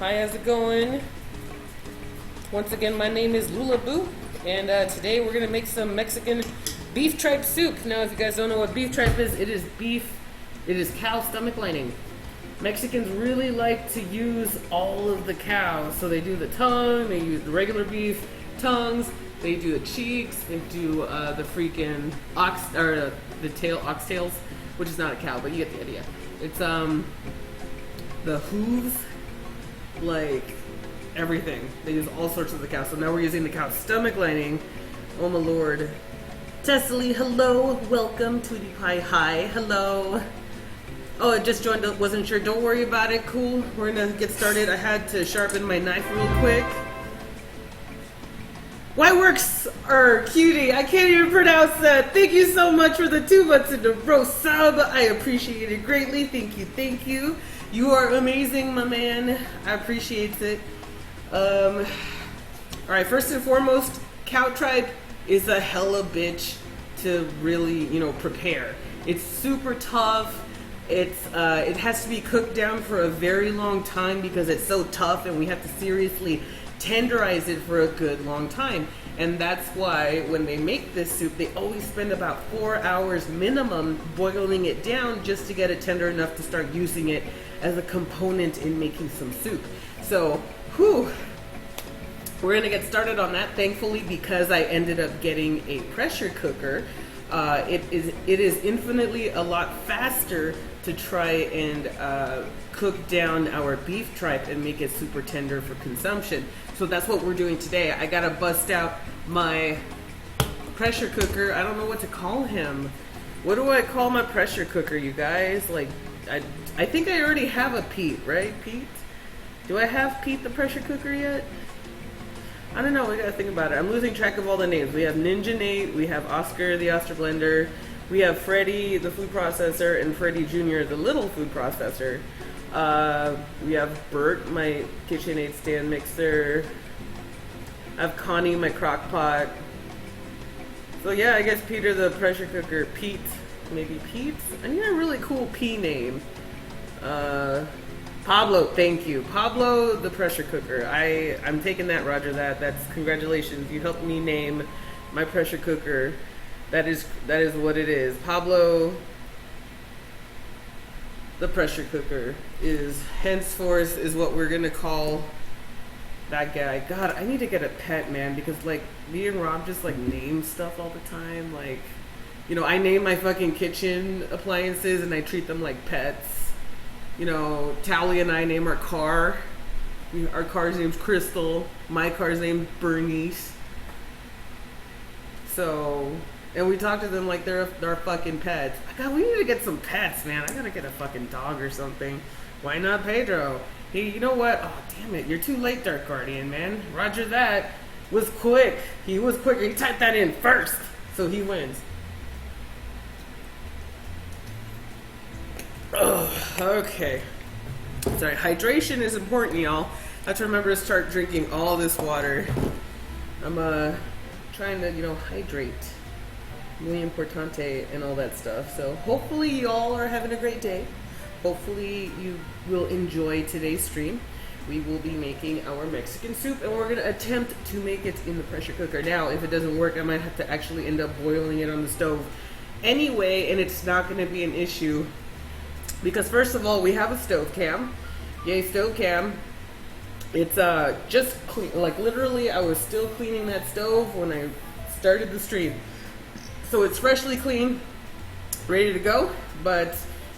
Hi, how's it going? Once again, my name is Lulaboo, and today we're going to make some Mexican beef tripe soup. Now, if you guys don't know what beef tripe is, it is beef, it is cow stomach lining. Mexicans really like to use all of the cow, so they do the tongue, they use the regular beef tongues, they do the cheeks, they do the freaking ox, or the tail, oxtails, which is not a cow, but you get the idea. It's the hooves, like everything. They use all sorts of the cow. So now we're using the cow stomach lining. Oh my lord. Cecily, hello, welcome. Tweety Pie, hi, hello. Oh, I just joined up, wasn't sure. Don't worry about it, cool. We're gonna get started. I had to sharpen my knife real quick. Why works or cutie? I can't even pronounce that. Thank you so much for the 2 months in a row sub. I appreciate it greatly. Thank you, thank you. You are amazing, my man. I appreciate it. Alright, first and foremost, cow tripe is a hella bitch to really, prepare. It's super tough. It has to be cooked down for a very long time because it's so tough, and we have to seriously tenderize it for a good long time. And that's why when they make this soup, they always spend about 4 hours minimum boiling it down just to get it tender enough to start using it as a component in making some soup. So, we're gonna get started on that, thankfully, because I ended up getting a pressure cooker. It is infinitely a lot faster to try and cook down our beef tripe and make it super tender for consumption. So that's what we're doing today. I gotta bust out my pressure cooker. I don't know what to call him. What do I call my pressure cooker, you guys? Like, I think I already have a Pete, right? Pete? Do I have Pete the pressure cooker yet? I don't know, we gotta think about it. I'm losing track of all the names. We have Ninja Nate, we have Oscar the Oster Blender, we have Freddy the food processor, and Freddy Jr. the little food processor. We have Bert, my KitchenAid stand mixer. I have Connie, my crock pot. So yeah, I guess Peter the pressure cooker. Pete, maybe Pete? I need a really cool P name. Pablo, thank you. Pablo the pressure cooker. I'm taking that, Roger that. That's congratulations. You helped me name my pressure cooker. That is what it is. Pablo the pressure cooker is henceforth is what we're gonna call that guy. God, I need to get a pet, man, because like me and Rob just like name stuff all the time. Like, I name my fucking kitchen appliances and I treat them like pets. Tally and I name our car. Our car's name's Crystal. My car's named Bernice. So, and we talk to them like they're fucking pets. God, we need to get some pets, man. I gotta get a fucking dog or something. Why not Pedro? Hey, you know what? Oh, damn it. You're too late, Dark Guardian, man. Roger that. Was quick. He was quick. He typed that in first. So he wins. Oh, okay. Sorry, hydration is important, y'all. I have to remember to start drinking all this water. I'm trying to, hydrate. Muy importante and all that stuff. So hopefully y'all are having a great day. Hopefully you will enjoy today's stream. We will be making our Mexican soup, and we're going to attempt to make it in the pressure cooker. Now, if it doesn't work, I might have to actually end up boiling it on the stove anyway, and it's not going to be an issue. Because first of all, we have a stove cam. Yay, stove cam. It's just clean. Like literally, I was still cleaning that stove when I started the stream. So it's freshly clean, ready to go. But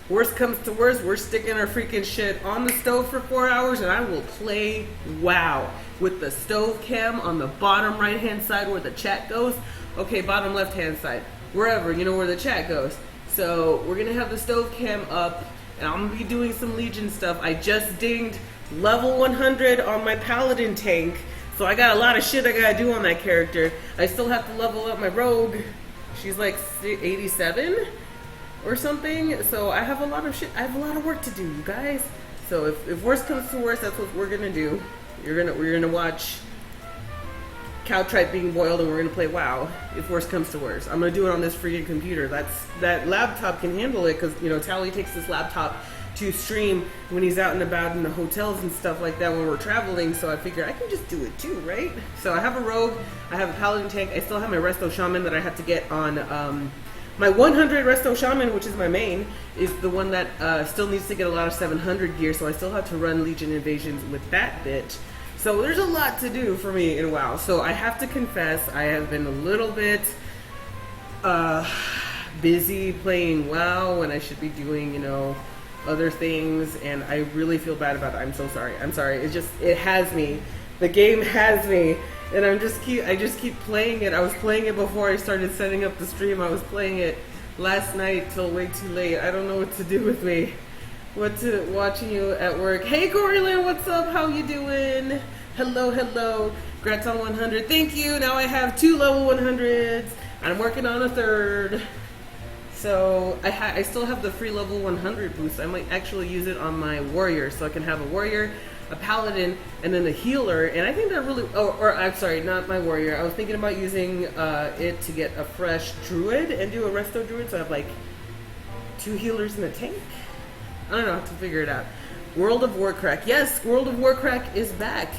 worst comes to worst, we're sticking our freaking shit on the stove for 4 hours, and I will play WoW with the stove cam on the bottom right hand side where the chat goes. Okay, bottom left hand side, wherever, where the chat goes. So we're gonna have the stove cam up, and I'm gonna be doing some Legion stuff. I just dinged level 100 on my Paladin tank, so I got a lot of shit I gotta do on that character. I still have to level up my rogue. She's like 87 or something, so I have a lot of shit. I have a lot of work to do, you guys. So if worst comes to worst, that's what we're gonna do. We're gonna watch cow tripe being boiled, and we're gonna play WoW. If worst comes to worst, I'm gonna do it on this freaking computer. That laptop can handle it, because Tally takes this laptop to stream when he's out and about in the hotels and stuff like that when we're traveling. So I figure I can just do it too, right? So I have a rogue, I have a paladin tank, I still have my resto shaman that I have to get on. My 100 resto shaman, which is my main, is the one that still needs to get a lot of 700 gear. So I still have to run Legion invasions with that bitch. So there's a lot to do for me in WoW. So I have to confess, I have been a little bit busy playing WoW when I should be doing, you know, other things, and I really feel bad about it. I'm so sorry. I'm sorry. It has me. The game has me, and I just keep playing it. I was playing it before I started setting up the stream. I was playing it last night till way too late. I don't know what to do with me. Watching you at work. Hey Corylyn, what's up? How you doing? Hello, hello. Congrats on 100. Thank you. Now I have 2 level 100s. I'm working on a 3rd. So I still have the free level 100 boost. I might actually use it on my warrior, so I can have a warrior, a paladin, and then a healer. And I think that really, I'm sorry, not my warrior. I was thinking about using it to get a fresh druid and do a resto druid, so I have like 2 healers in a tank. I don't know, I have to figure it out. World of Warcraft. Yes, World of Warcraft is back.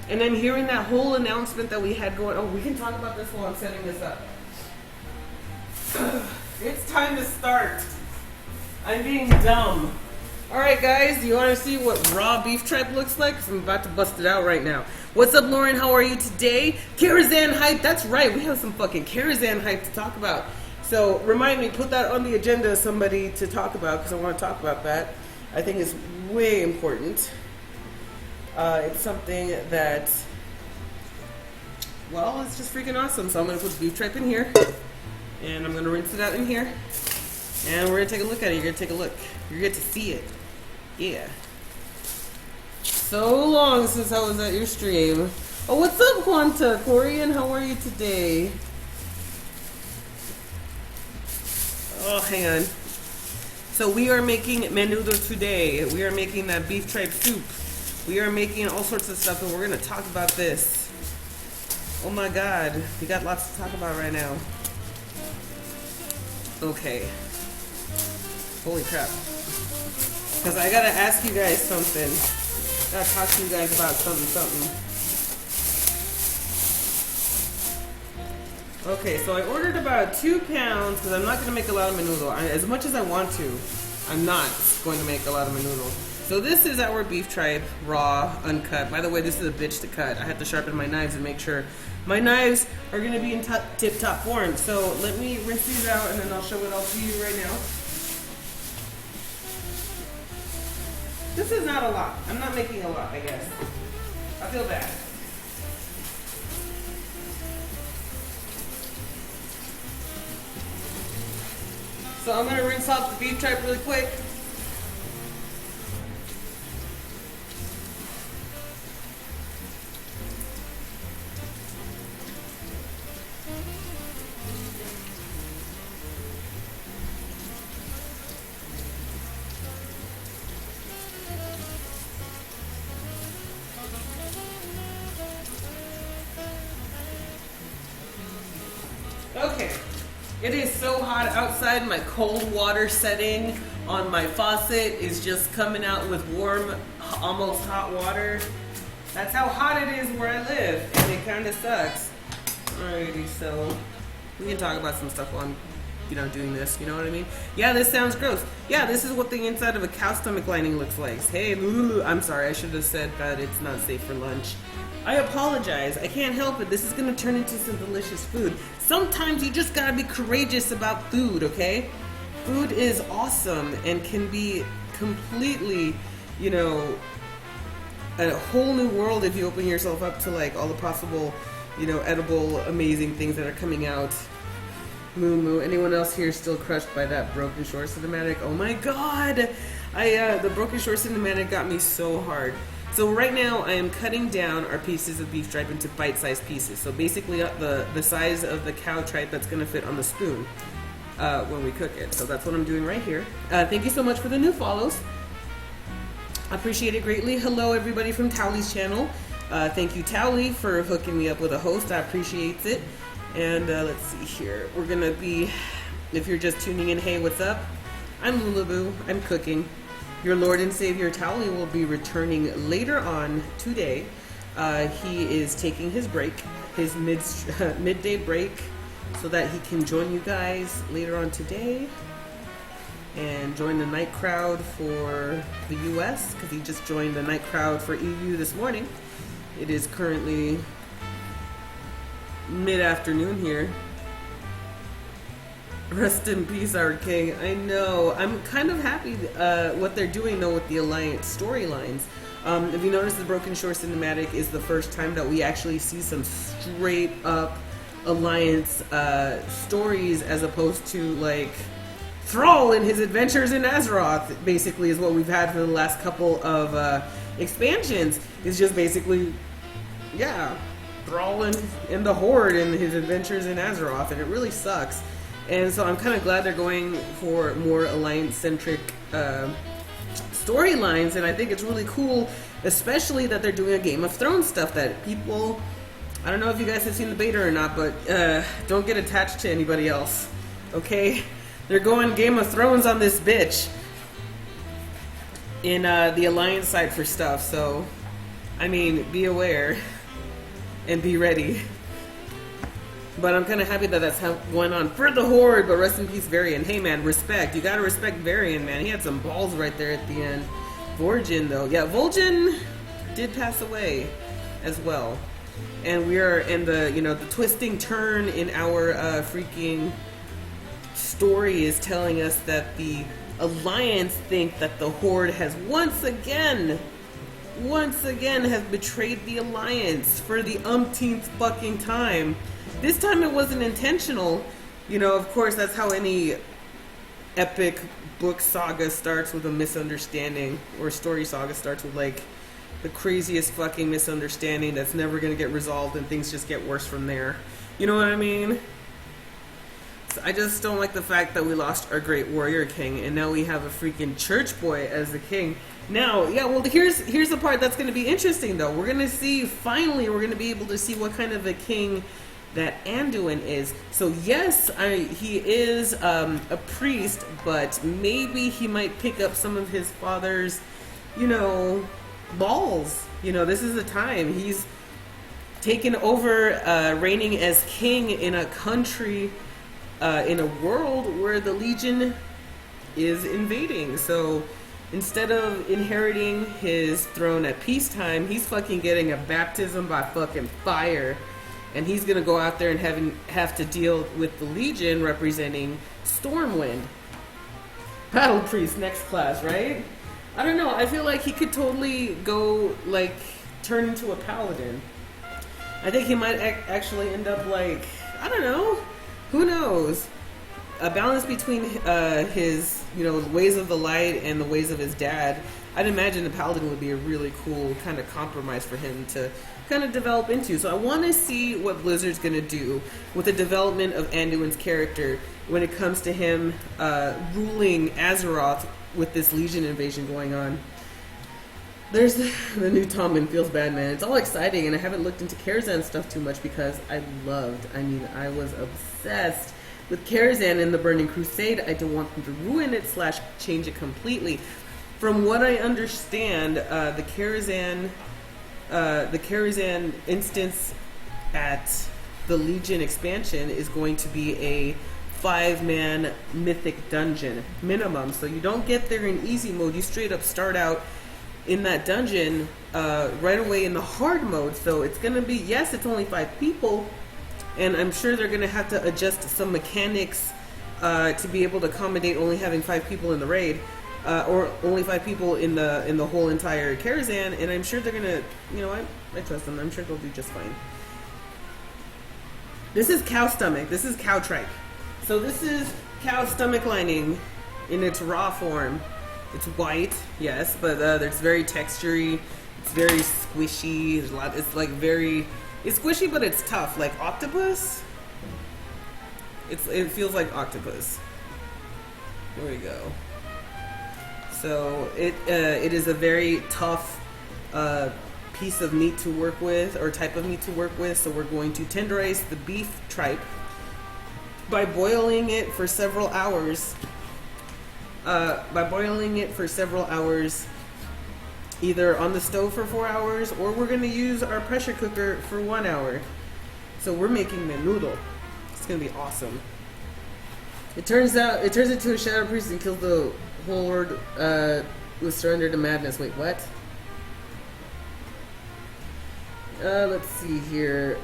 And I'm hearing that whole announcement that we had going. Oh, we can talk about this while I'm setting this up. It's time to start. I'm being dumb. Alright guys, do you want to see what raw beef tripe looks like? Because I'm about to bust it out right now. What's up, Lauren? How are you today? Karazhan hype. That's right, we have some fucking Karazhan hype to talk about. So remind me, put that on the agenda, somebody to talk about, because I want to talk about that. I think it's way important. It's something that, well, it's just freaking awesome. So I'm going to put beef tripe in here, and I'm going to rinse it out in here, and we're going to take a look at it. You're going to take a look. You're going to get to see it. Yeah. So long since I was at your stream. Oh, what's up, Quanta? Corian, how are you today? Oh, hang on. So we are making menudo today. We are making that beef tripe soup. We are making all sorts of stuff, and we're going to talk about this. Oh my god. We got lots to talk about right now. Okay. Holy crap. Because I got to ask you guys something. I got to talk to you guys about something. Okay, so I ordered about 2 pounds because I'm not going to make a lot of menudo. As much as I want to, I'm not going to make a lot of menudo. So this is our beef tripe, raw, uncut. By the way, this is a bitch to cut. I had to sharpen my knives and make sure my knives are going to be in tip-top form. So let me rinse these out and then I'll show it all to you right now. This is not a lot. I'm not making a lot, I guess. I feel bad. So I'm going to rinse off the beef tripe really quick. Okay. It is so hot outside. My cold water setting on my faucet is just coming out with warm, almost hot water. That's how hot it is where I live, and it kind of sucks. Alrighty, so we can talk about some stuff while I'm, doing this. You know what I mean? Yeah, this sounds gross. Yeah, this is what the inside of a cow stomach lining looks like. Hey, I'm sorry. I should have said that it's not safe for lunch. I apologize. I can't help it. This is going to turn into some delicious food. Sometimes you just got to be courageous about food, okay? Food is awesome and can be completely, a whole new world if you open yourself up to like all the possible, edible, amazing things that are coming out. Moo. Anyone else here still crushed by that Broken Shore cinematic? Oh my god! The Broken Shore cinematic got me so hard. So right now I am cutting down our pieces of beef tripe into bite-sized pieces. So basically the size of the cow tripe that's going to fit on the spoon when we cook it. So that's what I'm doing right here. Thank you so much for the new follows. I appreciate it greatly. Hello everybody from Towley's channel. Thank you Towley for hooking me up with a host. I appreciate it. And let's see here. We're going to be, if you're just tuning in, hey, what's up? I'm Lulaboo. I'm cooking. Your Lord and Savior Towley will be returning later on today. He is taking his break, his midday break, so that he can join you guys later on today and join the night crowd for the US, because he just joined the night crowd for EU this morning. It is currently mid-afternoon here. Rest in peace, our king. I know. I'm kind of happy what they're doing, though, with the Alliance storylines. If you notice, the Broken Shore cinematic is the first time that we actually see some straight-up Alliance stories, as opposed to, like, Thrall and his adventures in Azeroth, basically, is what we've had for the last couple of expansions. It's just basically, yeah, Thrall and the Horde and his adventures in Azeroth, and it really sucks. And so I'm kind of glad they're going for more Alliance-centric storylines, and I think it's really cool, especially that they're doing a Game of Thrones stuff that people, I don't know if you guys have seen the beta or not, but don't get attached to anybody else, okay? They're going Game of Thrones on this bitch in the Alliance side for stuff, so, I mean, be aware and be ready. But I'm kind of happy that that's going on for the Horde, but rest in peace, Varian. Hey, man, respect. You gotta respect Varian, man. He had some balls right there at the end. Vol'jin, though. Yeah, Vol'jin did pass away as well. And we are in the, you know, the twisting turn in our freaking story is telling us that the Alliance think that the Horde has once again has betrayed the Alliance for the umpteenth fucking time. This time it wasn't intentional. You know, of course, that's how any epic book saga starts, with a misunderstanding, or story saga starts with, like, the craziest fucking misunderstanding that's never gonna get resolved, and things just get worse from there. You know what I mean? So I just don't like the fact that we lost our great warrior king, and now we have a freaking church boy as the king. Now, yeah, well, here's the part that's gonna be interesting, though. We're gonna see, finally, we're gonna be able to see what kind of a king that Anduin is. So yes, he is a priest, but maybe he might pick up some of his father's, you know, balls. You know, this is the time. He's taken over reigning as king in a country, in a world where the Legion is invading. So instead of inheriting his throne at peacetime, he's fucking getting a baptism by fucking fire. And he's gonna go out there and have to deal with the Legion representing Stormwind. Battle Priest next class, right? I don't know, I feel like he could totally go, like, turn into a paladin. I think he might actually end up, like, I don't know, who knows? A balance between his, you know, ways of the light and the ways of his dad. I'd imagine the paladin would be a really cool kind of compromise for him to kind of develop into. So I want to see what Blizzard's going to do with the development of Anduin's character when it comes to him ruling Azeroth with this Legion invasion going on. There's the new Tommen. Feels bad, man. It's all exciting, and I haven't looked into Karazhan stuff too much because I I was obsessed with Karazhan in the Burning Crusade. I don't want them to ruin it / change it completely. From what I understand, the Karazhan instance at the Legion expansion is going to be a 5-man mythic dungeon minimum. So you don't get there in easy mode. You straight up start out in that dungeon right away in the hard mode. So it's going to be, yes, it's only 5 people, and I'm sure they're going to have to adjust some mechanics to be able to accommodate only having 5 people in the raid. Or only 5 people in the whole entire Karazhan, and I'm sure they're gonna, you know what? I trust them. I'm sure they'll do just fine. This is cow stomach. This is cow tripe. So this is cow stomach lining in its raw form. It's white, yes, but it's very textury. It's very squishy. There's a lot. It's like it's squishy, but it's tough, like octopus. It feels like octopus. There we go. So it is a very tough piece of meat to work with, or type of meat to work with. So we're going to tenderize the beef tripe by boiling it for several hours by boiling it for several hours, either on the stove for 4 hours, or we're gonna use our pressure cooker for 1 hour. So we're making menudo. It's gonna be awesome. It turns into a shadow priest and kills the horde with surrender to madness. Wait, what? Let's see here.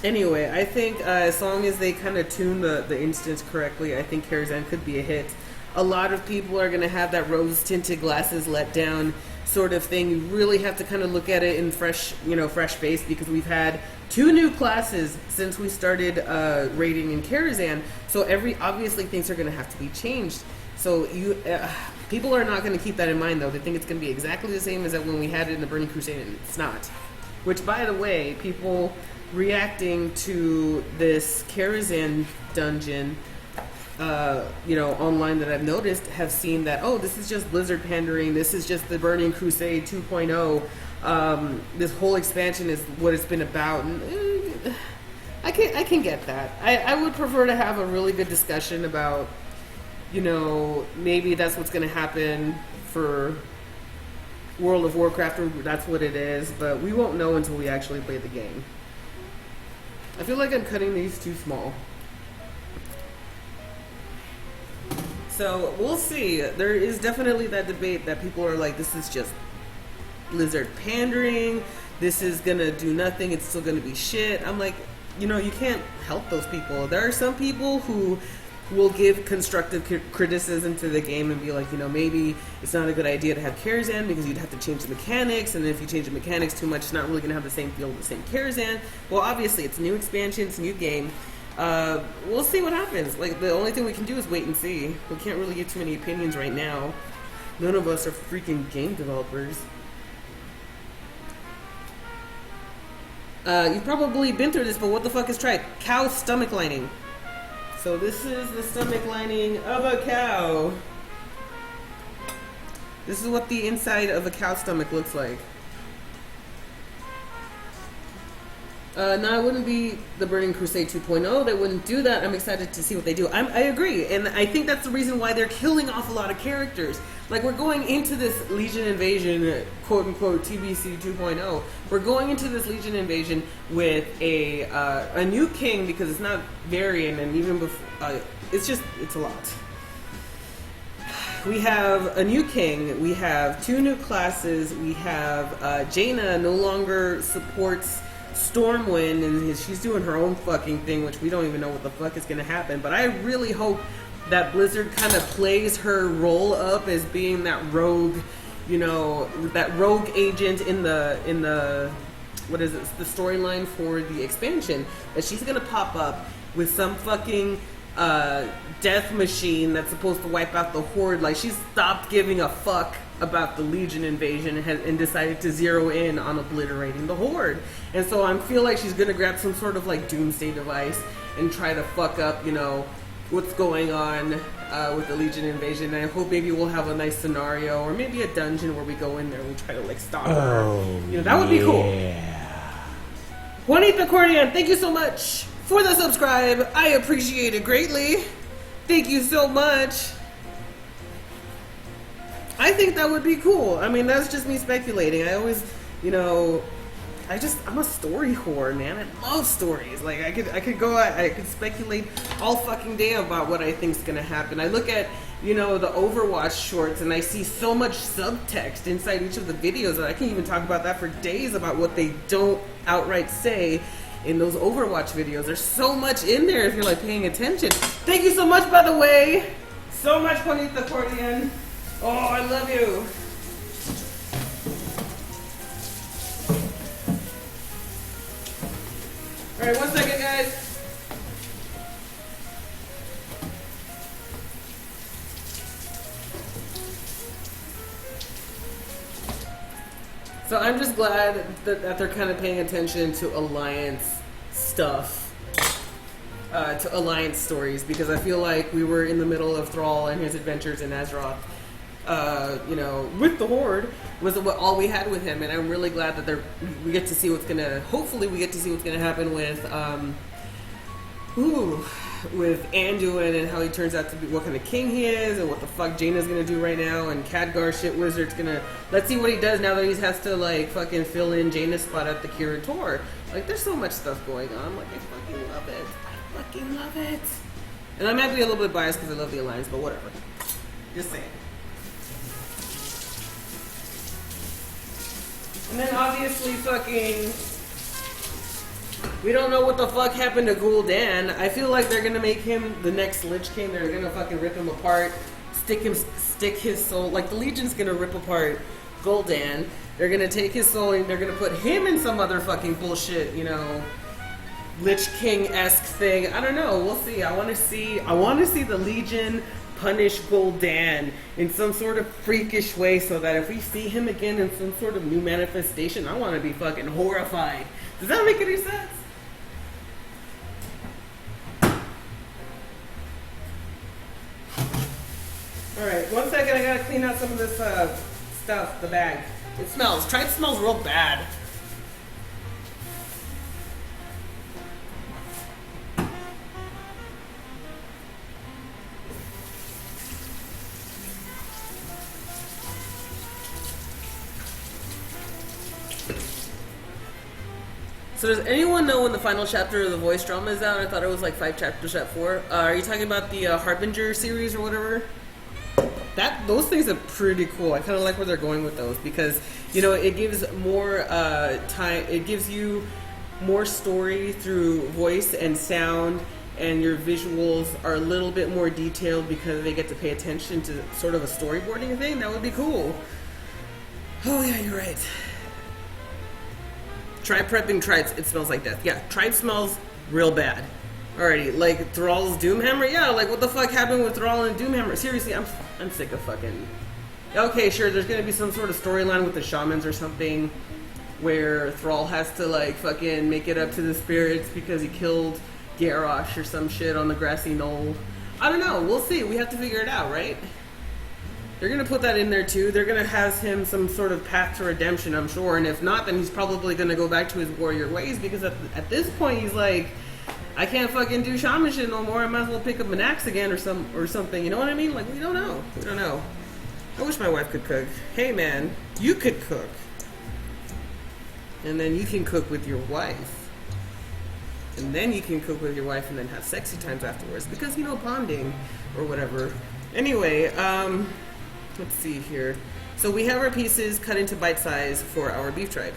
Anyway, I think as long as they kind of tune the instance correctly, I think Karazhan could be a hit. A lot of people are going to have that rose-tinted glasses let down sort of thing. You really have to kind of look at it in fresh face, because we've had 2 new classes since we started raiding in Karazhan. So obviously things are going to have to be changed. So people are not going to keep that in mind, though. They think it's going to be exactly the same as when we had it in the Burning Crusade, and it's not. Which, by the way, people reacting to this Karazhan dungeon, online that I've noticed have seen that, oh, this is just Blizzard pandering. This is just the Burning Crusade 2.0. This whole expansion is what it's been about. And, I can get that. I would prefer to have a really good discussion about, maybe that's what's going to happen for World of Warcraft, or that's what it is, but we won't know until we actually play the game. I feel like I'm cutting these too small. So we'll see. There is definitely that debate that people are like, this is just Blizzard pandering, this is gonna do nothing, it's still gonna be shit. I'm like, you can't help those people. There are some people who will give constructive criticism to the game and be like, maybe it's not a good idea to have Karazhan because you'd have to change the mechanics, and if you change the mechanics too much, it's not really going to have the same feel of the same Karazhan. Well, obviously, it's a new expansion, it's a new game. We'll see what happens. Like, the only thing we can do is wait and see. We can't really get too many opinions right now. None of us are freaking game developers. You've probably been through this, but what the fuck is tripe? Cow stomach lining. So this is the stomach lining of a cow. This is what the inside of a cow's stomach looks like. No, it wouldn't be the Burning Crusade 2.0. They wouldn't do that. I'm excited to see what they do. I agree, and I think that's the reason why they're killing off a lot of characters. Like, we're going into this Legion Invasion, quote-unquote, TBC 2.0. We're going into this Legion Invasion with a new king, because it's not Varian, and even before, it's a lot. We have a new king, we have 2 new classes, we have Jaina no longer supports Stormwind, and she's doing her own fucking thing, which we don't even know what the fuck is going to happen. But I really hope that Blizzard kind of plays her role up as being that rogue, that rogue agent in the what is it, the storyline for the expansion. That she's going to pop up with some fucking death machine that's supposed to wipe out the Horde. Like, she stopped giving a fuck about the Legion invasion and decided to zero in on obliterating the Horde. And so I feel like she's gonna grab some sort of like doomsday device and try to fuck up, what's going on with the Legion invasion. And I hope maybe we'll have a nice scenario, or maybe a dungeon where we go in there and we try to like stop her. That would be cool. Juanita Cordian, thank you so much for the subscribe. I appreciate it greatly. Thank you so much. I think that would be cool. I mean, that's just me speculating. I always, I'm a story whore, man. I love stories. Like, I could speculate all fucking day about what I think's gonna happen. I look at, the Overwatch shorts, and I see so much subtext inside each of the videos that I can even talk about that for days about what they don't outright say in those Overwatch videos. There's so much in there if you're like paying attention. Thank you so much, by the way. So much, Juanita Cordian. Oh, I love you. Alright, 1 second, guys. So I'm just glad that they're kind of paying attention to Alliance stuff, to Alliance stories, because I feel like we were in the middle of Thrall and his adventures in Azeroth, with the Horde, was all we had with him, and I'm really glad that we get to see what's gonna, hopefully we get to see what's gonna happen with Ooh, with Anduin and how he turns out to be, what kind of king he is, and what the fuck Jaina's gonna do right now, and Khadgar shit wizard's gonna, let's see what he does now that he has to like fucking fill in Jaina's spot at the Curator. Like, there's so much stuff going on. Like, I fucking love it. I fucking love it. And I might be a little bit biased because I love the Alliance, but whatever. Just saying. And then obviously fucking, we don't know what the fuck happened to Gul'dan. I feel like they're gonna make him the next Lich King. They're gonna fucking rip him apart, stick his soul. Like, the Legion's gonna rip apart Gul'dan. They're gonna take his soul and they're gonna put him in some other fucking bullshit, you know, Lich King-esque thing. I don't know. We'll see. I want to see the Legion punish Gul'dan in some sort of freakish way, so that if we see him again in some sort of new manifestation, I want to be fucking horrified. Does that make any sense? Alright, 1 second, I gotta clean out some of this stuff, the bag. It smells. Tripe smells real bad. So does anyone know when the final chapter of the voice drama is out? I thought it was like 5 chapters at 4. Are you talking about the Harbinger series or whatever? Those things are pretty cool. I kind of like where they're going with those because, you know, it gives more time. It gives you more story through voice and sound, and your visuals are a little bit more detailed because they get to pay attention to sort of a storyboarding thing. That would be cool. Oh yeah, you're right. Try prepping tribes. It smells like death. Yeah, tribe smells real bad. Alrighty, like Thrall's Doomhammer? Yeah, like what the fuck happened with Thrall and Doomhammer? Seriously, I'm sick of fucking... Okay, sure, there's gonna be some sort of storyline with the shamans or something where Thrall has to like fucking make it up to the spirits because he killed Garrosh or some shit on the grassy knoll. I don't know, we'll see. We have to figure it out, right? They're gonna put that in there too. They're gonna have him some sort of path to redemption, I'm sure. And if not, then he's probably gonna go back to his warrior ways because at this point he's like, I can't fucking do shaman shit no more. I might as well pick up an axe again or something. You know what I mean? Like, we don't know. We don't know. I wish my wife could cook. Hey man, you could cook. And then you can cook with your wife. And then you can cook with your wife and then have sexy times afterwards. Because, you know, bonding or whatever. Anyway, let's see here. So we have our pieces cut into bite size for our beef tribe.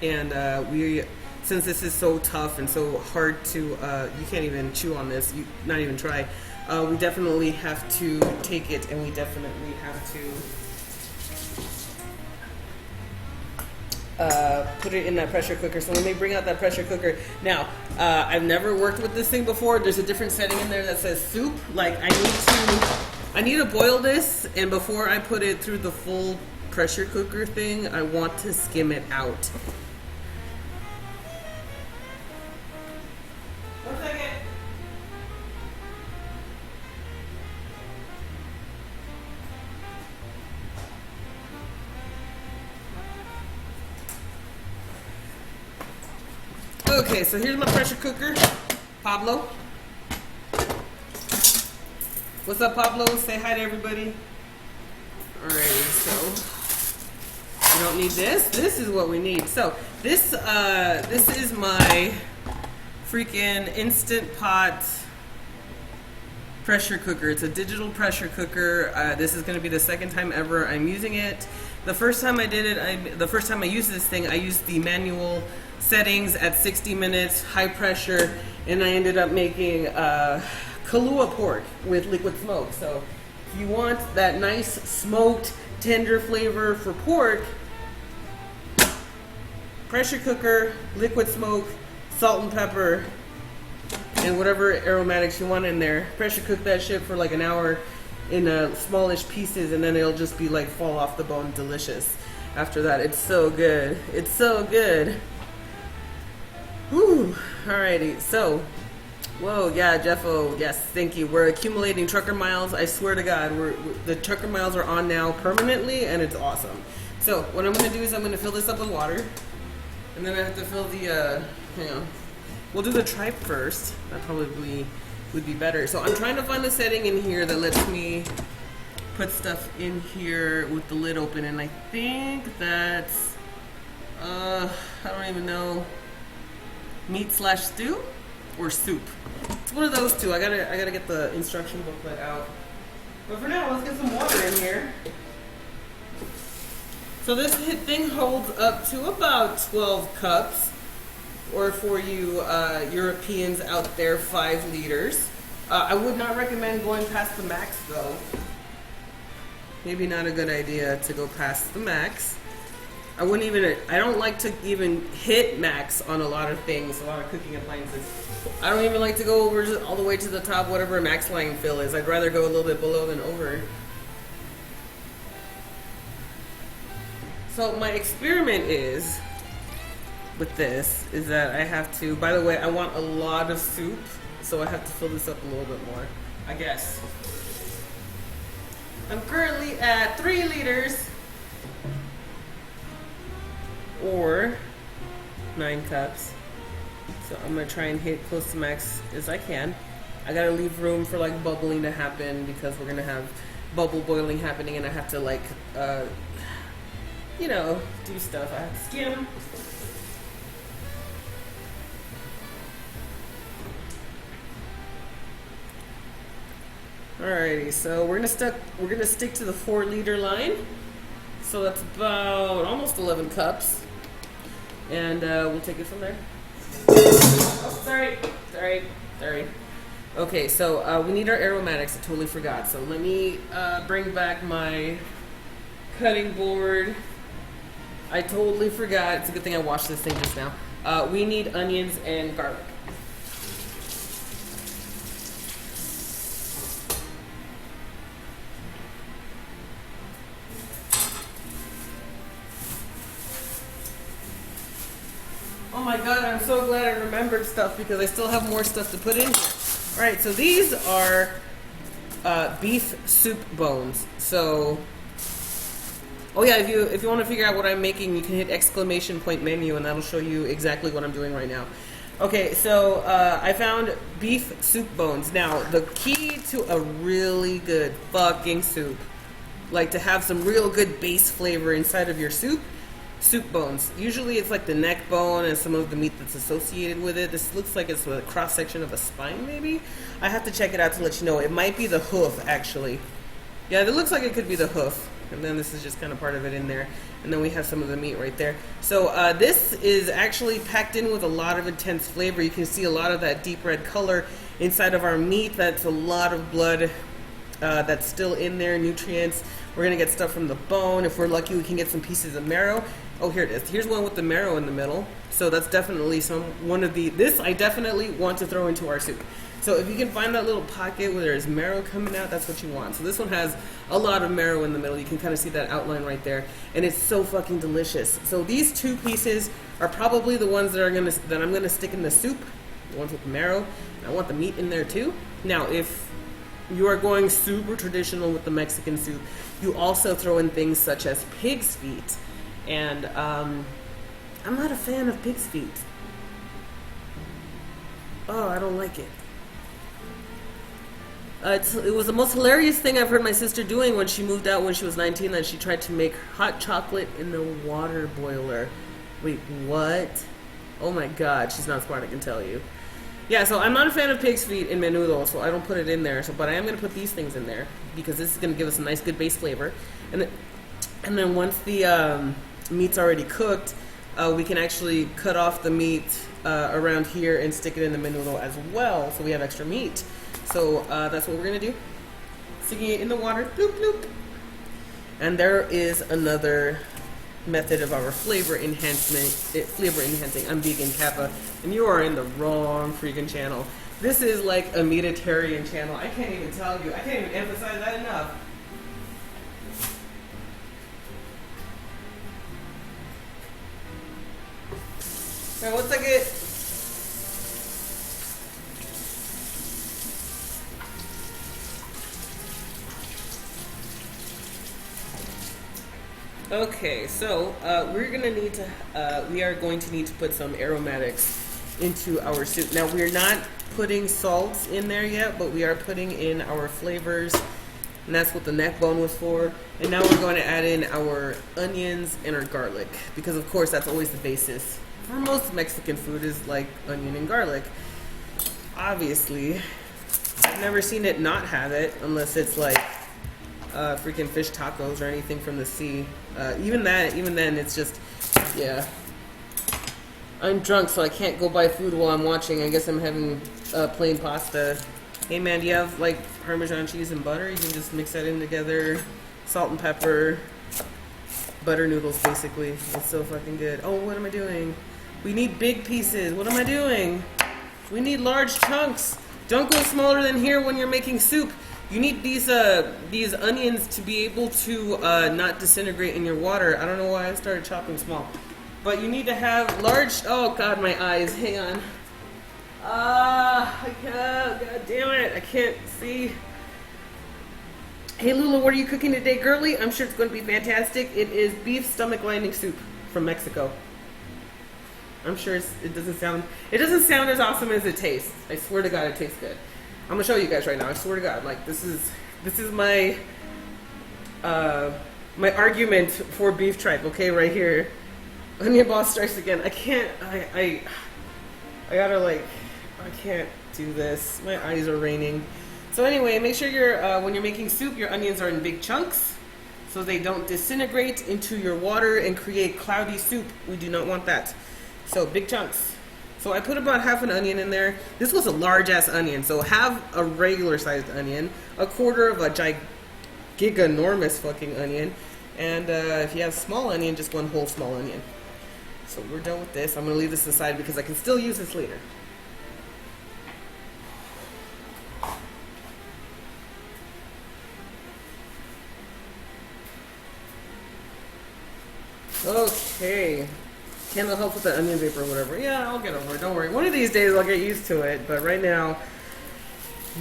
And since this is so tough and so hard to, you can't even chew on this, not even try, we definitely have to take it and we definitely have to put it in that pressure cooker. So when they bring out that pressure cooker, now, I've never worked with this thing before. There's a different setting in there that says soup. Like, I need to boil this, and before I put it through the full pressure cooker thing, I want to skim it out. Okay, so here's my pressure cooker. Pablo. What's up, Pablo? Say hi to everybody. Alrighty, so we don't need this. This is what we need. So this is my freaking Instant Pot pressure cooker. It's a digital pressure cooker. This is going to be the second time ever I'm using it. The first time I did it, the first time I used this thing, I used the manual settings at 60 minutes, high pressure, and I ended up making Kahlua pork with liquid smoke. So if you want that nice smoked, tender flavor for pork, pressure cooker, liquid smoke, salt and pepper, and whatever aromatics you want in there. Pressure cook that shit for like an hour in smallish pieces, and then it'll just be like fall off the bone delicious after that. It's so good. It's so good. Whew. Alrighty, so, whoa, yeah, Jeffo, yes, thank you. We're accumulating trucker miles. I swear to God, the trucker miles are on now permanently, and it's awesome. So, what I'm going to do is I'm going to fill this up with water, and then I have to fill the, hang on. we'll do the tripe first. That probably would be better. So I'm trying to find the setting in here that lets me put stuff in here with the lid open, and I think that's I don't even know, meat/stew or soup. It's one of those two. I gotta get the instruction booklet out. But for now, let's get some water in here. So this thing holds up to about 12 cups, or for you Europeans out there, 5 liters. I would not recommend going past the max though. Maybe not a good idea to go past the max. I don't like to even hit max on a lot of things, a lot of cooking appliances. I don't even like to go over all the way to the top, whatever max line fill is. I'd rather go a little bit below than over. So my experiment is, with this, is that I have to, by the way, I want a lot of soup, so I have to fill this up a little bit more, I guess. I'm currently at 3 liters, or 9 cups. So I'm gonna try and hit close to max as I can. I gotta leave room for like bubbling to happen, because we're gonna have bubble boiling happening, and I have to like, you know, do stuff. I have to skim. Alrighty, so we're gonna stick to the 4 liter line. So that's about almost 11 cups, and we'll take it from there. Oh, sorry. Okay, so we need our aromatics. I totally forgot. So let me bring back my cutting board. I totally forgot. It's a good thing I washed this thing just now. We need onions and garlic. Oh my god, I'm so glad I remembered stuff, because I still have more stuff to put in here. Alright, so these are beef soup bones. So, oh yeah, if you want to figure out what I'm making, you can hit ! menu, and that'll show you exactly what I'm doing right now. Okay, so I found beef soup bones. Now, the key to a really good fucking soup, like to have some real good base flavor inside of your soup bones. Usually it's like the neck bone and some of the meat that's associated with it. This looks like it's a cross section of a spine, maybe. I have to check it out to let you know. It might be the hoof, actually. Yeah, it looks like it could be the hoof. And then this is just kind of part of it in there. And then we have some of the meat right there. So this is actually packed in with a lot of intense flavor. You can see a lot of that deep red color inside of our meat. That's a lot of blood that's still in there, nutrients. We're gonna get stuff from the bone. If we're lucky, we can get some pieces of marrow. Oh, here it is. Here's one with the marrow in the middle. So that's definitely this I definitely want to throw into our soup. So if you can find that little pocket where there's marrow coming out, that's what you want. So this one has a lot of marrow in the middle. You can kind of see that outline right there. And it's so fucking delicious. So these 2 pieces are probably the ones that I'm gonna stick in the soup. The ones with the marrow. I want the meat in there too. Now, if you are going super traditional with the Mexican soup, you also throw in things such as pig's feet. And I'm not a fan of pig's feet. Oh, I don't like it. It was the most hilarious thing I've heard my sister doing when she moved out when she was 19, that she tried to make hot chocolate in the water boiler. Wait, what? Oh my god, she's not smart, I can tell you. Yeah, so I'm not a fan of pig's feet in Menudo, so I don't put it in there. But I am going to put these things in there, because this is going to give us a nice, good base flavor. And then once the meat's already cooked, we can actually cut off the meat around here and stick it in the Menudo as well, so we have extra meat. So that's what we're gonna do. Sticking it in the water, bloop bloop. And there is another method of our flavor enhancing. I'm vegan, Kappa, and you are in the wrong freaking channel. This is like a meatitarian channel. I can't even tell you. I can't even emphasize that enough. Now, once I get okay, so we are going to need to put some aromatics into our soup. Now we're not putting salts in there yet, but we are putting in our flavors, and that's what the neck bone was for. And now we're going to add in our onions and our garlic, because of course that's always the basis for most Mexican food, is like onion and garlic. Obviously, I've never seen it not have it unless it's like freaking fish tacos or anything from the sea. Even then, it's just, yeah. I'm drunk, so I can't go buy food while I'm watching. I guess I'm having plain pasta. Hey man, do you have like Parmesan cheese and butter? You can just mix that in together. Salt and pepper. Butter noodles, basically. It's so fucking good. Oh, what am I doing? We need big pieces. What am I doing? We need large chunks. Don't go smaller than here when you're making soup. You need these onions to be able to not disintegrate in your water. I don't know why I started chopping small. But you need to have large... Oh, God, my eyes. Hang on. I can't... God damn it. I can't see. Hey, Lula, what are you cooking today, girly? I'm sure it's going to be fantastic. It is beef stomach lining soup from Mexico. I'm sure it doesn't sound as awesome as it tastes. I swear to God, it tastes good. I'm going to show you guys right now. I swear to God. Like, this is my... my argument for beef tripe, okay, right here. Onion boss strikes again. I can't, I gotta like, I can't do this. My eyes are raining. So anyway, make sure when you're making soup, your onions are in big chunks so they don't disintegrate into your water and create cloudy soup. We do not want that. So big chunks. So I put about half an onion in there. This was a large ass onion. So have a regular sized onion, a quarter of a giganormous fucking onion. And if you have small onion, just one whole small onion. So we're done with this. I'm going to leave this aside because I can still use this later. Okay. Candle helps with the onion vapor or whatever. Yeah, I'll get over it. Don't worry. One of these days I'll get used to it. But right now,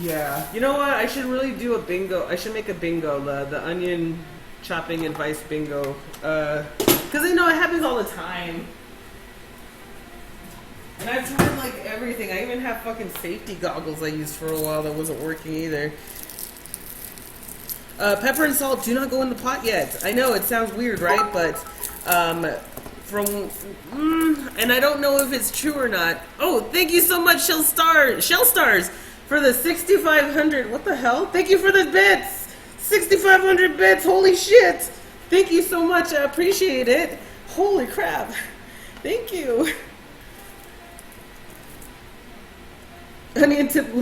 yeah. You know what? I should really do a bingo. I should make a bingo. The onion chopping advice bingo. Because I know it happens all the time. And I've tried like everything. I even have fucking safety goggles I used for a while that wasn't working either. Pepper and salt do not go in the pot yet. I know it sounds weird, right? But and I don't know if it's true or not. Oh, thank you so much, Shell Stars, for the 6,500. What the hell? Thank you for the bits. 6,500 bits. Holy shit! Thank you so much. I appreciate it. Holy crap! Thank you. Onion tip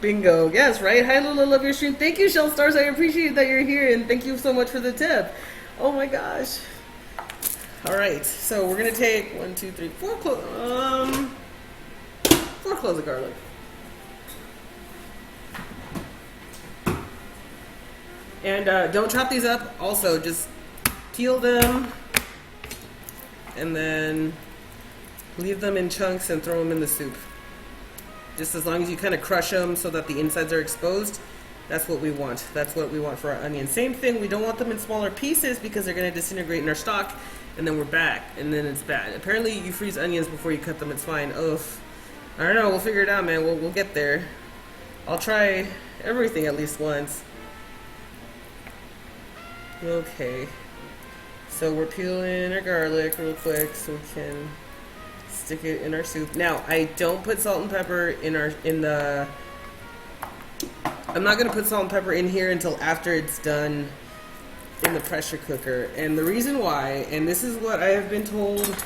bingo. Yes, right? Hi, Lula, love your stream. Thank you, Shell Stars. I appreciate that you're here, and thank you so much for the tip. Oh my gosh. All right, so we're gonna take 1, 2, 3, 4 cloves. 4 cloves of garlic. And don't chop these up. Also, just peel them, and then leave them in chunks and throw them in the soup. Just as long as you kind of crush them so that the insides are exposed, that's what we want. That's what we want for our onions. Same thing, we don't want them in smaller pieces because they're going to disintegrate in our stock, and then we're back, and then it's bad. Apparently, you freeze onions before you cut them. It's fine. Ugh. I don't know. We'll figure it out, man. We'll get there. I'll try everything at least once. Okay. So we're peeling our garlic real quick so we can stick it in our soup. Now, I don't put salt and pepper I'm not going to put salt and pepper in here until after it's done in the pressure cooker. And the reason why, and this is what I have been told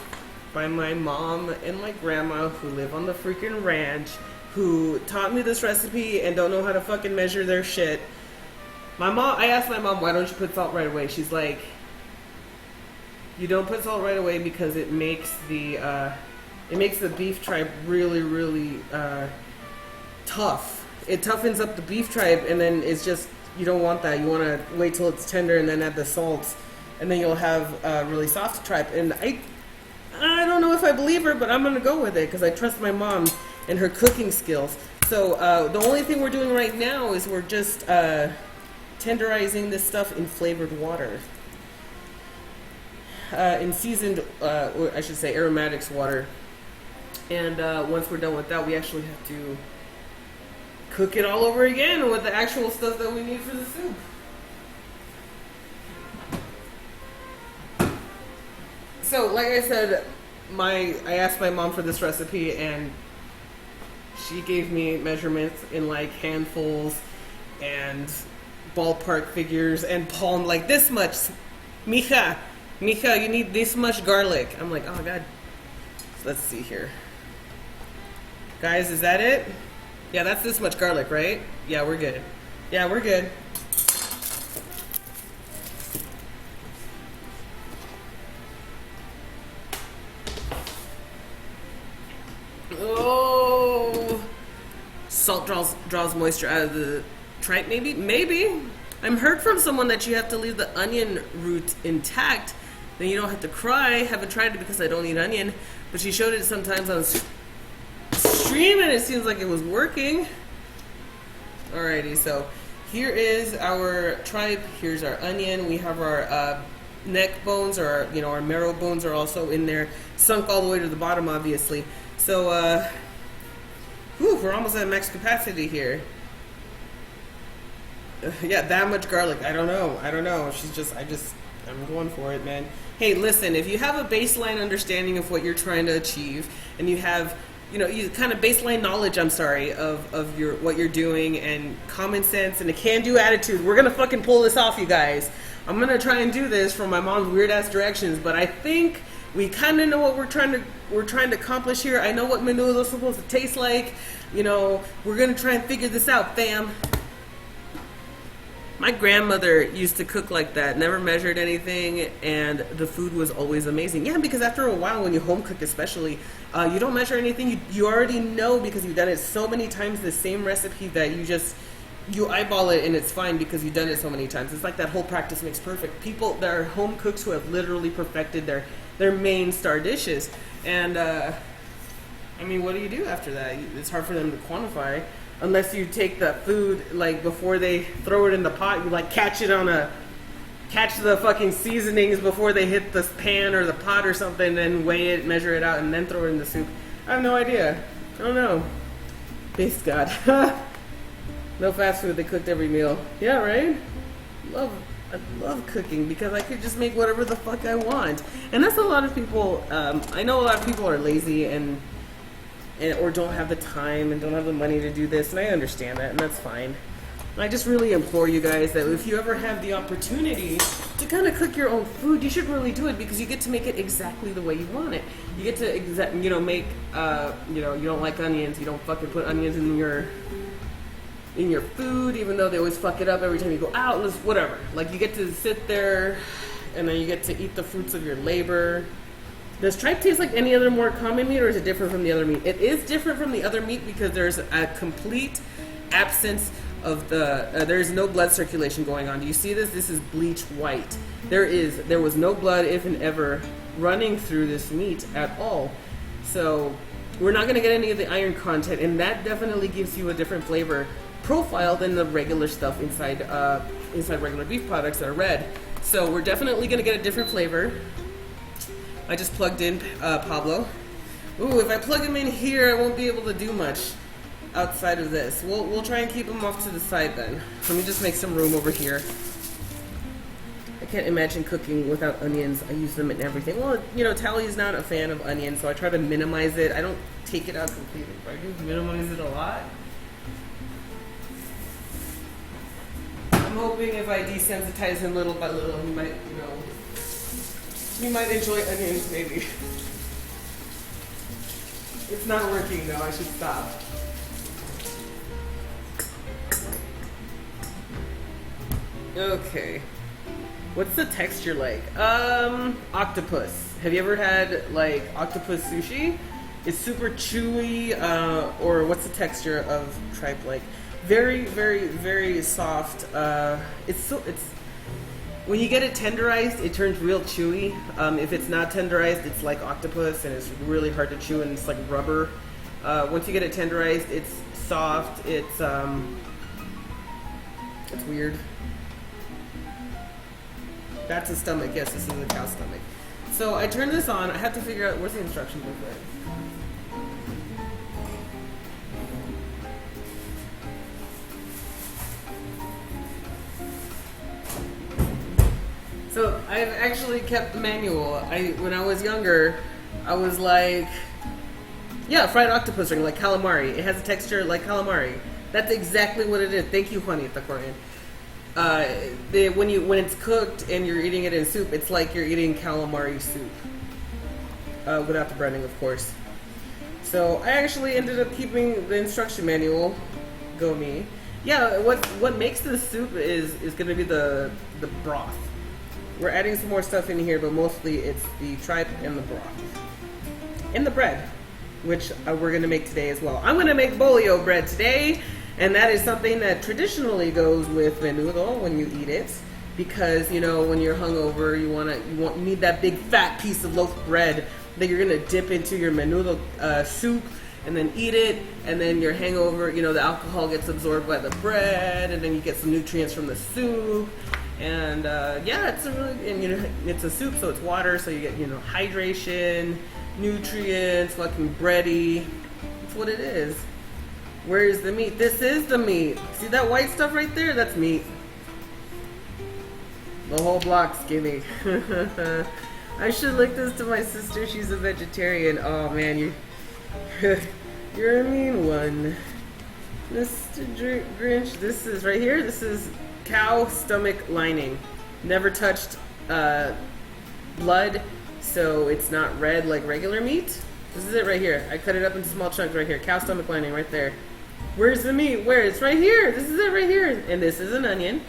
by my mom and my grandma who live on the freaking ranch, who taught me this recipe and don't know how to fucking measure their shit. I asked my mom, why don't you put salt right away? She's like, you don't put salt right away because it makes the beef tripe really, really tough. It toughens up the beef tripe, and then it's just, you don't want that. You want to wait till it's tender and then add the salt, and then you'll have really soft tripe. And I don't know if I believe her, but I'm going to go with it because I trust my mom and her cooking skills. So the only thing we're doing right now is we're just tenderizing this stuff in flavored water. In seasoned, or I should say aromatics water. And once we're done with that, we actually have to cook it all over again with the actual stuff that we need for the soup. So, like I said, I asked my mom for this recipe, and she gave me measurements in like handfuls and ballpark figures and palm, like this much. Mija, you need this much garlic. I'm like, oh god. So let's see here. Guys, is that it? Yeah, that's this much garlic, right? Yeah, we're good. Yeah, we're good. Oh, salt draws moisture out of the tripe. Maybe. I'm heard from someone that you have to leave the onion root intact. Then you don't have to cry. Haven't tried it because I don't eat onion, but she showed it sometimes on stream, and it seems like it was working. Alrighty, so here is our tripe. Here's our onion. We have our neck bones, or our marrow bones are also in there, sunk all the way to the bottom, obviously. So, we're almost at max capacity here. Yeah, that much garlic. I don't know. I'm going for it, man. Hey, listen, if you have a baseline understanding of what you're trying to achieve, and you have, you kind of baseline knowledge, of what you're doing, and common sense and a can-do attitude, we're gonna fucking pull this off, you guys. I'm gonna try and do this from my mom's weird-ass directions, but I think we kind of know what we're trying to accomplish here. I know what menudo is supposed to taste like. We're gonna try and figure this out, fam. My grandmother used to cook like that, never measured anything, and the food was always amazing. Yeah, because after a while, when you home cook especially, you don't measure anything. You already know, because you've done it so many times, the same recipe, that you eyeball it and it's fine because you've done it so many times. It's like that whole practice makes perfect. People, there are home cooks who have literally perfected their main star dishes. And, what do you do after that? It's hard for them to quantify. Unless you take the food, like, before they throw it in the pot, you, like, catch the fucking seasonings before they hit the pan or the pot or something, then weigh it, measure it out, and then throw it in the soup. I have no idea. I don't know. Based God. No fast food, they cooked every meal. Yeah, right? I love cooking because I could just make whatever the fuck I want. And that's a lot of people, I know a lot of people are lazy or don't have the time and don't have the money to do this, and I understand that, and that's fine. I just really implore you guys that if you ever have the opportunity to kind of cook your own food, you should really do it, because you get to make it exactly the way you want it. You get to make, you don't like onions, you don't fucking put onions in your food, even though they always fuck it up every time you go out, whatever. Like, you get to sit there, and then you get to eat the fruits of your labor. Does tripe taste like any other more common meat, or is it different from the other meat? It is different from the other meat because there's a complete absence of there's no blood circulation going on. Do you see this? This is bleach white. There was no blood, if and ever, running through this meat at all. So we're not going to get any of the iron content, and that definitely gives you a different flavor profile than the regular stuff inside regular beef products that are red. So we're definitely going to get a different flavor. I just plugged in Pablo. Ooh, if I plug him in here, I won't be able to do much outside of this. We'll try and keep him off to the side then. Let me just make some room over here. I can't imagine cooking without onions. I use them in everything. Well, Tally's not a fan of onions, so I try to minimize it. I don't take it out completely, but I do minimize it a lot. I'm hoping if I desensitize him little by little, he might, you might enjoy onions, maybe. It's not working, though. I should stop. Okay. What's the texture like? Octopus. Have you ever had, like, octopus sushi? It's super chewy, or what's the texture of tripe like? Very, very, very soft. When you get it tenderized, it turns real chewy. If it's not tenderized, it's like octopus, and it's really hard to chew, and it's like rubber. Once you get it tenderized, it's soft. It's weird. That's a stomach. Yes, this is a cow's stomach. So I turn this on. I have to figure out, where's the instruction booklet? So I've actually kept the manual. When I was younger, I was like, yeah, fried octopus ring, like calamari. It has a texture like calamari. That's exactly what it is. Thank you, Juanita Corin. When it's cooked and you're eating it in soup, it's like you're eating calamari soup. Without the breading, of course. So I actually ended up keeping the instruction manual. Go me. Yeah, what makes this soup is going to be the broth. We're adding some more stuff in here, but mostly it's the tripe and the broth. And the bread, which we're going to make today as well. I'm going to make Bolio bread today, and that is something that traditionally goes with Menudo when you eat it. Because, you know, when you're hungover, you need that big fat piece of loaf bread that you're going to dip into your Menudo soup and then eat it, and then your hangover, you know, the alcohol gets absorbed by the bread, and then you get some nutrients from the soup. And yeah, it's a soup, so it's water, so you get, you know, hydration, nutrients, fucking bready. That's what it is. Where is the meat? This is the meat. See that white stuff right there? That's meat. The whole block's skinny. I should link this to my sister. She's a vegetarian. Oh man, you're a mean one, Mr. Grinch. This is right here. This is cow stomach lining. Never touched blood, so it's not red like regular meat. This is it right here. I cut it up into small chunks right here. Cow stomach lining right there. Where's the meat? Where? It's right here. This is it right here. And this is an onion.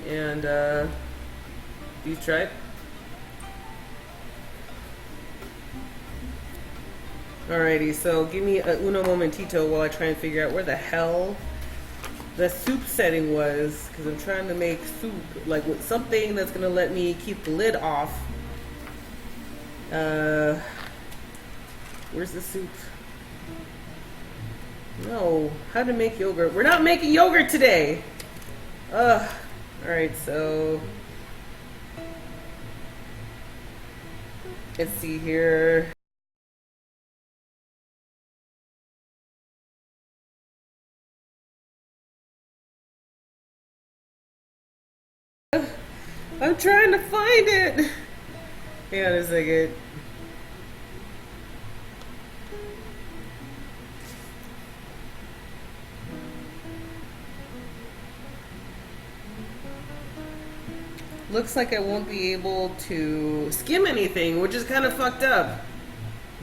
And beef tripe. Alrighty, so give me a uno momentito while I try and figure out where the hell the soup setting was, because I'm trying to make soup like with something that's gonna let me keep the lid off. Where's the soup? No, how to make yogurt. We're not making yogurt today. Alright, so let's see here. I'm trying to find it. Hang on a second. Looks like I won't be able to skim anything, which is kind of fucked up.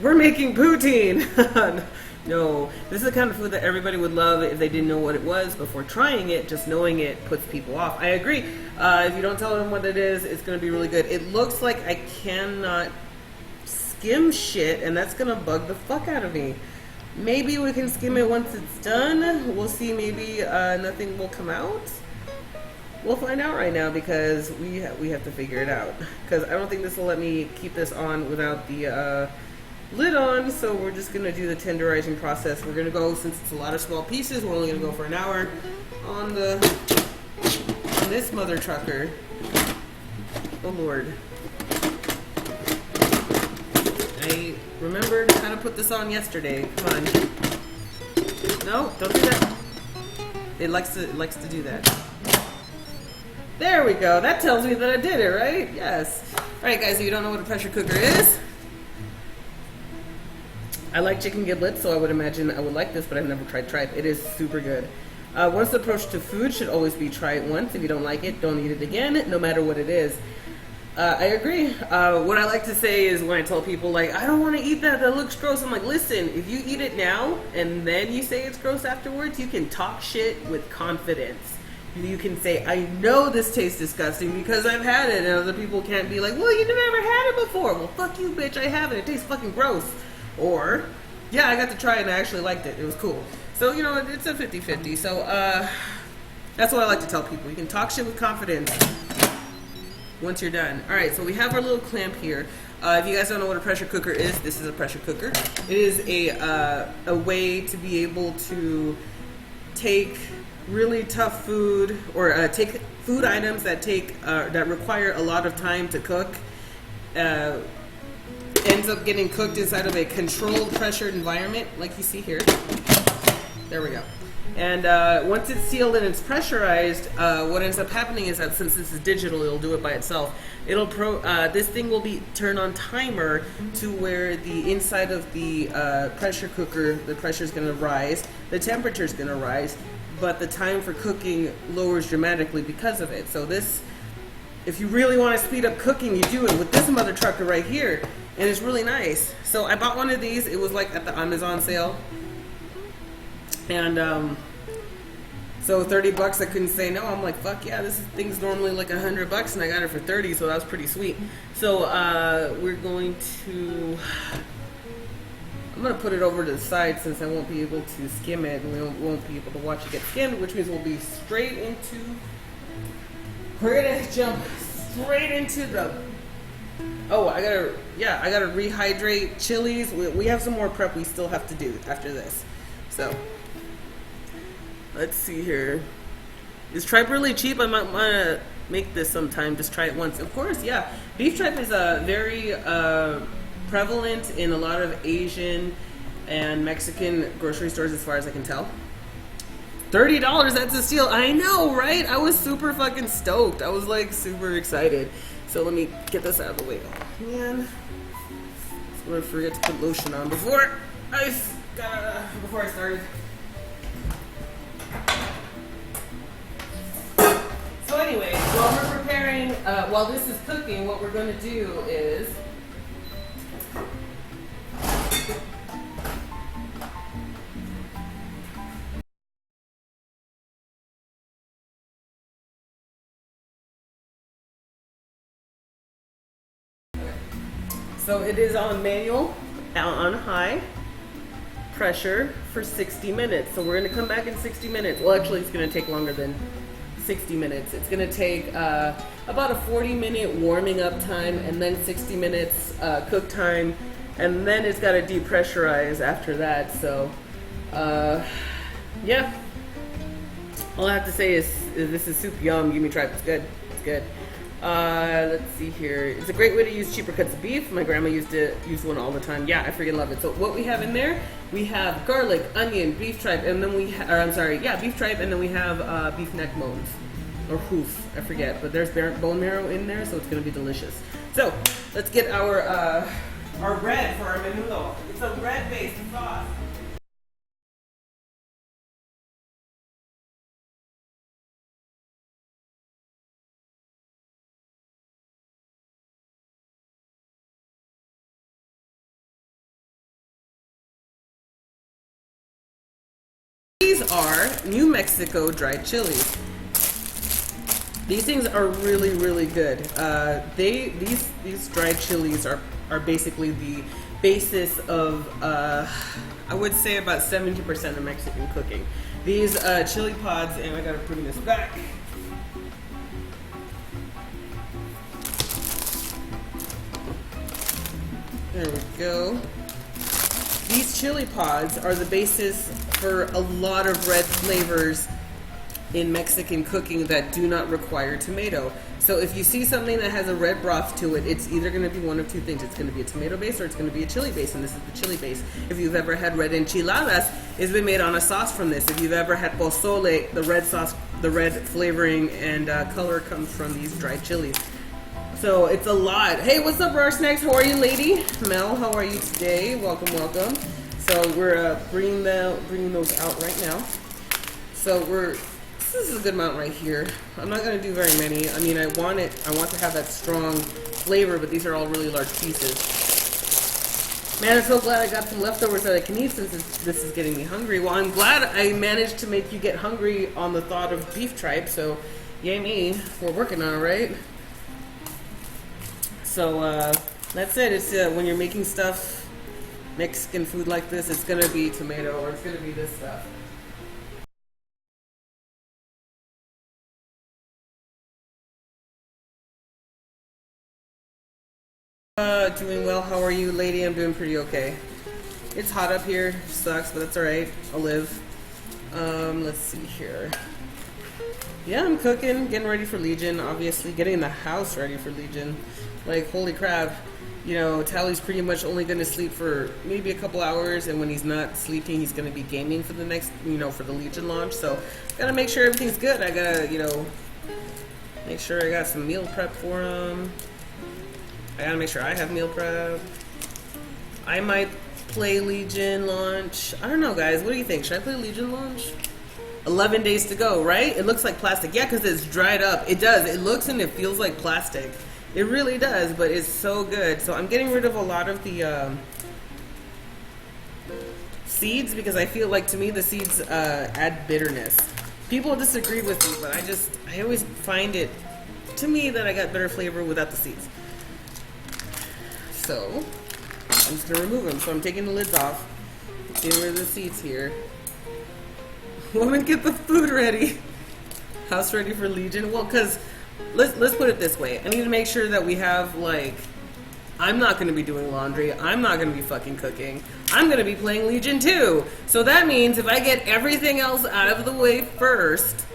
We're making poutine. No, this is the kind of food that everybody would love if they didn't know what it was before trying it. Just knowing it puts people off. I agree. If you don't tell them what it is, it's going to be really good. It looks like I cannot skim shit, and that's going to bug the fuck out of me. Maybe we can skim it once it's done. We'll see. Maybe nothing will come out. We'll find out right now, because we have to figure it out. Because I don't think this will let me keep this on without the lid on, so we're just gonna do the tenderizing process. We're gonna go, since it's a lot of small pieces, we're only gonna go for an hour on this mother trucker. Oh Lord. I remembered how to put this on yesterday. Come on. No, don't do that. It likes to do that. There we go. That tells me that I did it, right? Yes. Alright guys, if you don't know what a pressure cooker is, I like chicken giblets, so I would imagine I would like this, but I've never tried tripe. It is super good. One's approach to food should always be try it once. If you don't like it, don't eat it again, no matter what it is. I agree. What I like to say is when I tell people, like, I don't want to eat that, that looks gross. I'm like, listen, if you eat it now and then you say it's gross afterwards, you can talk shit with confidence. You can say, I know this tastes disgusting because I've had it, and other people can't be like, well, you never had it before. Well, fuck you, bitch, I haven't. It tastes fucking gross. Or, yeah, I got to try it and I actually liked it. It was cool. So, you know, it's a 50-50. So, that's what I like to tell people. You can talk shit with confidence once you're done. Alright, so we have our little clamp here. If you guys don't know what a pressure cooker is, this is a pressure cooker. It is a way to be able to take really tough food, or take food items that that require a lot of time to cook, ends up getting cooked inside of a controlled pressured environment like you see here. There we go. And once it's sealed and it's pressurized, what ends up happening is that since this is digital, it'll do it by itself. This thing will be turned on timer to where the inside of the pressure cooker, the pressure is going to rise, the temperature is going to rise, but the time for cooking lowers dramatically because of it. So this, if you really want to speed up cooking, you do it with this mother trucker right here, and it's really nice. So I bought one of these. It was like at the Amazon sale. And so 30 bucks, I couldn't say no. I'm like, fuck yeah, thing's normally like $100 and I got it for 30, so that was pretty sweet. So I'm gonna put it over to the side since I won't be able to skim it, and we won't be able to watch it get skimmed, which means we'll be we're gonna jump straight into the, I gotta rehydrate chilies. We have some more prep we still have to do after this. So let's see here. Is tripe really cheap? I might want to make this sometime. Just try it once. Of course, yeah. Beef tripe is very prevalent in a lot of Asian and Mexican grocery stores as far as I can tell. $30, that's a steal. I know, right? I was super fucking stoked. I was like super excited. So let me get this out of the way. Oh, man. I'm going to forget to put lotion on before I started. So anyway, while we're preparing, while this is cooking, what we're going to do is it is on manual, on high pressure for 60 minutes. So we're going to come back in 60 minutes. Well, actually, it's going to take longer than 60 minutes. It's going to take about a 40-minute warming up time and then 60 minutes cook time. And then it's got to depressurize after that. So, yeah. All I have to say is this is super yum. Give me tripe. It's good. It's good. Let's see here. It's a great way to use cheaper cuts of beef. My grandma used one all the time. Yeah, I freaking love it. So what we have in there, we have garlic, onion, beef tripe, and then beef tripe, and then we have beef neck bones or hoof. I forget, but there's bone marrow in there, so it's gonna be delicious. So let's get our bread for our menudo. It's a bread-based sauce. These are New Mexico dried chilies. These things are really, really good. These dried chilies are basically the basis of I would say about 70% of Mexican cooking. These chili pods, and I gotta bring this back. There we go. These chili pods are the basis for a lot of red flavors in Mexican cooking that do not require tomato. So if you see something that has a red broth to it, it's either going to be one of two things. It's going to be a tomato base or it's going to be a chili base, and this is the chili base. If you've ever had red enchiladas, it's been made on a sauce from this. If you've ever had pozole, the red sauce, the red flavoring and color comes from these dried chilies. So it's a lot. Hey, what's up, Raw Snacks? How are you, lady? Mel, how are you today? Welcome, welcome. So we're bringing those out right now. So this is a good amount right here. I'm not gonna do very many. I mean, I want to have that strong flavor, but these are all really large pieces. Man, I'm so glad I got some leftovers that I can eat since this is getting me hungry. Well, I'm glad I managed to make you get hungry on the thought of beef tripe, so yay me. We're working on it, right? So that's it. It's when you're making stuff, Mexican food like this, it's gonna be tomato or it's gonna be this stuff. Doing well. How are you, lady? I'm doing pretty okay. It's hot up here. Sucks, but that's alright. I'll live. Let's see here. Yeah, I'm cooking, getting ready for Legion, obviously. Getting the house ready for Legion. Like, holy crap. You know, Tally's pretty much only going to sleep for maybe a couple hours, and when he's not sleeping, he's going to be gaming for the next, you know, for the Legion launch. So, gotta make sure everything's good. I gotta, you know, make sure I got some meal prep for him. I gotta make sure I have meal prep. I might play Legion launch. I don't know, guys. What do you think? Should I play Legion launch? 11 days to go, right? It looks like plastic. Yeah, because it's dried up. It does. It looks and it feels like plastic. It really does, but it's so good. So I'm getting rid of a lot of the seeds because I feel like, to me, the seeds add bitterness. People disagree with me, but I always find it, to me, that I got better flavor without the seeds. So I'm just gonna remove them. So I'm taking the lids off, getting rid of the seeds here. Woman, get the food ready. House ready for Legion? Well, because let's put it this way. I need to make sure that we have, like, I'm not going to be doing laundry. I'm not going to be fucking cooking. I'm going to be playing Legion too. So that means if I get everything else out of the way first,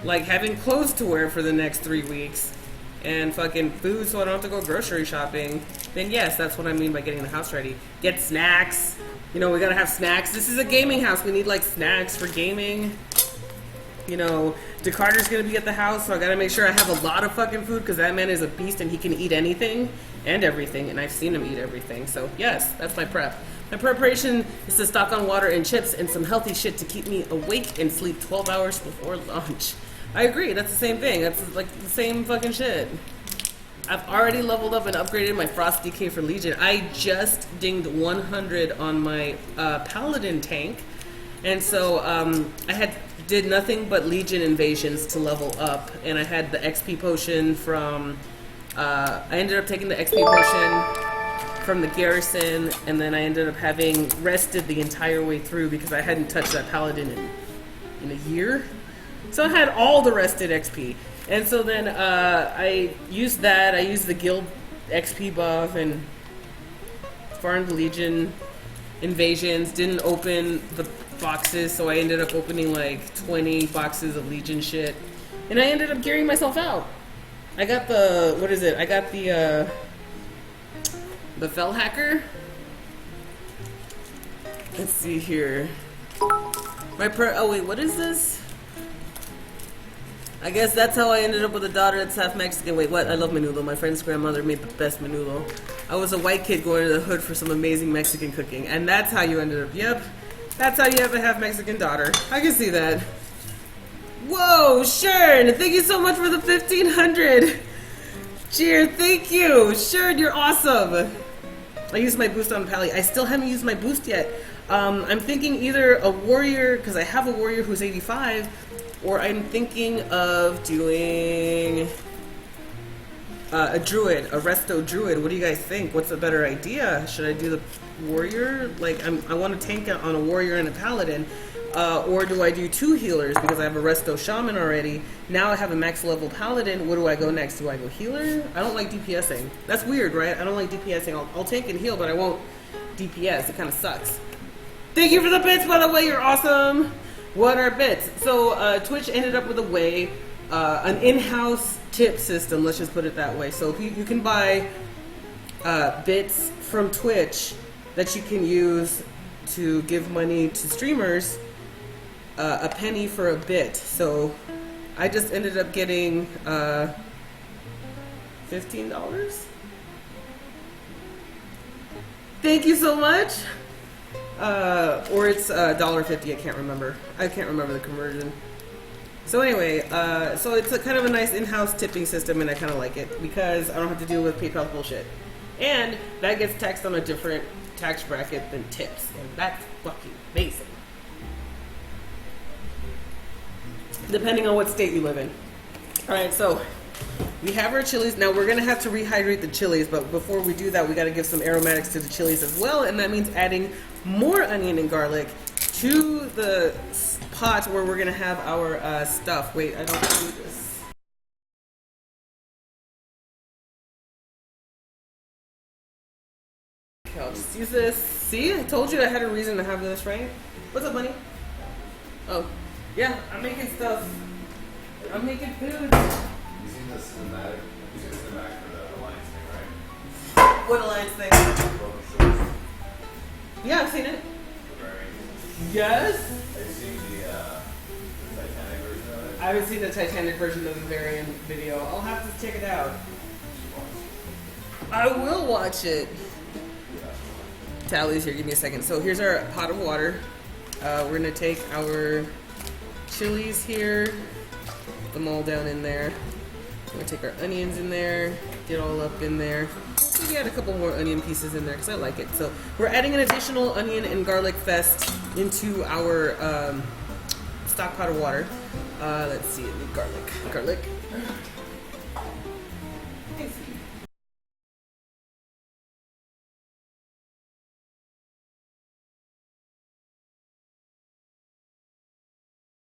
like having clothes to wear for the next 3 weeks and fucking food so I don't have to go grocery shopping, then yes, that's what I mean by getting the house ready. Get snacks. You know, we got to have snacks. This is a gaming house. We need, like, snacks for gaming. You know, DeCarter's gonna be at the house, so I gotta make sure I have a lot of fucking food because that man is a beast and he can eat anything and everything, and I've seen him eat everything. So yes, that's my prep. My preparation is to stock on water and chips and some healthy shit to keep me awake and sleep 12 hours before lunch. I agree, that's the same thing. That's like the same fucking shit. I've already leveled up and upgraded my Frost DK for Legion. I just dinged 100 on my Paladin tank, and so I did nothing but Legion invasions to level up, and I had the XP potion from, I ended up taking the XP potion from the garrison, and then I ended up having rested the entire way through because I hadn't touched that paladin in a year. So I had all the rested XP. And so then I used that, I used the guild XP buff and farmed Legion invasions, didn't open the boxes, so I ended up opening like 20 boxes of Legion shit, and I ended up gearing myself out. I got the, what is it? I got the Fell Hacker. Let's see here. Oh wait, what is this? I guess that's how I ended up with a daughter that's half Mexican. Wait, what? I love menudo. My friend's grandmother made the best menudo. I was a white kid going to the hood for some amazing Mexican cooking, and that's how you ended up. Yep. That's how you have a half Mexican daughter. I can see that. Whoa, Shern! Thank you so much for the 1,500. Cheer, thank you. Shern, you're awesome. I used my boost on Pally. I still haven't used my boost yet. I'm thinking either a warrior, because I have a warrior who's 85, or I'm thinking of doing a druid, a resto druid. What do you guys think? What's a better idea? Should I do the warrior? Like, I want to tank on a warrior and a paladin. Or do I do 2 healers because I have a resto shaman already? Now I have a max level paladin. Where do I go next? Do I go healer? I don't like DPSing. That's weird, right? I don't like DPSing. I'll tank and heal, but I won't DPS. It kind of sucks. Thank you for the bits, by the way. You're awesome. What are bits? So Twitch ended up with a way, an in-house tip system. Let's just put it that way. So you can buy bits from Twitch that you can use to give money to streamers. A penny for a bit. So I just ended up getting $15. Thank you so much. Or it's $1.50. I can't remember. I can't remember the conversion. So anyway, so it's a kind of a nice in-house tipping system, and I kind of like it because I don't have to deal with PayPal bullshit, and that gets taxed on a different tax bracket than tips, and that's fucking amazing. Depending on what state you live in. All right, so we have our chilies. Now we're gonna have to rehydrate the chilies, but before we do that, we gotta give some aromatics to the chilies as well, and that means adding more onion and garlic to the pot where we're gonna have our stuff. Wait, I don't do this. Okay, I'll just use this. See, I told you I had a reason to have this, right? What's up, honey? Oh, yeah, I'm making stuff. I'm making food. Using the cinematic for the Alliance thing, right? What alliance thing? Yeah, I've seen it. Yes. Have you seen the Titanic version of it? I haven't seen the Titanic version of the variant video. I'll have to check it out. I will watch it. Tally's here. Give me a second. So here's our pot of water. We're gonna take our chilies here, put them all down in there. We're gonna take our onions in there, get all up in there. Maybe add a couple more onion pieces in there because I like it. So we're adding an additional onion and garlic fest into our stock pot of water. Let's see, it need garlic.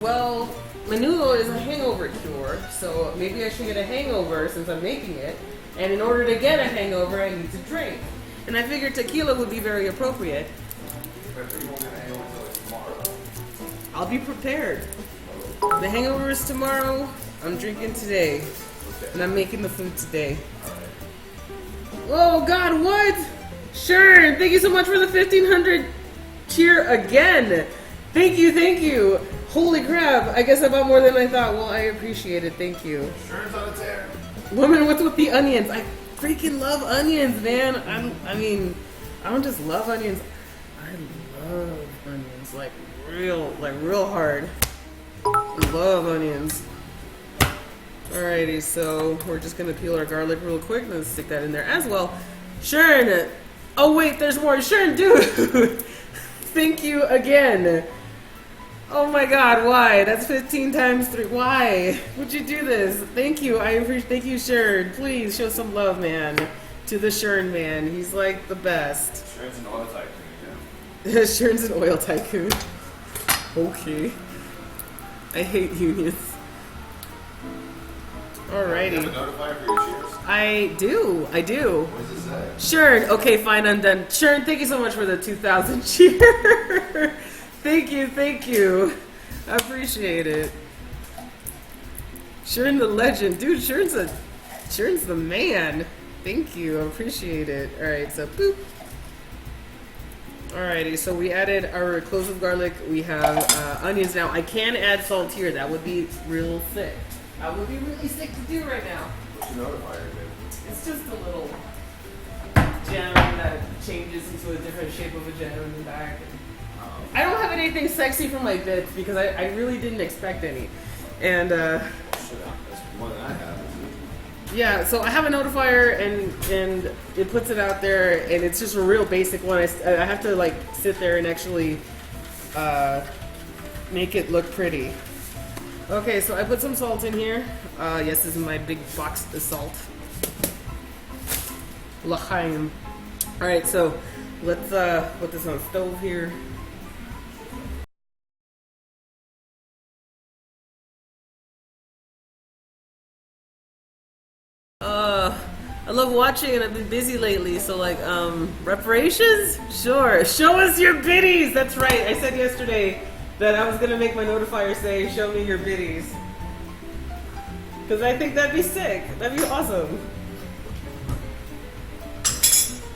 Well, Menudo is a hangover cure, so maybe I should get a hangover since I'm making it. And in order to get a hangover, I need to drink. And I figured tequila would be very appropriate. Remember, you won't get a hangover until tomorrow. I'll be prepared. The hangover is tomorrow. I'm drinking today. Okay. And I'm making the food today. Oh God, what? Sure, thank you so much for the 1500 cheer again. Thank you. Holy crap, I guess I bought more than I thought. Well, I appreciate it, thank you. Insurance on a tear. Woman, what's with the onions? I freaking love onions, man. I mean, I don't just love onions. I love onions, like real hard. I love onions. Alrighty, so we're just gonna peel our garlic real quick and then stick that in there as well. Sharon! Oh wait, there's more. Sharon, dude! Thank you again. Oh my God, why? That's 15 times 3. Why would you do this? Thank you. I appreciate. Thank you, Sharon. Please show some love, man, to the Sharon man. He's like the best. Sharon's an oil tycoon, yeah. Sharon's an oil tycoon. Okay. I hate unions. Alrighty. You have a notifier for your cheers? I do. What does it say? Sharon, okay, fine, I'm done. Sharon, thank you so much for the 2,000 cheer. Thank you. I appreciate it. Sharon the legend. Dude, Sharon's the man. Thank you, I appreciate it. Alright, so boop. Alrighty, so we added our cloves of garlic. We have onions now. I can add salt here. That would be real sick. That would be really sick to do right now. What's your notifier do? It's just a little gem that changes into a different shape of a gem in the back. I don't have anything sexy for my bits because I really didn't expect any. And That's more than I have. yeah, so I have a notifier and it puts it out there and it's just a real basic one. I have to like sit there and actually make it look pretty. Okay, so I put some salt in here. Yes, this is my big box of salt. L'chaim. Alright, so let's put this on the stove here. I love watching and I've been busy lately, so like, reparations? Sure. Show us your biddies! That's right, I said yesterday that I was gonna make my notifier say, show me your biddies. Cause I think that'd be sick. That'd be awesome.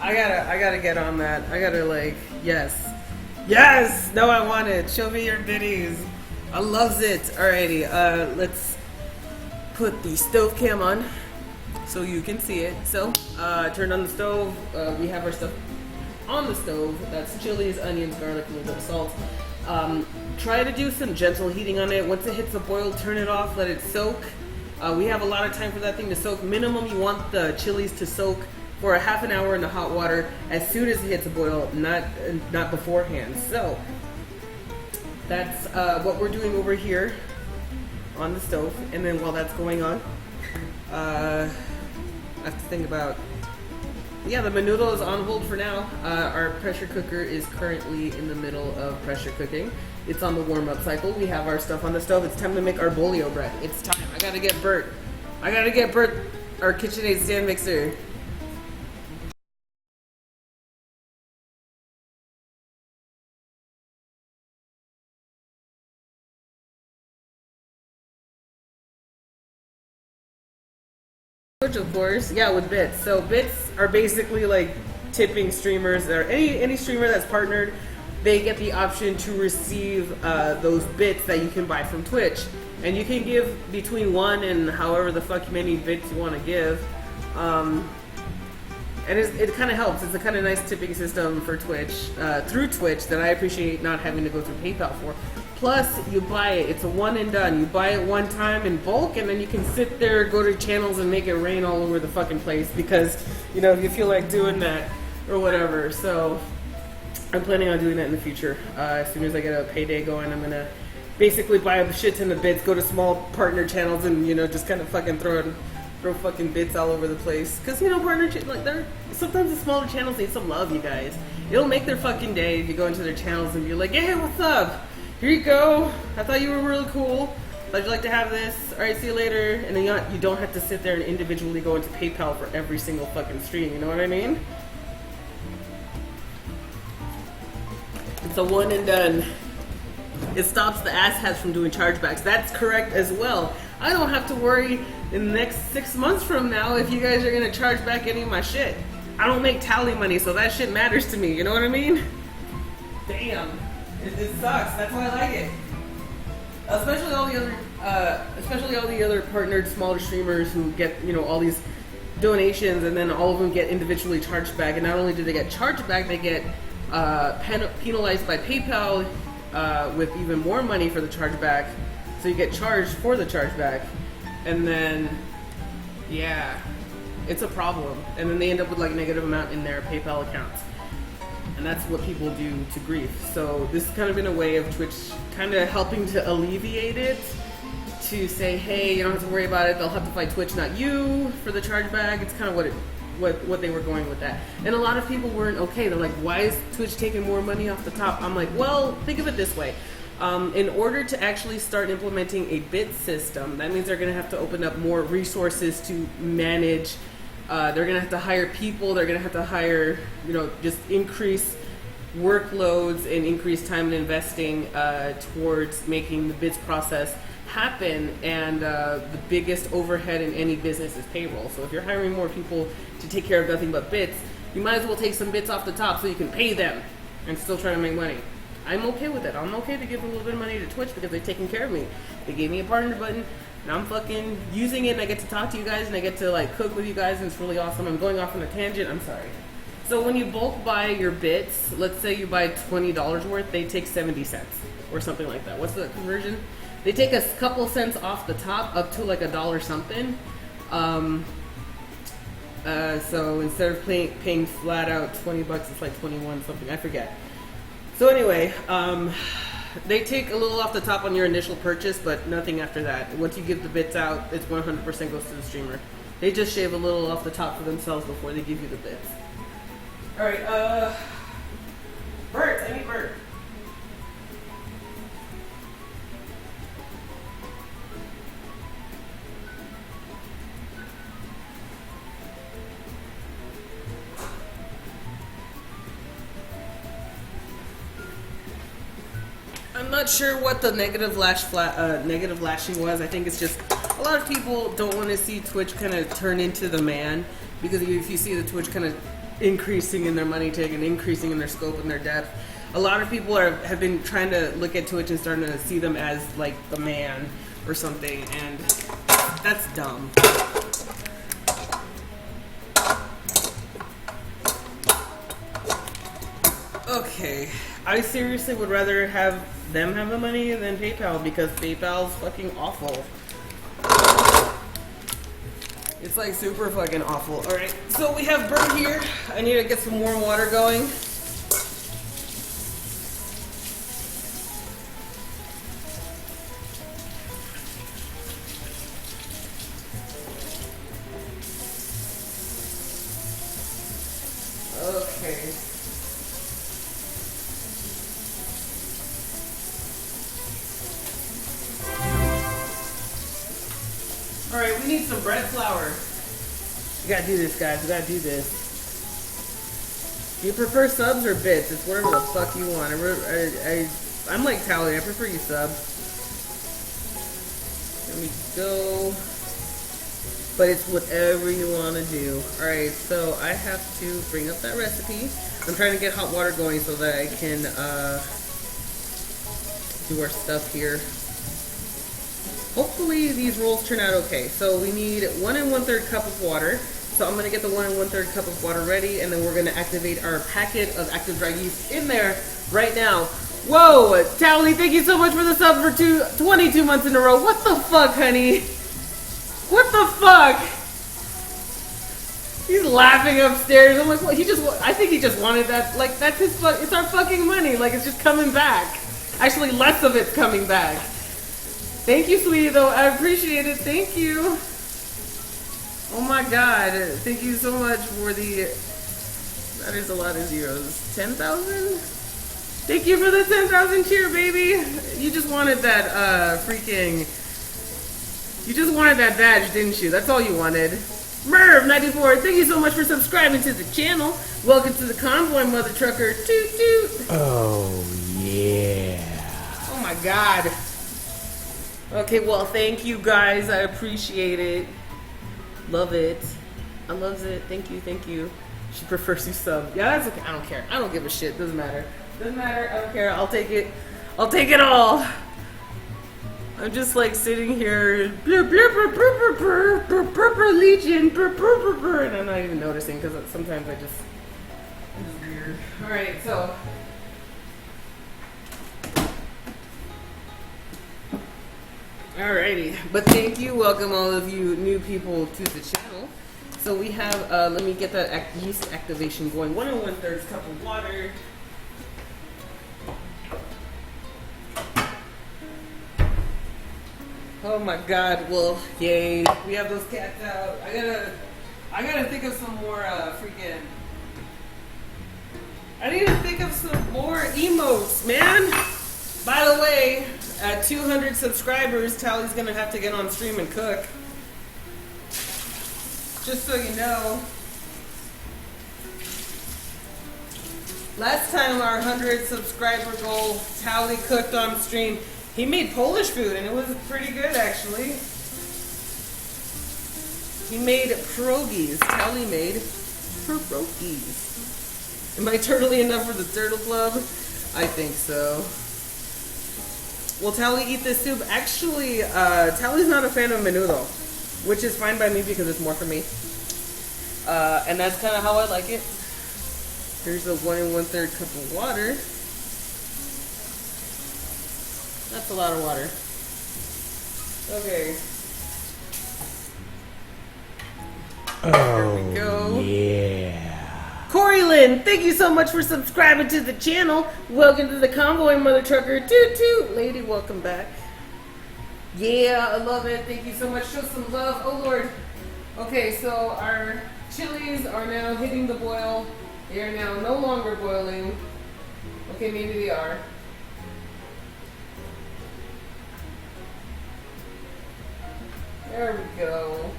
I gotta get on that. I gotta like, yes. Yes! No, I want it. Show me your biddies. I loves it. Alrighty, let's put the stove cam on so you can see it. So, turn on the stove. We have our stuff on the stove. That's chilies, onions, garlic, a little bit of salt. Try to do some gentle heating on it. Once it hits a boil, turn it off, let it soak. We have a lot of time for that thing to soak. Minimum, you want the chilies to soak for a half an hour in the hot water as soon as it hits a boil, not beforehand. So, that's what we're doing over here on the stove. And then while that's going on, I have to think about, yeah, the menudo is on hold for now. Our pressure cooker is currently in the middle of pressure cooking. It's on the warm-up cycle. We have our stuff on the stove. It's time to make our bolio bread. It's time. I gotta get Bert, our KitchenAid stand mixer. Twitch, of course. Yeah, with bits. So bits are basically like tipping streamers, or any streamer that's partnered. They get the option to receive those bits that you can buy from Twitch, and you can give between 1 and however the fuck many bits you want to give. And it kind of helps. It's a kind of nice tipping system for Twitch, through Twitch, that I appreciate not having to go through PayPal for. Plus, you buy it. It's a one and done. You buy it one time in bulk, and then you can sit there, go to channels, and make it rain all over the fucking place because, you know, you feel like doing that or whatever. So I'm planning on doing that in the future. As soon as I get a payday going, I'm going to basically buy a shit ton of bits, go to small partner channels, and, you know, just kind of fucking throw fucking bits all over the place. Because, you know, like, sometimes the smaller channels need some love, you guys. It'll make their fucking day if you go into their channels and be like, hey, what's up? Here you go. I thought you were really cool. Thought you'd like to have this. Alright, see you later. And then you don't have to sit there and individually go into PayPal for every single fucking stream. You know what I mean? It's a one and done. It stops the asshats from doing chargebacks. That's correct as well. I don't have to worry in the next 6 months from now if you guys are gonna charge back any of my shit. I don't make tally money, so that shit matters to me. You know what I mean? Damn, it sucks. That's why I like it. Especially all the other partnered smaller streamers who get, you know, all these donations, and then all of them get individually charged back. And not only do they get charged back, they get penalized by PayPal with even more money for the chargeback. So you get charged for the chargeback, and then, yeah, it's a problem. And then they end up with like a negative amount in their PayPal accounts. And that's what people do to grief. So this has kind of been a way of Twitch kind of helping to alleviate it, to say, hey, you don't have to worry about it. They'll have to fight Twitch, not you, for the chargeback. It's kind of what they were going with that. And a lot of people weren't okay. They're like, why is Twitch taking more money off the top? I'm like, well, think of it this way. In order to actually start implementing a bid system, that means they're going to have to open up more resources to manage. They're going to have to hire people. They're going to have to hire, you know, just increase workloads and increase time and investing towards making the bids process happen. And the biggest overhead in any business is payroll. So if you're hiring more people to take care of nothing but bits, you might as well take some bits off the top so you can pay them and still try to make money. I'm okay with it. I'm okay to give a little bit of money to Twitch because they've taken care of me. They gave me a partner button, and I'm fucking using it, and I get to talk to you guys, and I get to like cook with you guys, and it's really awesome. I'm going off on a tangent. I'm sorry. So when you bulk buy your bits, let's say you buy $20 worth, they take 70 cents or something like that. What's the conversion? They take a couple cents off the top up to like $1 something. So instead of paying flat out $20, it's like 21 something. I forget. So anyway, they take a little off the top on your initial purchase, but nothing after that. Once you give the bits out, it's 100% goes to the streamer. They just shave a little off the top for themselves before they give you the bits. Alright, Bert, I need Bert. I'm not sure what the negative lashing was. I think it's just a lot of people don't want to see Twitch kind of turn into the man, because if you see the Twitch kind of increasing in their money take and increasing in their scope and their depth, a lot of people have been trying to look at Twitch and starting to see them as like the man or something, and that's dumb. Okay, I seriously would rather have them have the money than PayPal, because PayPal's fucking awful. It's like super fucking awful. Alright, so we have Bert here. I need to get some warm water going. Okay. Alright, we need some bread flour. We gotta do this, guys. We gotta do this. Do you prefer subs or bits? It's whatever the fuck you want. I'm like Tally. I prefer you sub. There we go. but it's whatever you want to do. Alright, so I have to bring up that recipe. I'm trying to get hot water going so that I can do our stuff here. Hopefully these rolls turn out okay. So we need 1 1/3 cup of water. So I'm gonna get the 1 1/3 cup of water ready, and then we're gonna activate our packet of active dry yeast in there right now. Whoa, Tally, thank you so much for the sub for 22 months in a row. What the fuck, honey? What the fuck? He's laughing upstairs. I'm like, what? I think he just wanted that. Like, that's his it's our fucking money. Like, it's just coming back. Actually, less of it's coming back. Thank you, sweetie, though. I appreciate it. Thank you. Oh my god. Thank you so much for the... That is a lot of zeros. 10,000? Thank you for the 10,000 cheer, baby. You just wanted that, freaking... You just wanted that badge, didn't you? That's all you wanted. Merv94, thank you so much for subscribing to the channel. Welcome to the convoy, mother trucker. Toot toot. Oh, yeah. Oh my god. Okay, well, thank you guys. I appreciate it. Love it. I loves it. Thank you, thank you. She prefers you sub. Yeah, that's okay. I don't care. I don't give a shit. Doesn't matter. Doesn't matter. I don't care. I'll take it. I'll take it all. I'm just like sitting here, Legion, and I'm not even noticing because sometimes it's weird. All right, so. Alrighty, but thank you. Welcome all of you new people to the channel. So we have, let me get that yeast activation going. 1 1/3 cup of water. Oh my god, well, yay. We have those cats out. I gotta think of some more freaking... I need to think of some more emotes, man. By the way, at 200 subscribers, Tally's gonna have to get on stream and cook. Just so you know. Last time our 100 subscriber goal, Tally cooked on stream. He made Polish food, and it was pretty good, actually. He made pierogies. Tally made pierogies. Am I turtly enough for the Turtle Club? I think so. Will Tally eat this soup? Actually, Tally's not a fan of Menudo, which is fine by me because it's more for me. And that's kind of how I like it. Here's a 1 1/3 cup of water. That's a lot of water. Okay. There we go. Yeah. Corey Lynn, thank you so much for subscribing to the channel. Welcome to the convoy, mother trucker. Toot toot. Lady, welcome back. Yeah, I love it. Thank you so much. Show some love. Oh, Lord. Okay, so our chilies are now hitting the boil. They are now no longer boiling. Okay, maybe they are. There we go.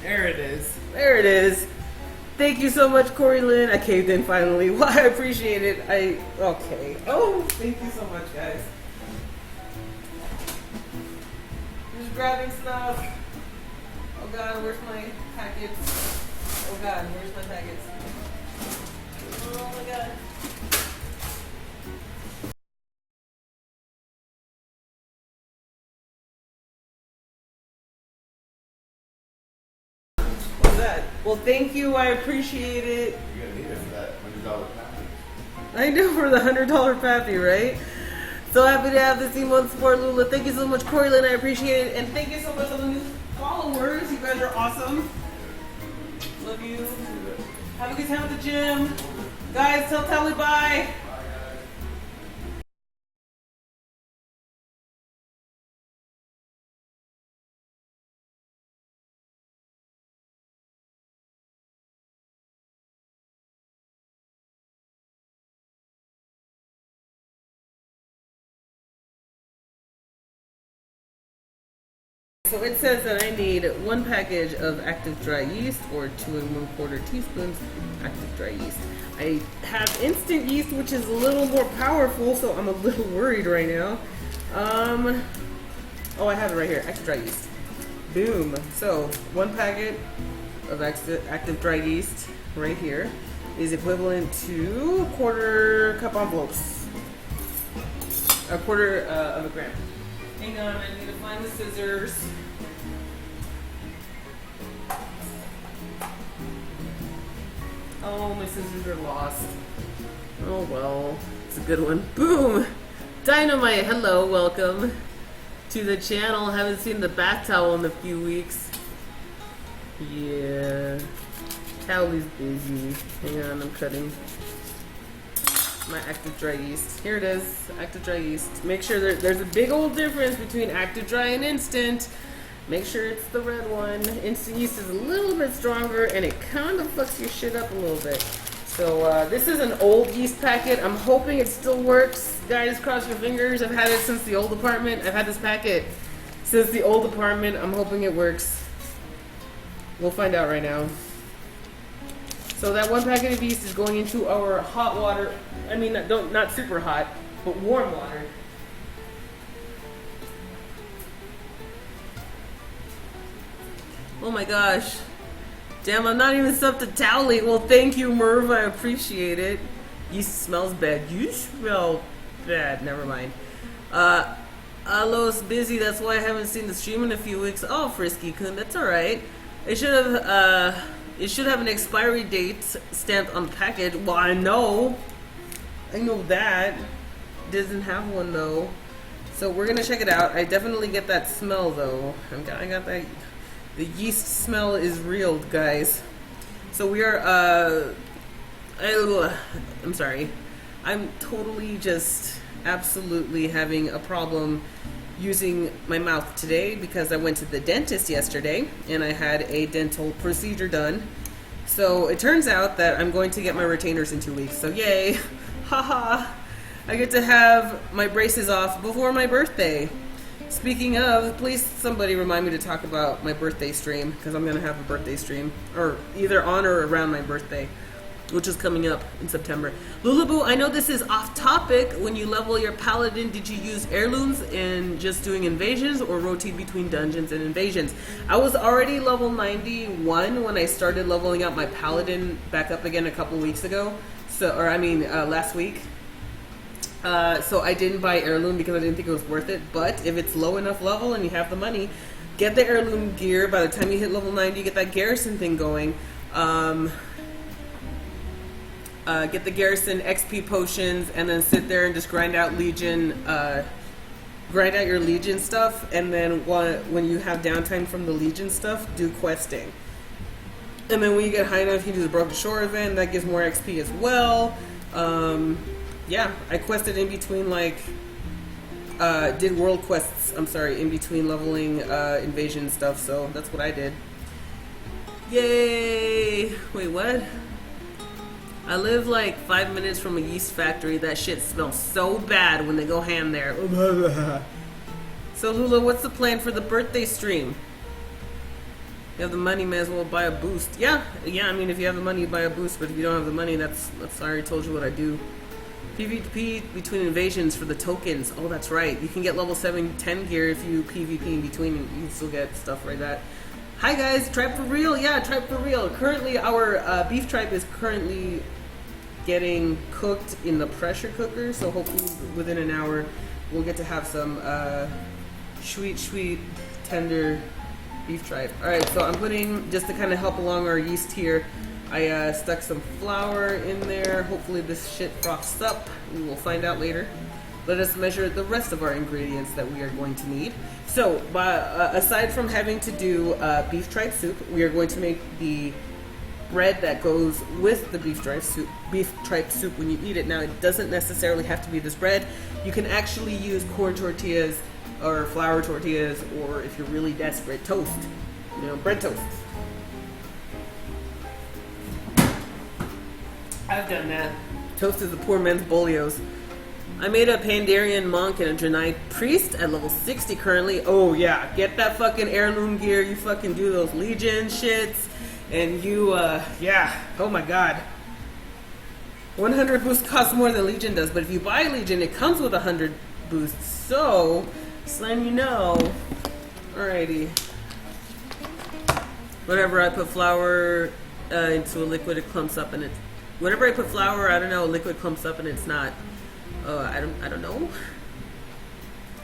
There it is. There it is. Thank you so much, Corey Lynn. I caved in finally. Well, I appreciate it. Okay. Oh, thank you so much, guys. Just grabbing stuff. Oh God, where's my packets? Oh God, where's my packets? Oh my God. What's that? Well, thank you. I appreciate it. You're gonna need it for that $100 package. I know, for the $100 pathy, right? So happy to have this emote support, Lula. Thank you so much, Corey Lynn. I appreciate it. And thank you so much for the new followers. You guys are awesome. Love you. Have a good time at the gym. Guys, tell Tally bye. So it says that I need 1 package of active dry yeast or 2 1/4 teaspoons active dry yeast. I have instant yeast, which is a little more powerful, so I'm a little worried right now. Oh, I have it right here. Active dry yeast. Boom. So 1 packet of active dry yeast right here is equivalent to 1/4 cup envelopes. 1/4 of a gram. Hang on, I need to find the scissors. Oh, my scissors are lost. Oh well, it's a good one. Boom! Dynamite, hello, welcome to the channel. Haven't seen the bath towel in a few weeks. Yeah, towel is busy. Hang on, I'm cutting my active dry yeast. Here it is, active dry yeast. Make sure there's a big old difference between active dry and instant. Make sure it's the red one. Instant yeast is a little bit stronger and it kind of fucks your shit up a little bit. So this is an old yeast packet. I'm hoping it still works. Guys, cross your fingers. I've had it since the old apartment. I've had this packet since the old apartment. I'm hoping it works. We'll find out right now. So that 1 packet of yeast is going into our hot water. I mean, not super hot, but warm water. Oh my gosh. Damn, I'm not even stuffed to towel. Well, thank you, Merv. I appreciate it. Yeast smells bad. You smell bad. Never mind. Alo's busy. That's why I haven't seen the stream in a few weeks. Oh, Frisky-kun. That's alright. It should have an expiry date stamped on the package. Well, I know that. Doesn't have one though. So we're gonna check it out. I definitely get that smell though. I got that. The yeast smell is real, guys. So we are, I'm sorry. I'm totally just absolutely having a problem using my mouth today because I went to the dentist yesterday and I had a dental procedure done. So it turns out that I'm going to get my retainers in 2 weeks. So yay, haha. I get to have my braces off before my birthday. Speaking of, please somebody remind me to talk about my birthday stream because I'm going to have a birthday stream or either on or around my birthday, which is coming up in September. Lulaboo, I know this is off topic. When you level your paladin, did you use heirlooms and just doing invasions or rotate between dungeons and invasions? I was already level 91 when I started leveling up my paladin back up again a couple weeks ago. Last week. So I didn't buy heirloom because I didn't think it was worth it. But if it's low enough level and you have the money, get the heirloom gear. By the time you hit level 90, get that garrison thing going. Get the garrison XP potions and then sit there and just grind out your legion stuff. And then when you have downtime from the legion stuff, do questing. And then when you get high enough, you do the Broken Shore event. That gives more XP as well. Yeah, I quested in between, did world quests, in between leveling invasion stuff, so that's what I did. Yay! Wait, what? I live like 5 minutes from a yeast factory. That shit smells so bad when they go ham there. So Lula, what's the plan for the birthday stream? You have the money, may as well buy a boost. Yeah, I mean, if you have the money, you buy a boost, but if you don't have the money, that's I already told you what I do. PvP between invasions for the tokens. Oh, that's right. You can get level 7-10 gear if you PvP in between. You can still get stuff like that. Hi guys, tripe for real. Yeah, tripe for real. Currently, our beef tripe is currently getting cooked in the pressure cooker. So hopefully within an hour, we'll get to have some sweet, tender beef tripe. All right, so I'm putting, just to kind of help along our yeast here, I stuck some flour in there. Hopefully this shit froths up. We will find out later. Let us measure the rest of our ingredients that we are going to need. So, aside from having to do beef tripe soup, we are going to make the bread that goes with the beef tripe soup when you eat it. Now, it doesn't necessarily have to be this bread. You can actually use corn tortillas or flour tortillas, or if you're really desperate, toast. Bread toast. I've done that. Toast is the poor man's Bolios. I made a Pandarian monk and a Draenei priest at level 60 currently. Oh yeah, get that fucking heirloom gear. You fucking do those legion shits. And you, yeah. Oh my god. 100 boosts costs more than legion does, but if you buy legion, it comes with 100 boosts. So, Just letting you know. Alrighty. Whenever I put flour into a liquid, it clumps up, and it. Whenever I put flour, I don't know, liquid clumps up, and it's not. I don't know.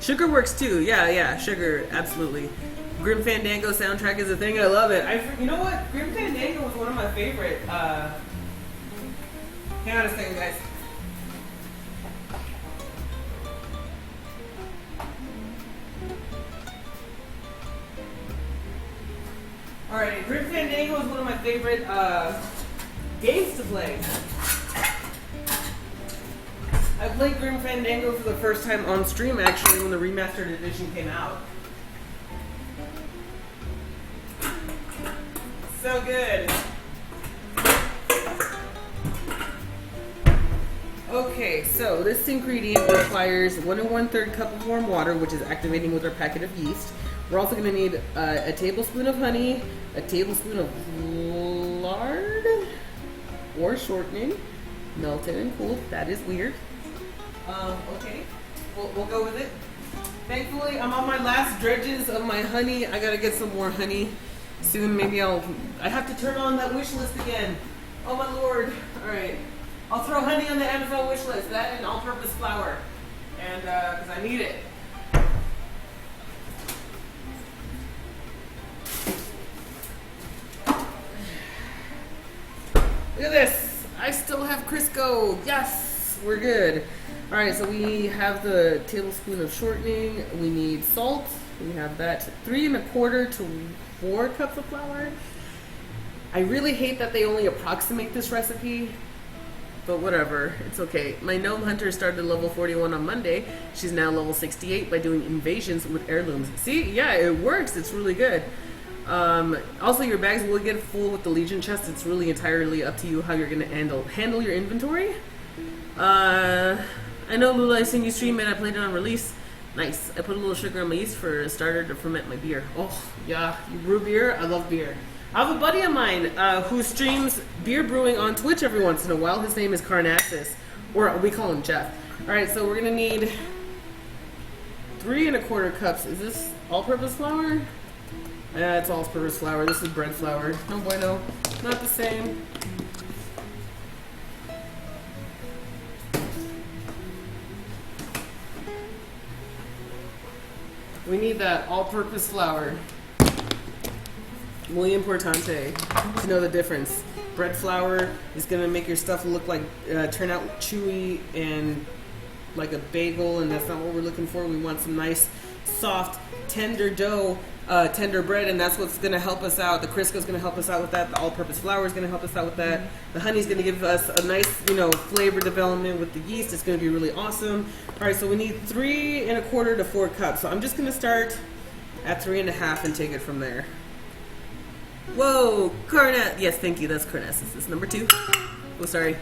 Sugar works too. Yeah, sugar, absolutely. Grim Fandango soundtrack is a thing. I love it. You know what? Grim Fandango was one of my favorite. Hang on a second, guys. Alright, Grim Fandango is one of my favorite games to play. I played Grim Fandango for the first time on stream, actually, when the remastered edition came out. So good. Okay, so this ingredient requires 1 1/3 cup of warm water, which is activating with our packet of yeast. We're also going to need a tablespoon of honey, a tablespoon of lard or shortening, melted and cooled. That is weird. Okay, we'll go with it. Thankfully, I'm on my last dredges of my honey. I gotta get some more honey soon. Maybe I have to turn on that wish list again. Oh my lord. Alright. I'll throw honey on the Amazon wish list. That and all-purpose flour. And, because I need it. Look at this. I still have Crisco. Yes, we're good. All right, so we have the tablespoon of shortening. We need salt. We have that. 3 1/4 to 4 cups of flour. I really hate that they only approximate this recipe, but whatever. It's okay. My gnome hunter started level 41 on Monday. She's now level 68 by doing invasions with heirlooms. See, yeah, it works. It's really good. Also, your bags will get full with the Legion chest. It's really entirely up to you how you're going to handle your inventory. I know, Lula, I seen you stream and I played it on release. Nice. I put a little sugar on my yeast for a starter to ferment my beer. Oh, yeah. You brew beer? I love beer. I have a buddy of mine who streams beer brewing on Twitch every once in a while. His name is Carnassus, or we call him Jeff. All right, so we're going to need 3 1/4 cups. Is this all-purpose flour? Yeah, it's all-purpose flour. This is bread flour. No bueno. Not the same. We need that all-purpose flour. Muy importante to know the difference. Bread flour is gonna make your stuff look like, turn out chewy and like a bagel, and that's not what we're looking for. We want some nice, soft, tender dough, tender bread, and that's what's gonna help us out. The Crisco's gonna help us out with that. The all-purpose flour is gonna help us out with that. The honey's gonna give us a nice, flavor development with the yeast. It's gonna be really awesome. All right, so we need 3 1/4 to 4 cups. So I'm just gonna start at 3 1/2 and take it from there. Whoa, yes, thank you. That's Carnassus. This is number 2. Oh, sorry.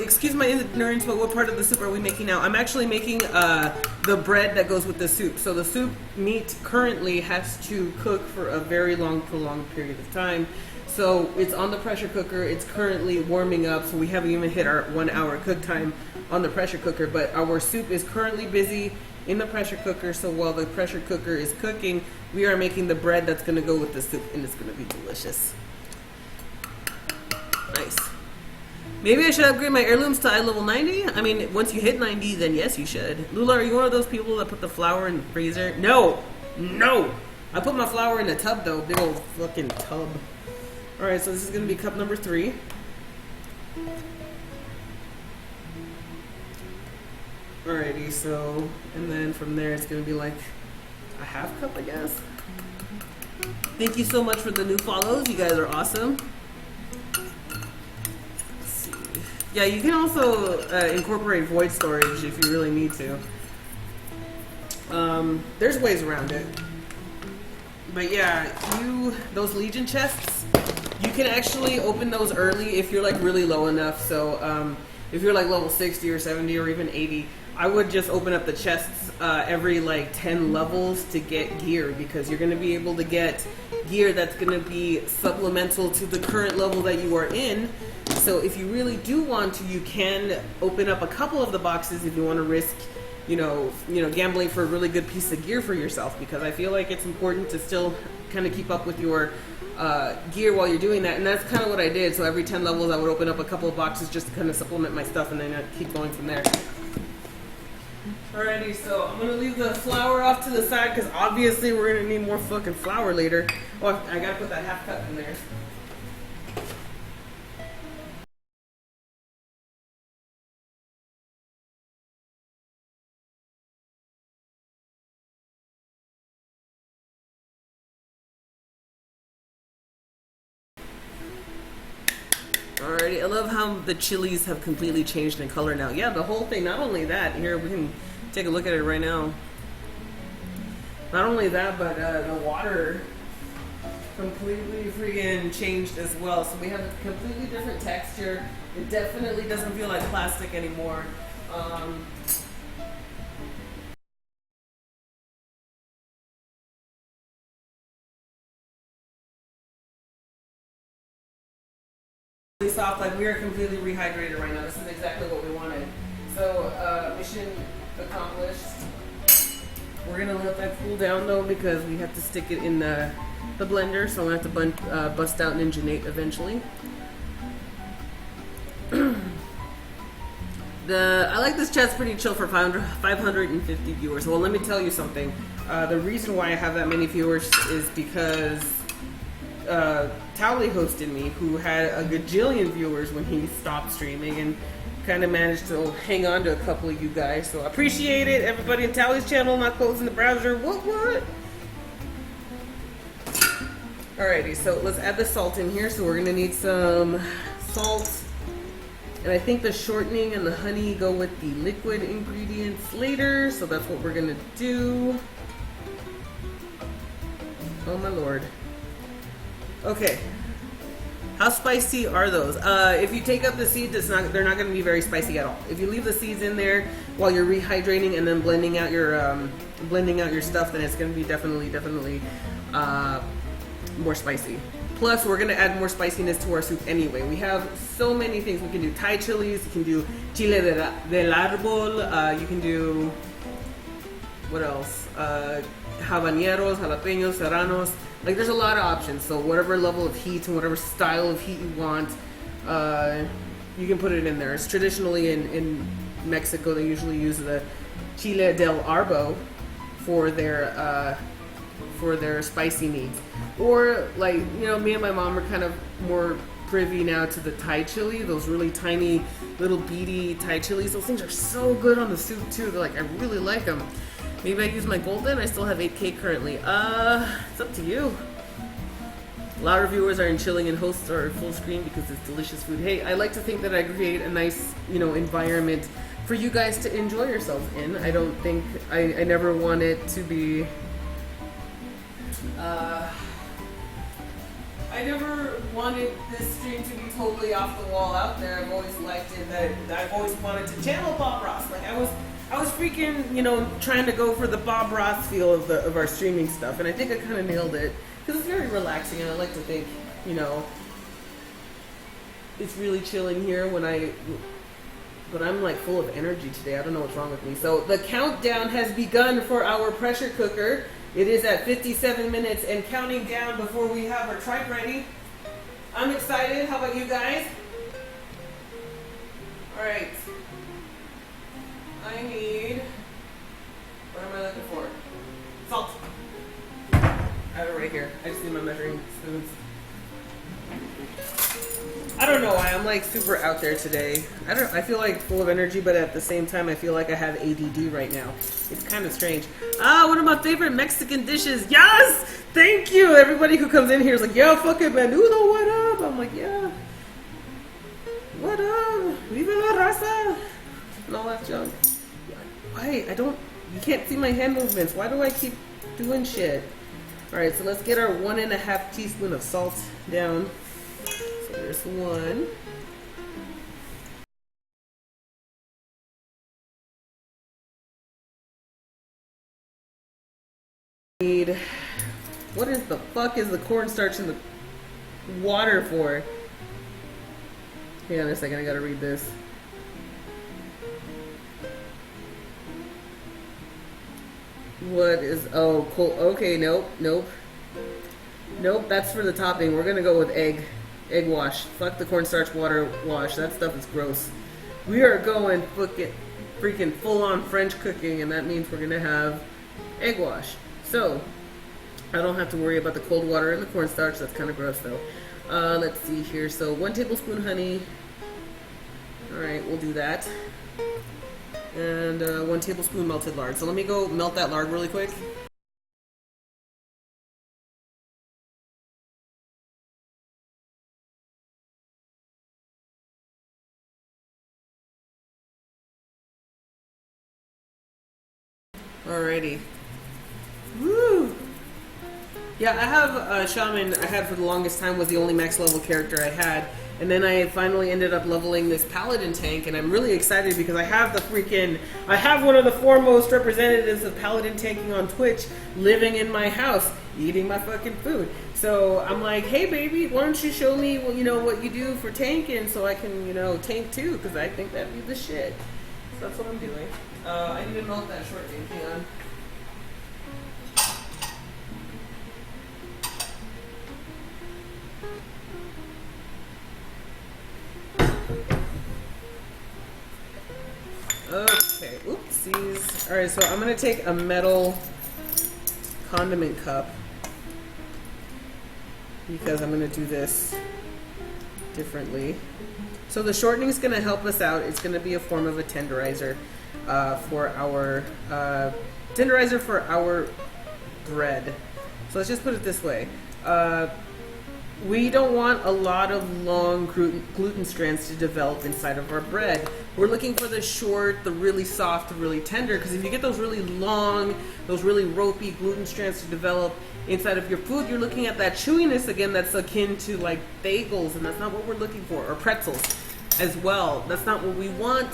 Excuse my ignorance, but what part of the soup are we making now? I'm actually making the bread that goes with the soup. So the soup meat currently has to cook for a very long, prolonged period of time. So it's on the pressure cooker. It's currently warming up, so we haven't even hit our 1 hour cook time on the pressure cooker. But our soup is currently busy in the pressure cooker. So while the pressure cooker is cooking, we are making the bread that's going to go with the soup, and it's going to be delicious. Nice. Maybe I should upgrade my heirlooms to level 90? I mean, once you hit 90, then yes, you should. Lula, are you one of those people that put the flour in the freezer? No! No! I put my flour in a tub, though. Big old fucking tub. Alright, so this is going to be cup number 3. Alrighty, so, and then from there it's going to be like a half cup, I guess. Thank you so much for the new follows. You guys are awesome. Yeah, you can also incorporate void storage if you really need to. There's ways around it. But yeah, those Legion chests, you can actually open those early if you're like really low enough. So if you're like level 60 or 70 or even 80, I would just open up the chests every like 10 levels to get gear, because you're going to be able to get gear that's going to be supplemental to the current level that you are in. So if you really do want to, you can open up a couple of the boxes if you want to risk gambling for a really good piece of gear for yourself, because I feel like it's important to still kind of keep up with your gear while you're doing that. And that's kind of what I did. So every 10 levels I would open up a couple of boxes just to kind of supplement my stuff, and then I'd keep going from there. Alrighty, so I'm gonna leave the flour off to the side because obviously we're gonna need more fucking flour later. Oh, I gotta put that half cup in there. Alrighty, I love how the chilies have completely changed in color now. Yeah, the whole thing, not only that, here we can take a look at it right now. Not only that, but the water completely freaking changed as well. So we have a completely different texture. It definitely doesn't feel like plastic anymore. Soft, like we are completely rehydrated right now. This is exactly what we wanted. So mission accomplished. We're gonna let that cool down though, because we have to stick it in the blender, so I'm gonna have to bust out Ninja Nate eventually. I like this chat's pretty chill for 550 viewers. Well, let me tell you something. The reason why I have that many viewers is because Towley hosted me, who had a gajillion viewers when he stopped streaming, and kind of managed to hang on to a couple of you guys. So I appreciate it. Everybody in Towley's channel, not closing the browser. What? Alrighty, so let's add the salt in here. So we're gonna need some salt. And I think the shortening and the honey go with the liquid ingredients later. So that's what we're gonna do. Oh my lord. Okay. How spicy are those? If you take out the seeds, they're not going to be very spicy at all. If you leave the seeds in there while you're rehydrating and then blending out your stuff, then it's going to be definitely more spicy. Plus, we're going to add more spiciness to our soup anyway. We have so many things. We can do Thai chilies. You can do chile del árbol. You can do, what else? Habaneros, jalapenos, serranos. Like, there's a lot of options. So whatever level of heat and whatever style of heat you want, you can put it in there. It's traditionally in Mexico, they usually use the chile del árbol for their spicy needs. Or, like, me and my mom are kind of more privy now to the Thai chili, those really tiny little beady Thai chilies. Those things are so good on the soup too. They're like, I really like them. Maybe I use my golden. I still have 8K currently. It's up to you. A lot of viewers are in chilling and hosts are full screen because it's delicious food. Hey, I like to think that I create a nice, environment for you guys to enjoy yourselves in. I don't think, I never want it to be, I never wanted this stream to be totally off the wall out there. I've always liked it that I've always wanted to channel Bob Ross. Like I was freaking, trying to go for the Bob Ross feel of our streaming stuff, and I think I kind of nailed it because it's very relaxing, and I like to think, it's really chilling here but I'm like full of energy today. I don't know what's wrong with me. So the countdown has begun for our pressure cooker. It is at 57 minutes and counting down before we have our tripe ready. I'm excited. How about you guys? All right. I need, what am I looking for? Salt. I have it right here. I just need my measuring spoons. I don't know why I'm like super out there today. I feel like full of energy, but at the same time I feel like I have ADD right now. It's kind of strange. One of my favorite Mexican dishes. Yes! Thank you! Everybody who comes in here is like, yo, fucking Menudo, what up? I'm like, yeah. What up? Viva la raza! And all that junk. Why? You can't see my hand movements. Why do I keep doing shit? Alright, so let's get our 1.5 teaspoon of salt down. So there's one. What is the fuck is the cornstarch in the water for? Hang on a second, I gotta read this. What is, oh, cool. Okay, nope, nope. Nope, that's for the topping. We're gonna go with egg wash. Fuck the cornstarch water wash. That stuff is gross. We are going freaking full on French cooking, and that means we're gonna have egg wash. So I don't have to worry about the cold water and the cornstarch. That's kind of gross though. Let's see here. So 1 tablespoon honey. All right, we'll do that. And 1 tablespoon melted lard. So let me go melt that lard really quick. Alrighty. Woo! Yeah, I have Shaman. I had for the longest time was the only max level character I had, and then I finally ended up leveling this Paladin tank, and I'm really excited because I have I have one of the foremost representatives of Paladin tanking on Twitch living in my house, eating my fucking food. So I'm like, hey baby, why don't you show me, what you do for tanking, so I can, tank too, because I think that'd be the shit. So that's what I'm doing. I need to melt that shortening. Hang on. Okay, oopsies. Alright, so I'm going to take a metal condiment cup because I'm going to do this differently. So the shortening is going to help us out. It's going to be a form of a tenderizer for our bread. So let's just put it this way. We don't want a lot of long gluten strands to develop inside of our bread. We're looking for the short, the really soft, the really tender, because if you get those really long, those really ropey gluten strands to develop inside of your food, you're looking at that chewiness again that's akin to like bagels, and that's not what we're looking for, or pretzels as well. That's not what we want.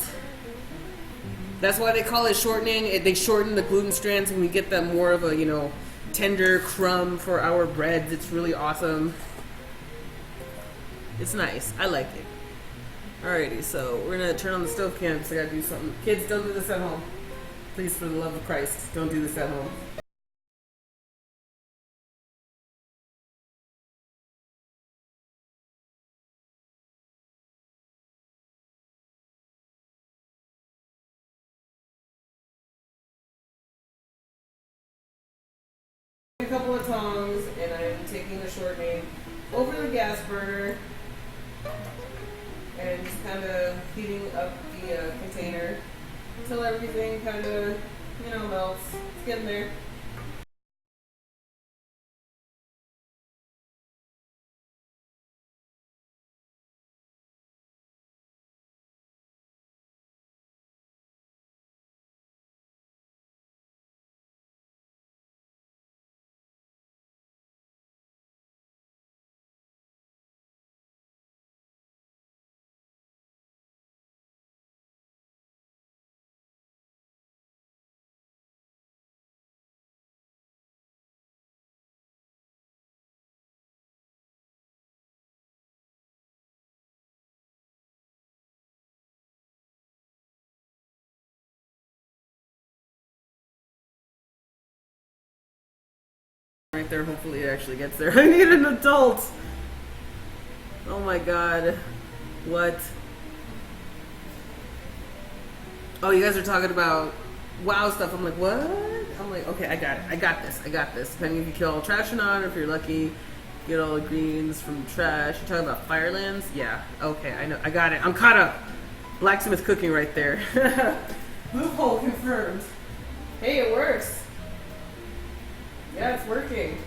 That's why they call it shortening. They shorten the gluten strands and we get that more of a, tender crumb for our breads. It's really awesome. It's nice. I like it. Alrighty, so we're gonna turn on the stove can because I gotta do something. Kids, don't do this at home. Please, for the love of Christ, don't do this at home. A couple of tongs, and I'm taking the shortening over the gas burner and just kind of heating up the container until everything kind of, melts. It's getting there. Right there, hopefully it actually gets there. I need an adult! Oh my god. What? Oh, you guys are talking about WoW stuff. I'm like, what? I'm like, okay, I got it. I got this. Depending if you kill all trash or not, or if you're lucky, get all the greens from trash. You're talking about Firelands? Yeah. Okay, I know. I got it. I'm caught up. Blacksmith cooking right there. Loophole confirmed. Hey, it works. Yeah, it's working.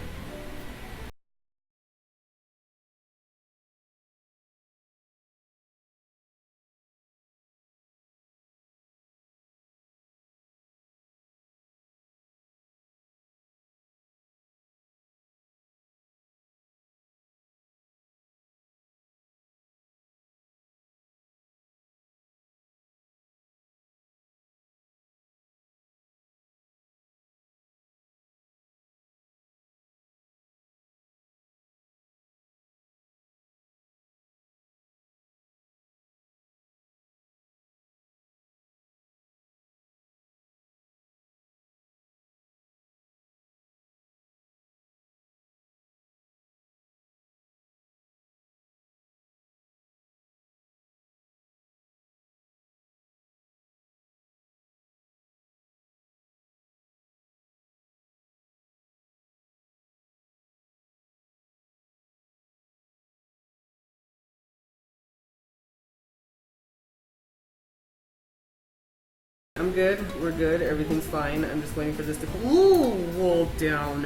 I'm good. We're good. Everything's fine. I'm just waiting for this to cool down.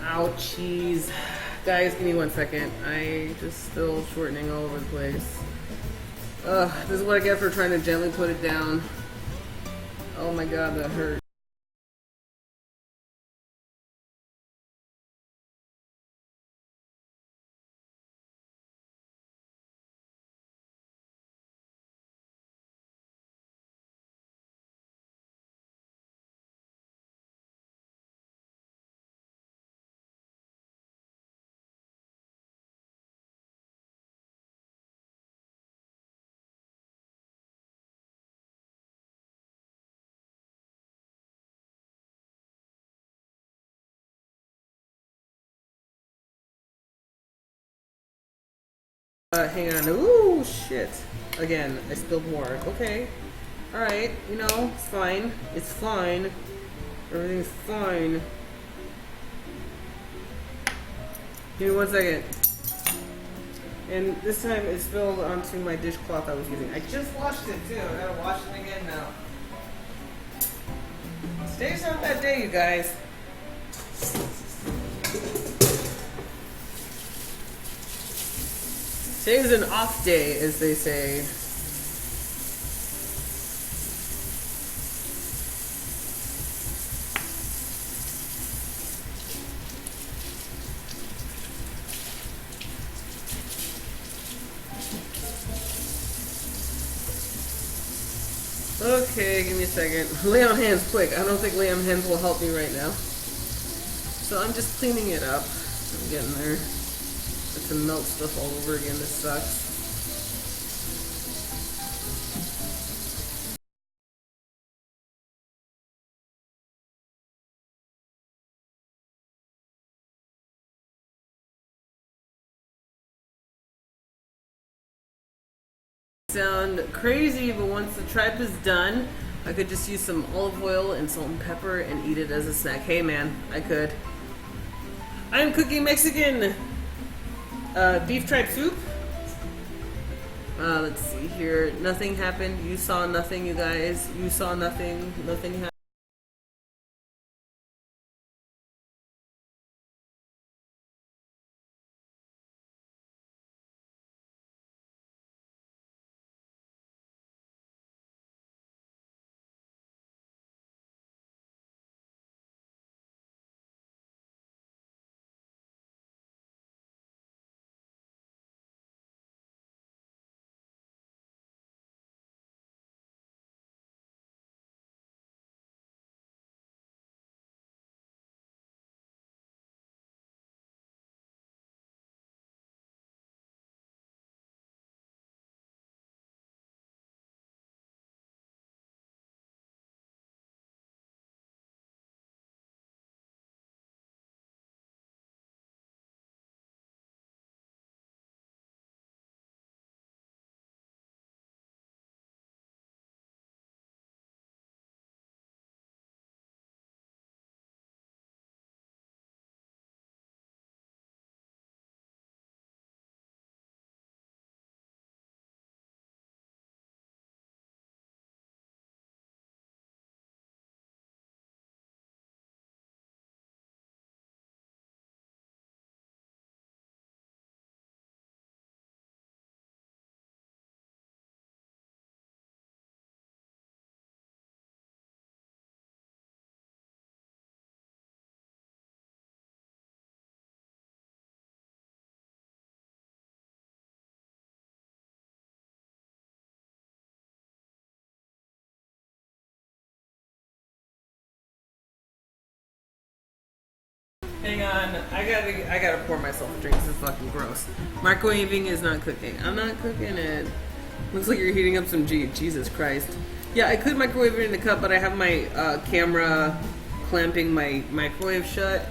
Ouchies. Guys, give me 1 second. I just still shortening all over the place. This is what I get for trying to gently put it down. Oh my god, that hurt. Hang on. Ooh, shit. Again, I spilled more. Okay. Alright, you know, it's fine. It's fine. Everything's fine. Give me 1 second. And this time it spilled onto my dishcloth I was using. I just washed it too. I gotta wash it again now. Today's not that day, you guys. Today's an off day, as they say. Okay, give me a second. Lay on hands quick. I don't think lay on hands will help me right now. So I'm just cleaning it up. I'm getting there. It's to melt stuff all over again. This sucks. Sound crazy, but once the tripe is done, I could just use some olive oil and salt and pepper and eat it as a snack. Hey man, I could. I'm cooking Mexican beef tripe soup. Let's see here. Nothing happened. You saw nothing, you guys. You saw nothing. Nothing happened. Hang on, I gotta pour myself a drink. This is fucking gross. Microwaving is not cooking. I'm not cooking it. Looks like you're heating up some Jesus Christ. Yeah, I could microwave it in the cup, but I have my camera clamping my microwave shut,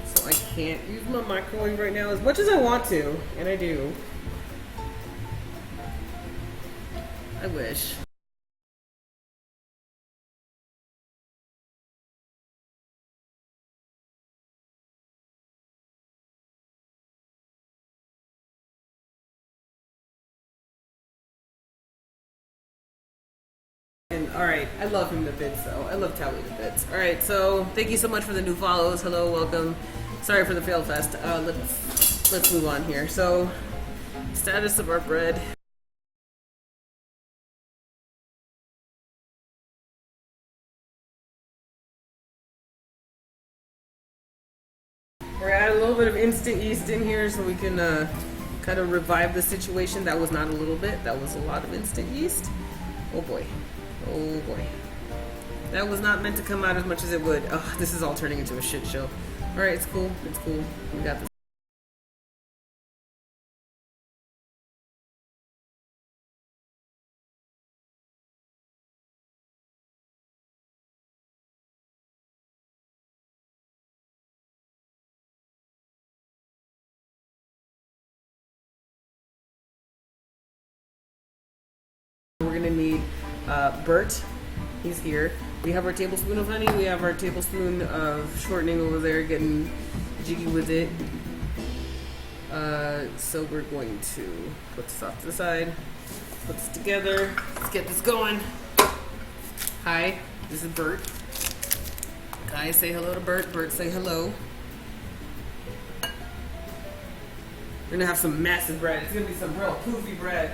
so I can't use my microwave right now as much as I want to, and I do. I wish. And Alright, I love him to bits though. I love Tally to bits. Alright, so thank you so much for the new follows. Hello, welcome. Sorry for the fail fest. Let's move on here. So, status of our bread. We're adding a little bit of instant yeast in here so we can kind of revive the situation. That was not a little bit, that was a lot of instant yeast. Oh boy. Oh boy. That was not meant to come out as much as it would. Oh, this is all turning into a shit show. Alright, it's cool. It's cool. We got this. We're gonna need Bert. He's here. We have our tablespoon of honey. We have our tablespoon of shortening over there, getting jiggy with it. So we're going to put this off to the side. Put this together. Let's get this going. Hi, this is Bert. Guys, say hello to Bert. Bert, say hello. We're gonna have some massive bread. It's gonna be some real poofy bread.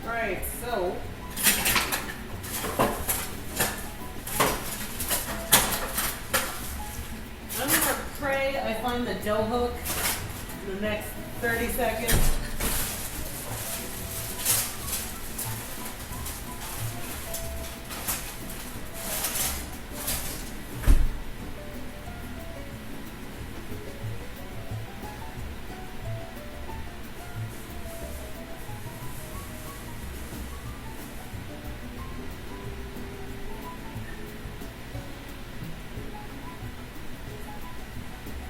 Alright, so I'm gonna pray I find the dough hook in the next 30 seconds.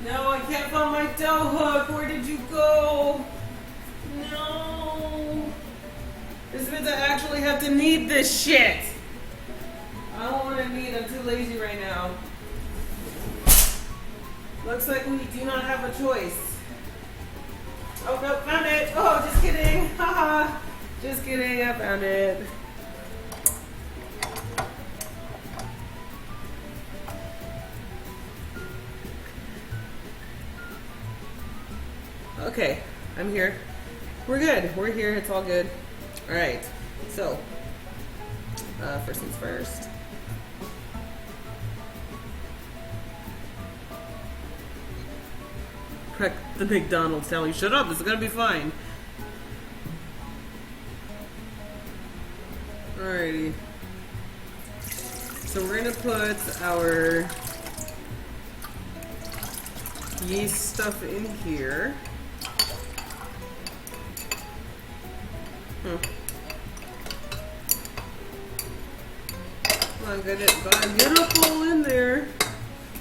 No, I can't find my dough hook. Where did you go? No. This means I actually have to knead this shit. I don't want to knead. I'm too lazy right now. Looks like we do not have a choice. Oh, no, found it. Oh, just kidding. Haha. Just kidding. I found it. Okay, I'm here. We're good. We're here. It's all good. All right. So, first things first. Crack the McDonald's telling you, shut up. This is gonna be fine. Alrighty. So we're gonna put our yeast stuff in here. Come on, get it all in there.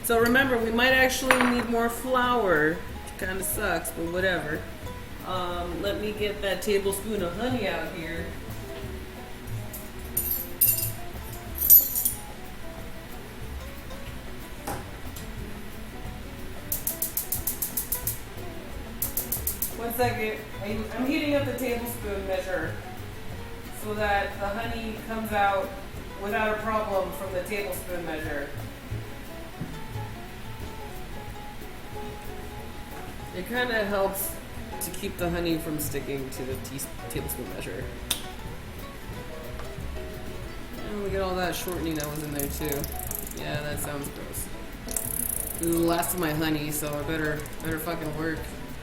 So remember, we might actually need more flour. Kind of sucks, but whatever. Let me get that tablespoon of honey out here. One second. I'm heating up the tablespoon measure so that the honey comes out without a problem from the tablespoon measure. It kind of helps to keep the honey from sticking to the tablespoon measure. And we get all that shortening that was in there too. Yeah, that sounds gross. This is the last of my honey, so I better fucking work.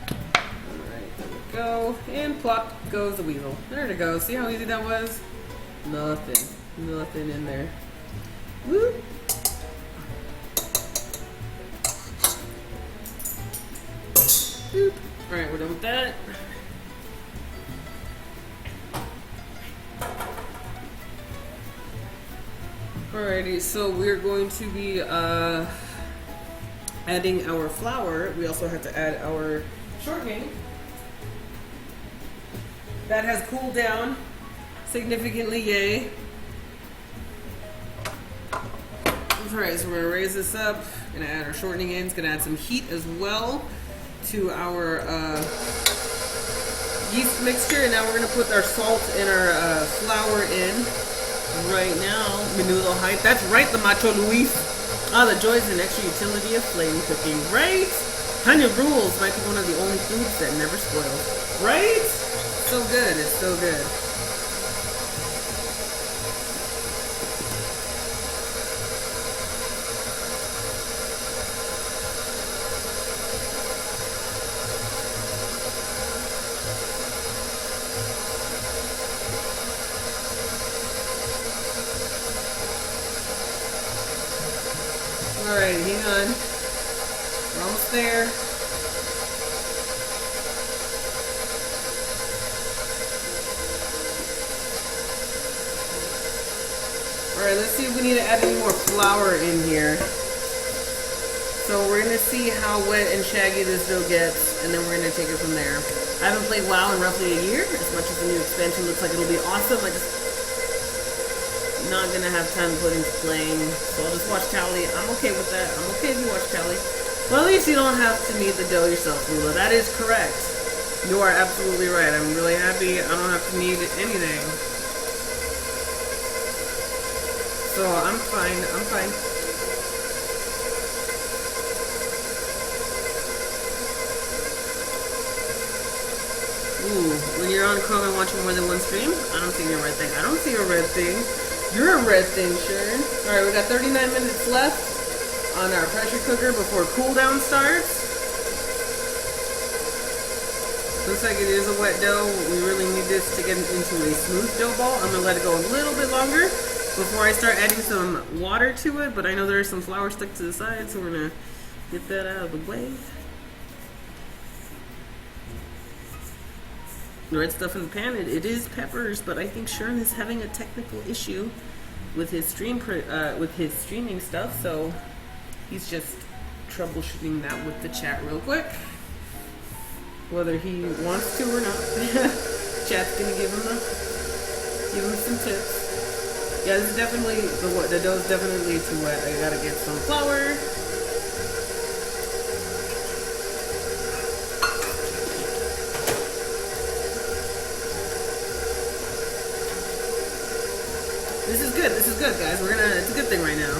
Alright, there we go. And plop goes the weasel. There it goes. See how easy that was? Nothing in there. Woo! Alright, we're done with that. Alrighty, so we're going to be adding our flour. We also have to add our shortening. That has cooled down significantly, yay. Alright, so we're gonna raise this up, gonna add our shortening in, it's gonna add some heat as well to our yeast mixture, and now we're gonna put our salt and our flour in. Right now, Menudo height. That's right, the Macho Luis. Ah, the joys and extra utility of flame cooking. Right? Honey rules might be one of the only foods that never spoils. Right? So good. It's so good. Alright, hang on. We're almost there. Alright, let's see if we need to add any more flour in here. So we're going to see how wet and shaggy this dough gets, and then we're going to take it from there. I haven't played WoW in roughly a year. As much as the new expansion looks like it'll be awesome, I just not gonna have time to put into playing, so I'll just watch Tally. I'm okay with that. I'm okay if you watch Tally. Well, at least you don't have to knead the dough yourself, Lula. That is correct. You are absolutely right. I'm really happy I don't have to knead anything. So I'm fine. I'm fine. Ooh, when you're on Chrome and watching more than one stream, I don't see your red thing. I don't see a red thing. You're a red thing, Sharon. Alright, we got 39 minutes left on our pressure cooker before cooldown starts. Looks like it is a wet dough. We really need this to get into a smooth dough ball. I'm going to let it go a little bit longer before I start adding some water to it, but I know there's some flour stuck to the side, so we're going to get that out of the way. The red stuff in the pan, it is peppers, but I think Sharon is having a technical issue with his streaming stuff, so he's just troubleshooting that with the chat real quick, whether he wants to or not. Chat's gonna give him some tips. Yeah, this is definitely the dough's definitely too wet. I gotta get some flour. This is good, guys. It's a good thing right now.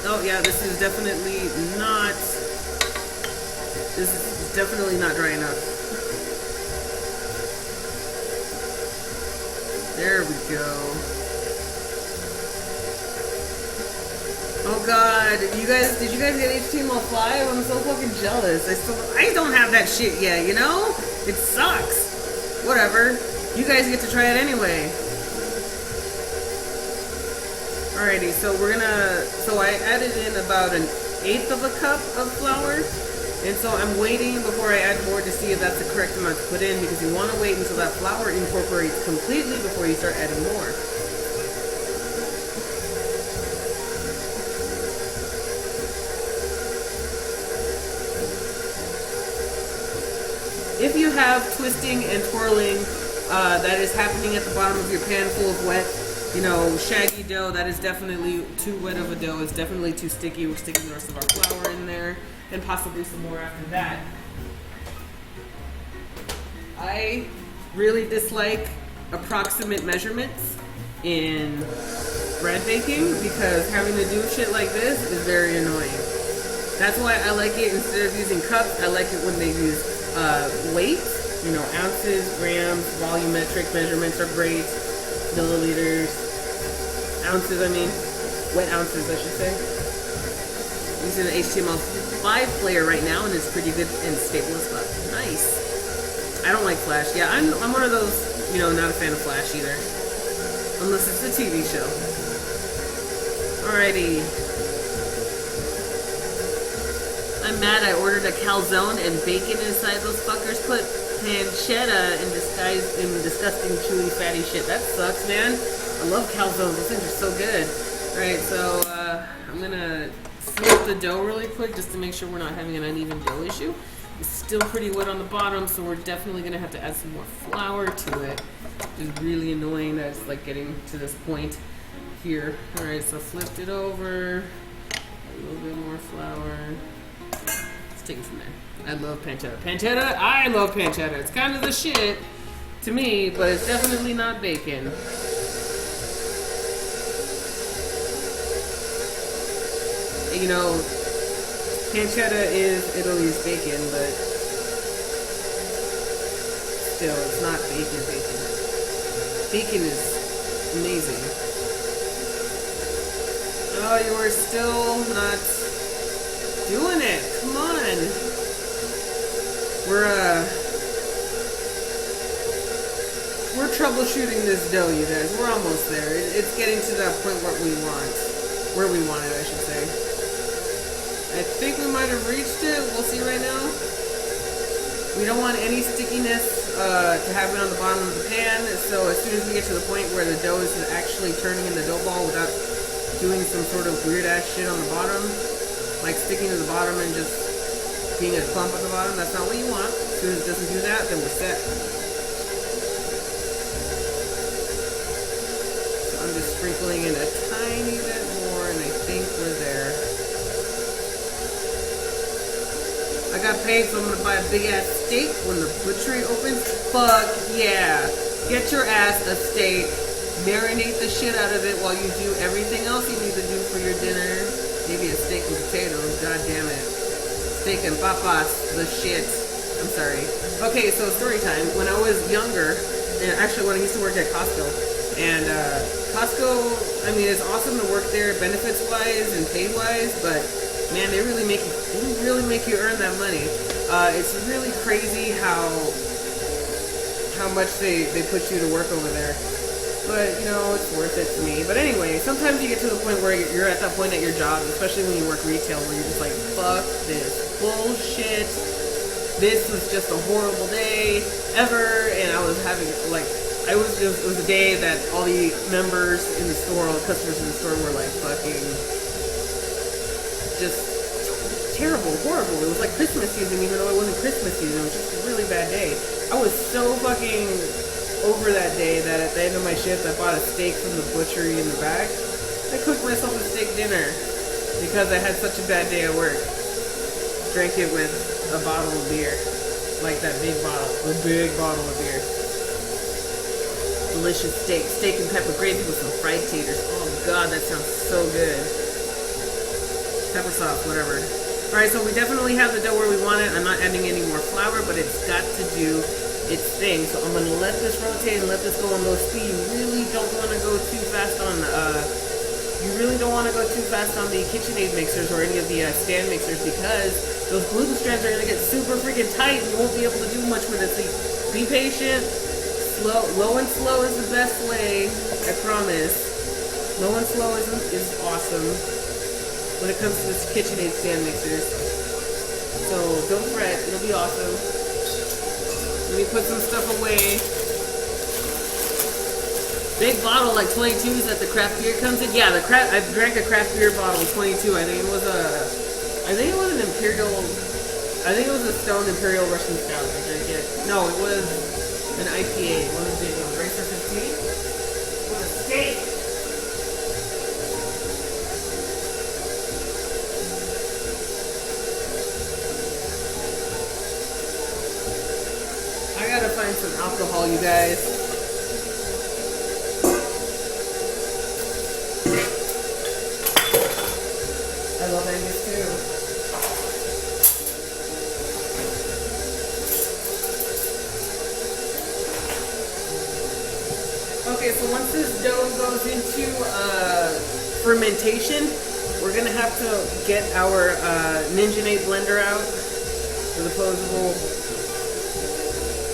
Oh yeah, this is definitely not dry enough. There we go. Oh god, did you guys get HTML5? I'm so fucking jealous. I don't have that shit yet, you know? It sucks. Whatever. You guys get to try it anyway. Alrighty, so I added in about 1/8 of a cup of flour, and so I'm waiting before I add more to see if that's the correct amount to put in, because you want to wait until that flour incorporates completely before you start adding more. If you have twisting and twirling that is happening at the bottom of your pan full of wet, shaggy dough, that is definitely too wet of a dough. It's definitely too sticky. We're sticking the rest of our flour in there, and possibly some more after that. I really dislike approximate measurements in bread baking, because having to do shit like this is very annoying. That's why I like it, instead of using cups, I like it when they use weight. Ounces, grams, volumetric measurements are great. Milliliters, ounces, wet ounces, I should say. Using the HTML5 player right now, and it's pretty good and stable as fuck. Nice. I don't like Flash. Yeah, I'm one of those, not a fan of Flash either. Unless it's a TV show. Alrighty. I'm mad I ordered a calzone and bacon inside those fuckers. Put pancetta in disgusting chewy fatty shit. That sucks, man. I love calzones. Those things are so good. Alright, so I'm gonna flip the dough really quick just to make sure we're not having an uneven dough issue. It's still pretty wet on the bottom, so we're definitely gonna have to add some more flour to it. It's really annoying that it's like getting to this point here. Alright, so flipped it over. A little bit more flour. let's take it from there. I love pancetta. Pancetta, I love pancetta. It's kind of the shit to me, but it's definitely not bacon. You know, pancetta is Italy's bacon, but still, it's not bacon. Bacon is amazing. Oh, you are still not doing it. Come on. We're troubleshooting this dough, you guys. We're almost there. It's getting to that point where we want it, I should say. I think we might have reached it. We'll see right now. We don't want any stickiness to happen on the bottom of the pan. So as soon as we get to the point where the dough is actually turning in the dough ball without doing some sort of weird ass shit on the bottom, like sticking to the bottom and just being a clump at the bottom, that's not what you want. As soon as it doesn't do that, then we're set. So I'm just sprinkling in a tiny bit more, and I think we're there. I got paid, so I'm gonna buy a big ass steak when the butchery opens. Fuck yeah! Get your ass a steak. Marinate the shit out of it while you do everything else you need to do for your dinner. Maybe a steak and potatoes. God damn it. Steak and papas. The shit. I'm sorry. Okay, so story time. When I was younger, and actually when I used to work at Costco, and Costco, I mean, it's awesome to work there, benefits wise and pay wise, but man, they really make you earn that money. It's really crazy how much they put you to work over there. But, you know, it's worth it to me. But anyway, sometimes you get to the point where you're at that point at your job, especially when you work retail, where you're just like, fuck this bullshit. This was just a horrible day ever. And I was having, like, it was a day that all the members in the store, all the customers in the store were like fucking just terrible, horrible. It was like Christmas season, even though it wasn't Christmas season. It was just a really bad day. I was so fucking over that day that at the end of my shift I bought a steak from the butchery in the back. I cooked myself a steak dinner because I had such a bad day at work. Drank it with a bottle of beer. Like that big bottle. A big bottle of beer. Delicious steak. Steak and pepper gravy with some fried taters. Oh god, that sounds so good. Pepper sauce, whatever. Alright, so we definitely have the dough where we want it. I'm not adding any more flour, but it's got to do its thing. So I'm gonna let this rotate and let this go on low speed. You really don't want to go too fast on the KitchenAid mixers or any of the stand mixers, because those gluten strands are gonna get super freaking tight. You won't be able to do much with it. So be patient. Low and slow is the best way. I promise. Low and slow is awesome when it comes to this KitchenAid stand mixers. So don't fret. It'll be awesome. Let me put some stuff away. Big bottle like 22s that the craft beer comes in. Yeah, I drank a craft beer bottle 22. I think it was an Imperial. I think it was a Stone Imperial Russian Stout. I drank it. No, it was an IPA. One of the big ones. Racer 15. What a steak! I gotta find some alcohol, you guys. I love Angus too. Okay, so once this dough goes into fermentation, we're gonna have to get our Ninja-Nate blender out with opposable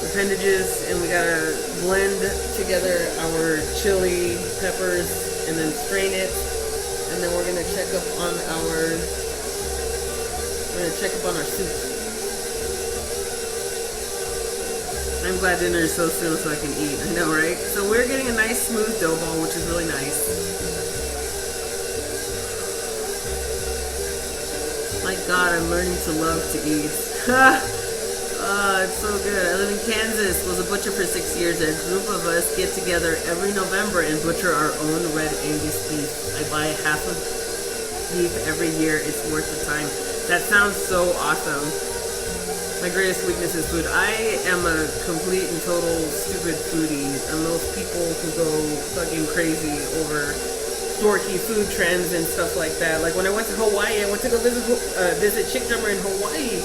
appendages, and we gotta blend together our chili peppers and then strain it. And then we're gonna check up on our soup. I'm glad dinner is so soon so I can eat. I know, right? So we're getting a nice smooth dough ball, which is really nice. My God, I'm learning to love to eat. It's so good. I live in Kansas. Was a butcher for 6 years. A group of us get together every November and butcher our own red Angus beef. I buy half of beef every year. It's worth the time. That sounds so awesome. My greatest weakness is food. I am a complete and total stupid foodie, and most people who go fucking crazy over dorky food trends and stuff like that. Like when I went to Hawaii, I went to go visit Chick Drummer in Hawaii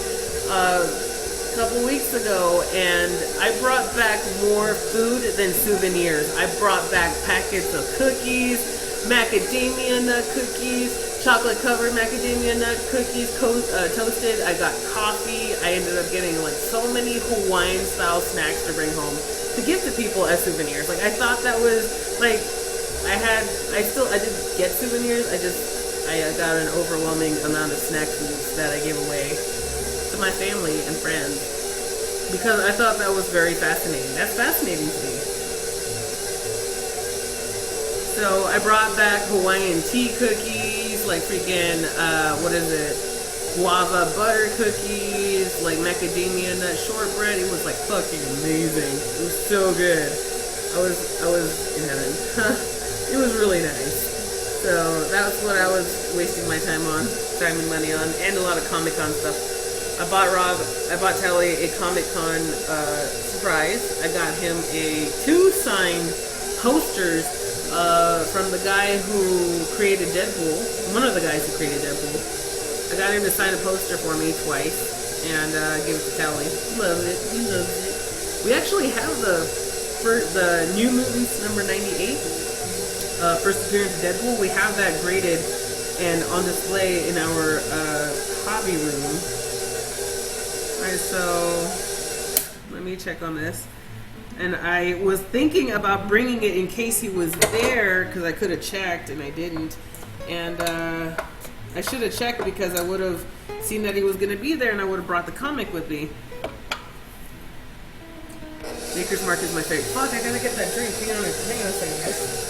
a couple weeks ago, and I brought back more food than souvenirs. I brought back packets of cookies, macadamia nut cookies, chocolate covered macadamia nut cookies, toasted. I got coffee. I ended up getting like so many Hawaiian style snacks to bring home to give to people as souvenirs. Like I thought that was like, I did get souvenirs. I got an overwhelming amount of snack foods that I gave away to my family and friends because I thought that was very fascinating. That's fascinating to me. So I brought back Hawaiian tea cookies, like freaking, guava butter cookies, like macadamia nut shortbread. It was like fucking amazing. It was so good. I was in heaven. It was really nice. So that's what I was wasting my time and money on, and a lot of Comic-Con stuff. I bought Telly a Comic-Con surprise. I got him two signed posters from the guy who created Deadpool. One of the guys who created Deadpool. I got him to sign a poster for me twice and give it to Telly. He loves it. He loves it. We actually have the New Mutants number 98. First appearance of Deadpool. We have that graded and on display in our hobby room. Alright, so let me check on this. And I was thinking about bringing it in case he was there, because I could have checked and I didn't. And I should have checked because I would have seen that he was going to be there and I would have brought the comic with me. Maker's Mark is my favorite. Fuck, I gotta get that drink. Hang on a second, guys.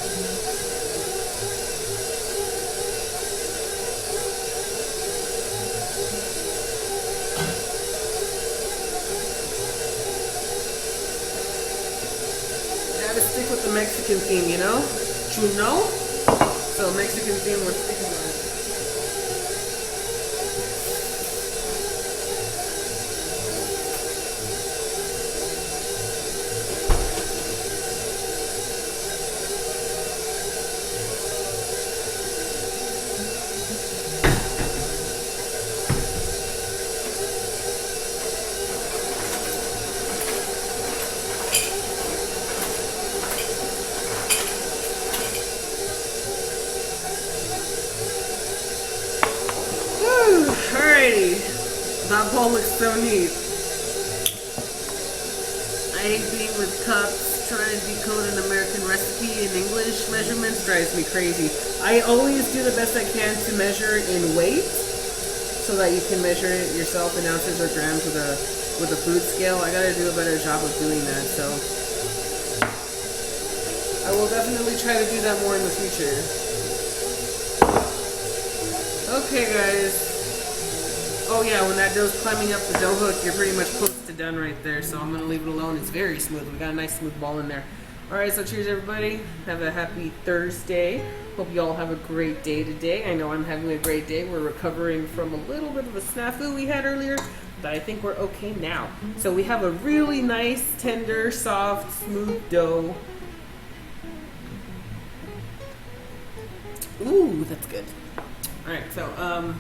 Stick with the Mexican theme, you know? So Mexican theme, we're sticking with it. That bowl looks so neat. I hate being with cups, trying to decode an American recipe in English measurements drives me crazy. I always do the best I can to measure in weight, so that you can measure it yourself in ounces or grams with a food scale. I gotta do a better job of doing that, so I will definitely try to do that more in the future. Okay, guys. Oh yeah, when that dough's climbing up the dough hook, you're pretty much close to done right there, so I'm going to leave it alone. It's very smooth. We got a nice smooth ball in there. Alright, so cheers everybody. Have a happy Thursday. Hope you all have a great day today. I know I'm having a great day. We're recovering from a little bit of a snafu we had earlier, but I think we're okay now. So we have a really nice, tender, soft, smooth dough. Ooh, that's good. Alright, so,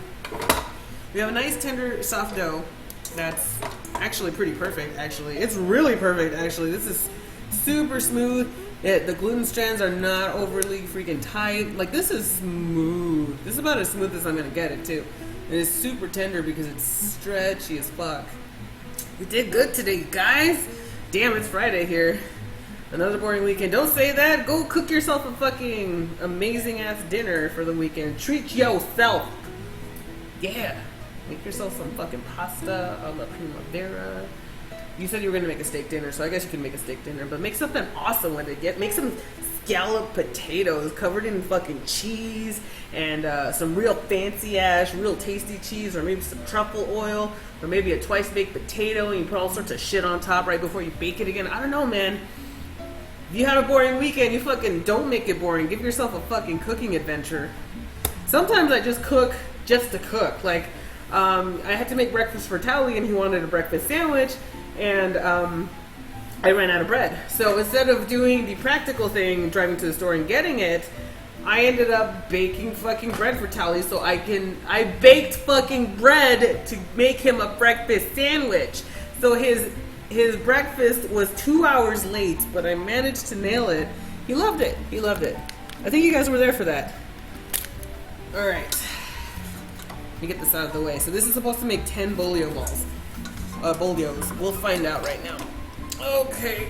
we have a nice, tender, soft dough that's actually pretty perfect, actually. It's really perfect, actually. This is super smooth. The gluten strands are not overly freaking tight. Like, this is smooth. This is about as smooth as I'm going to get it, too. And it's super tender because it's stretchy as fuck. We did good today, guys. Damn, it's Friday here. Another boring weekend. Don't say that. Go cook yourself a fucking amazing-ass dinner for the weekend. Treat yourself. Yeah. Make yourself some fucking pasta a la primavera. You said you were going to make a steak dinner, so I guess you can make a steak dinner. But make something awesome with it. Make some scalloped potatoes covered in fucking cheese and some real fancy-ass, real tasty cheese, or maybe some truffle oil, or maybe a twice-baked potato, and you put all sorts of shit on top right before you bake it again. I don't know, man. If you have a boring weekend, you fucking don't make it boring. Give yourself a fucking cooking adventure. Sometimes I just cook just to cook. Like, I had to make breakfast for Tally, and he wanted a breakfast sandwich, and I ran out of bread. So instead of doing the practical thing, driving to the store and getting it, I ended up baking fucking bread for Tally so I baked fucking bread to make him a breakfast sandwich. So his breakfast was 2 hours late, but I managed to nail it. He loved it. He loved it. I think you guys were there for that. All right. Let me get this out of the way. So this is supposed to make 10 Bolio balls. Bolios. We'll find out right now. Okay.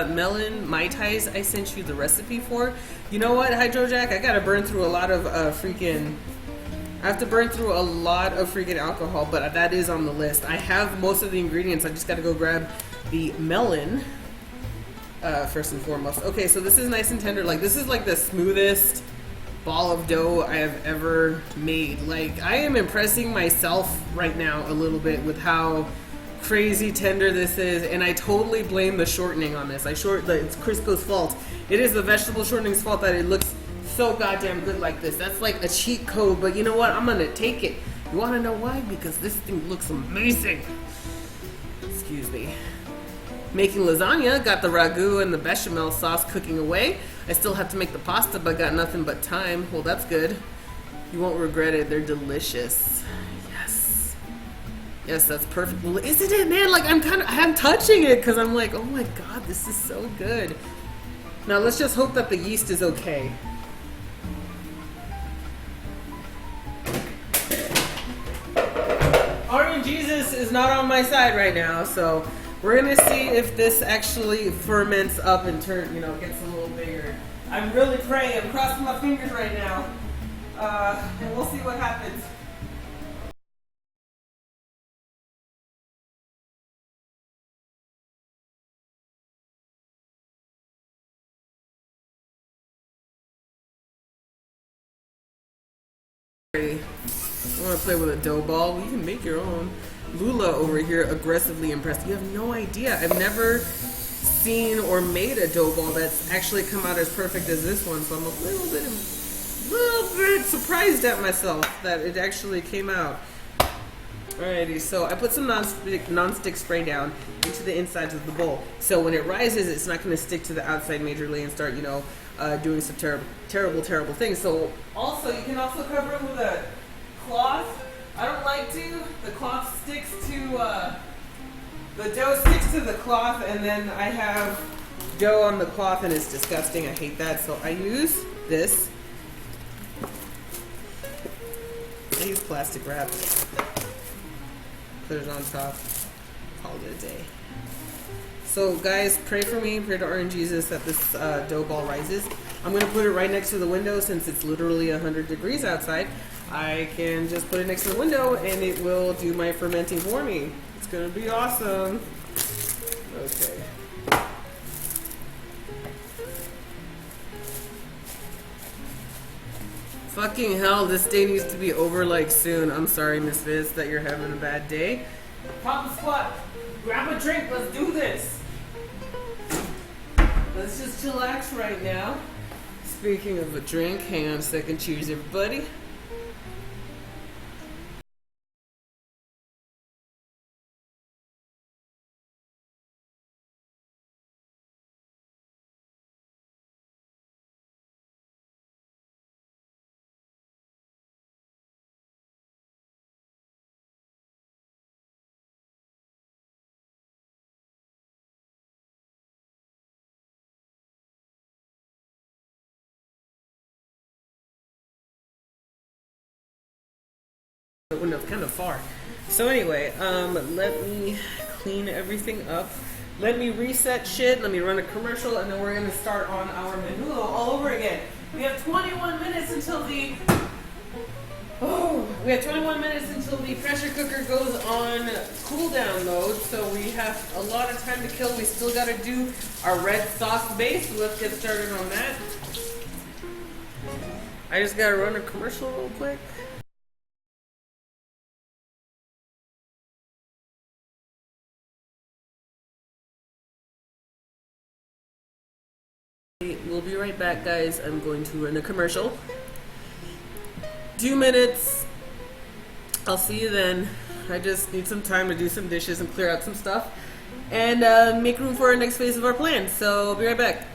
Melon Mai Tais I sent you the recipe for. You know what, Hydrojack? I gotta burn through a lot of I have to burn through a lot of freaking alcohol, but that is on the list. I have most of the ingredients. I just gotta go grab the melon first and foremost. Okay, so this is nice and tender. Like, this is like the smoothest ball of dough I have ever made. Like, I am impressing myself right now a little bit with how crazy tender this is, and I totally blame the shortening on this. It's Crisco's fault. It is the vegetable shortening's fault that it looks so goddamn good like this. That's like a cheat code, but you know what? I'm gonna take it. You wanna know why? Because this thing looks amazing. Excuse me. Making lasagna, got the ragu and the bechamel sauce cooking away. I still have to make the pasta, but got nothing but time. Well, that's good. You won't regret it. They're delicious. Yes, that's perfect. Well, isn't it, man? Like, I'm touching it because I'm like, oh my god, this is so good. Now let's just hope that the yeast is okay. Orange Jesus is not on my side right now, so we're gonna see if this actually ferments up and gets a little bigger. I'm really praying. I'm crossing my fingers right now, and we'll see what happens. I want to play with a dough ball. You can make your own. Lula over here aggressively impressed. You have no idea. I've never seen or made a dough ball that's actually come out as perfect as this one, so I'm a little bit surprised at myself that it actually came out. Alrighty, so I put some non-stick spray down into the insides of the bowl. So when it rises, it's not going to stick to the outside majorly and start, doing some terrible things. So also, you can also cover it with a cloth. I don't like to. The cloth sticks to, the dough sticks to the cloth, and then I have dough on the cloth, and it's disgusting. I hate that. So I use this. I use plastic wrap. Put it on top. Call it a day. So guys, pray for me, pray to Orange Jesus that this dough ball rises. I'm going to put it right next to the window since it's literally 100 degrees outside. I can just put it next to the window and it will do my fermenting for me. It's going to be awesome. Okay. Fucking hell, this day needs to be over like soon. I'm sorry, Miss Viz, that you're having a bad day. Pop a squat. Grab a drink. Let's do this. Let's just chillax right now. Speaking of a drink, hang on a second. Cheers, everybody. The window's kind of far. So anyway, let me clean everything up. Let me reset shit. Let me run a commercial, and then we're gonna start on our Menudo all over again. We have 21 minutes until the pressure cooker goes on cool down mode. So we have a lot of time to kill. We still gotta do our red sauce base. So let's get started on that. I just gotta run a commercial real quick. guys, I'm going to run a commercial. 2 minutes. I'll see you then. I just need some time to do some dishes and clear out some stuff and make room for our next phase of our plan. So I'll be right back.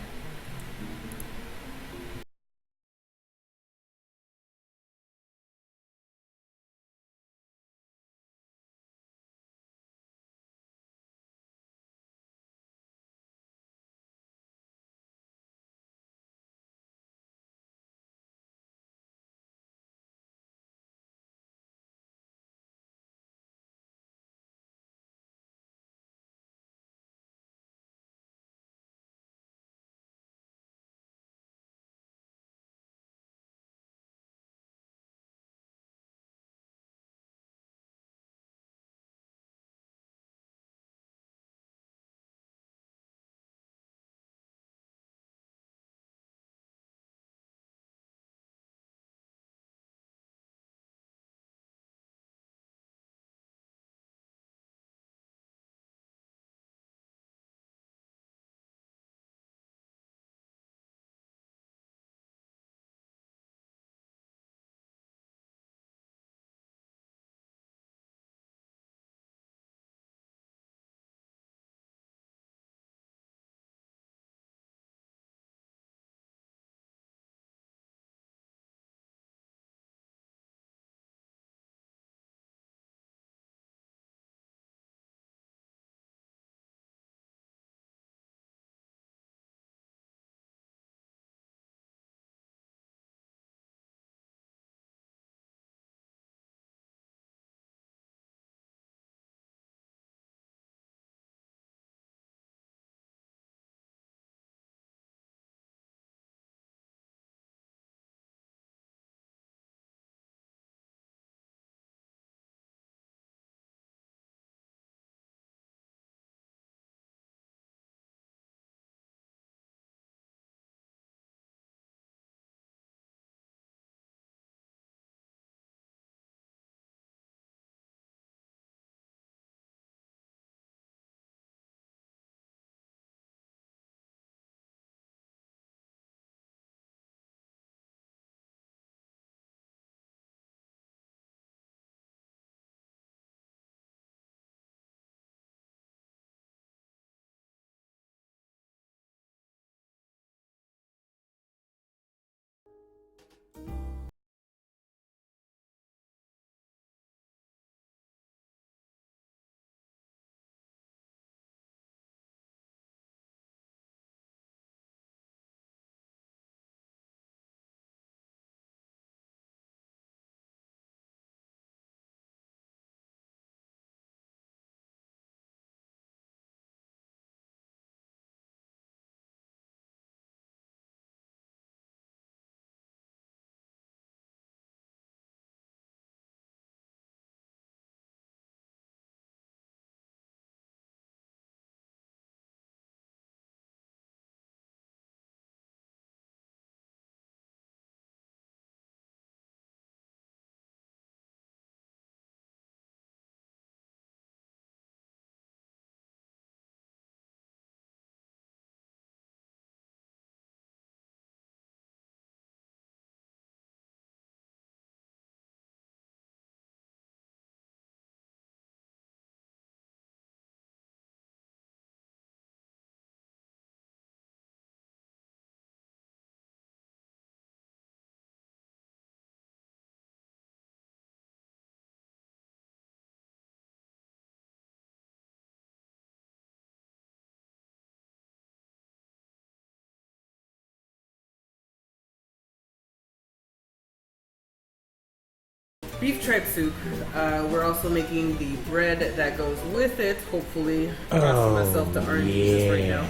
Beef tripe soup. We're also making the bread that goes with it. Hopefully, crossing myself to orange juices right now.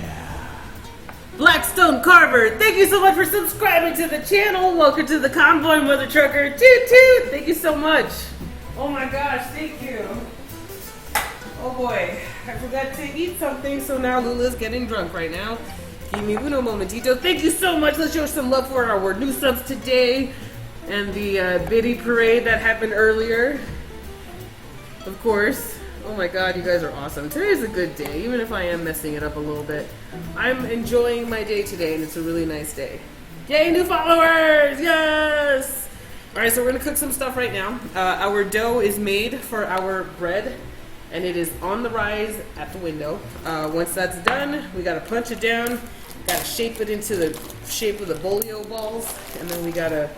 Blackstone Carver, thank you so much for subscribing to the channel. Welcome to the convoy, mother trucker. Toot toot. Thank you so much. Oh my gosh, thank you. Oh boy, I forgot to eat something, so now Lula's getting drunk right now. Give me uno momentito. Thank you so much. Let's show some love for our new subs today. And the Biddy parade that happened earlier. Of course. Oh my god, you guys are awesome. Today's a good day, even if I am messing it up a little bit. I'm enjoying my day today, and it's a really nice day. Yay, new followers! Yes! Alright, so we're gonna cook some stuff right now. Our dough is made for our bread, and it is on the rise at the window. Once that's done, we gotta punch it down, gotta shape it into the shape of the Bolio balls, and then we gotta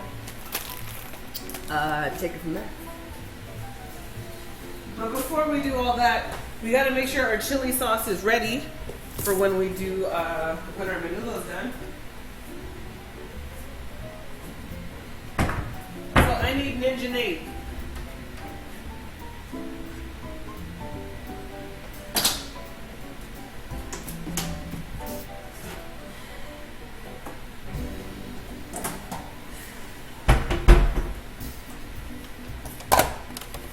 take it from there. But before we do all that, we gotta make sure our chili sauce is ready for when we do, when our menudo is done. So I need Ninja Nate.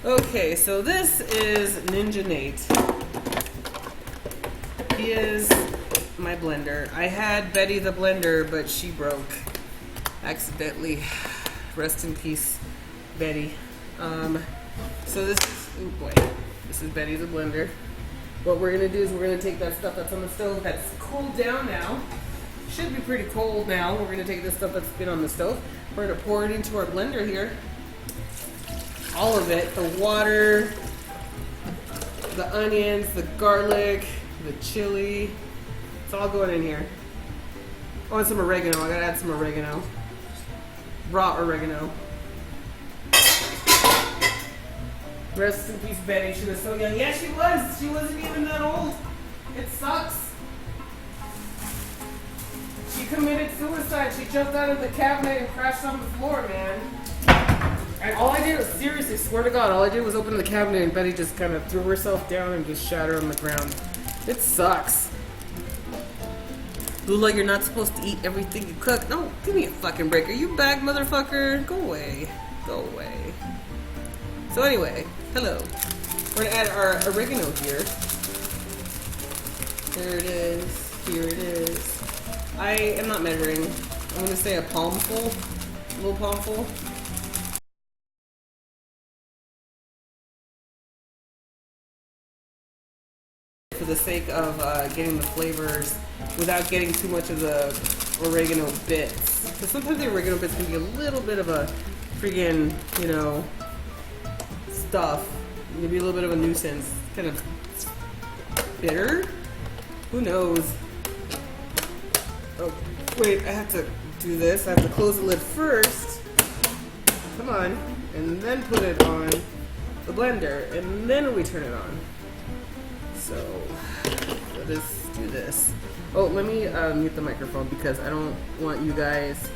Okay, so this is Ninja Nate. He is my blender. I had Betty the blender, but she broke accidentally. Rest in peace, Betty. So this is, oh boy, this is Betty the blender. What we're gonna do is we're gonna take that stuff that's on the stove that's cooled down now. Should be pretty cold now. We're gonna take this stuff that's been on the stove. We're gonna pour it into our blender here. All of it, the water, the onions, the garlic, the chili. It's all going in here. Oh, and some oregano. I gotta add some oregano. Raw oregano. Rest in peace, Betty. She was so young. Yeah, she was. She wasn't even that old. It sucks. She committed suicide. She jumped out of the cabinet and crashed on the floor, man. And all I did was, seriously, swear to God, all I did was open the cabinet and Betty just kind of threw herself down and just shattered on the ground. It sucks. Lula, you're not supposed to eat everything you cook. No, give me a fucking break. Are you back, motherfucker? Go away. Go away. So anyway, hello. We're gonna add our oregano here. There it is. Here it is. I am not measuring. I'm gonna say a palmful. A little palmful. For the sake of getting the flavors without getting too much of the oregano bits. Because sometimes the oregano bits can be a little bit of a freaking, you know, stuff. It can be a little bit of a nuisance. Kind of bitter? Who knows? Oh, wait, I have to do this. I have to close the lid first. Come on. And then put it on the blender. And then we turn it on. So, let us do this. Oh, let me mute the microphone because I don't want you guys...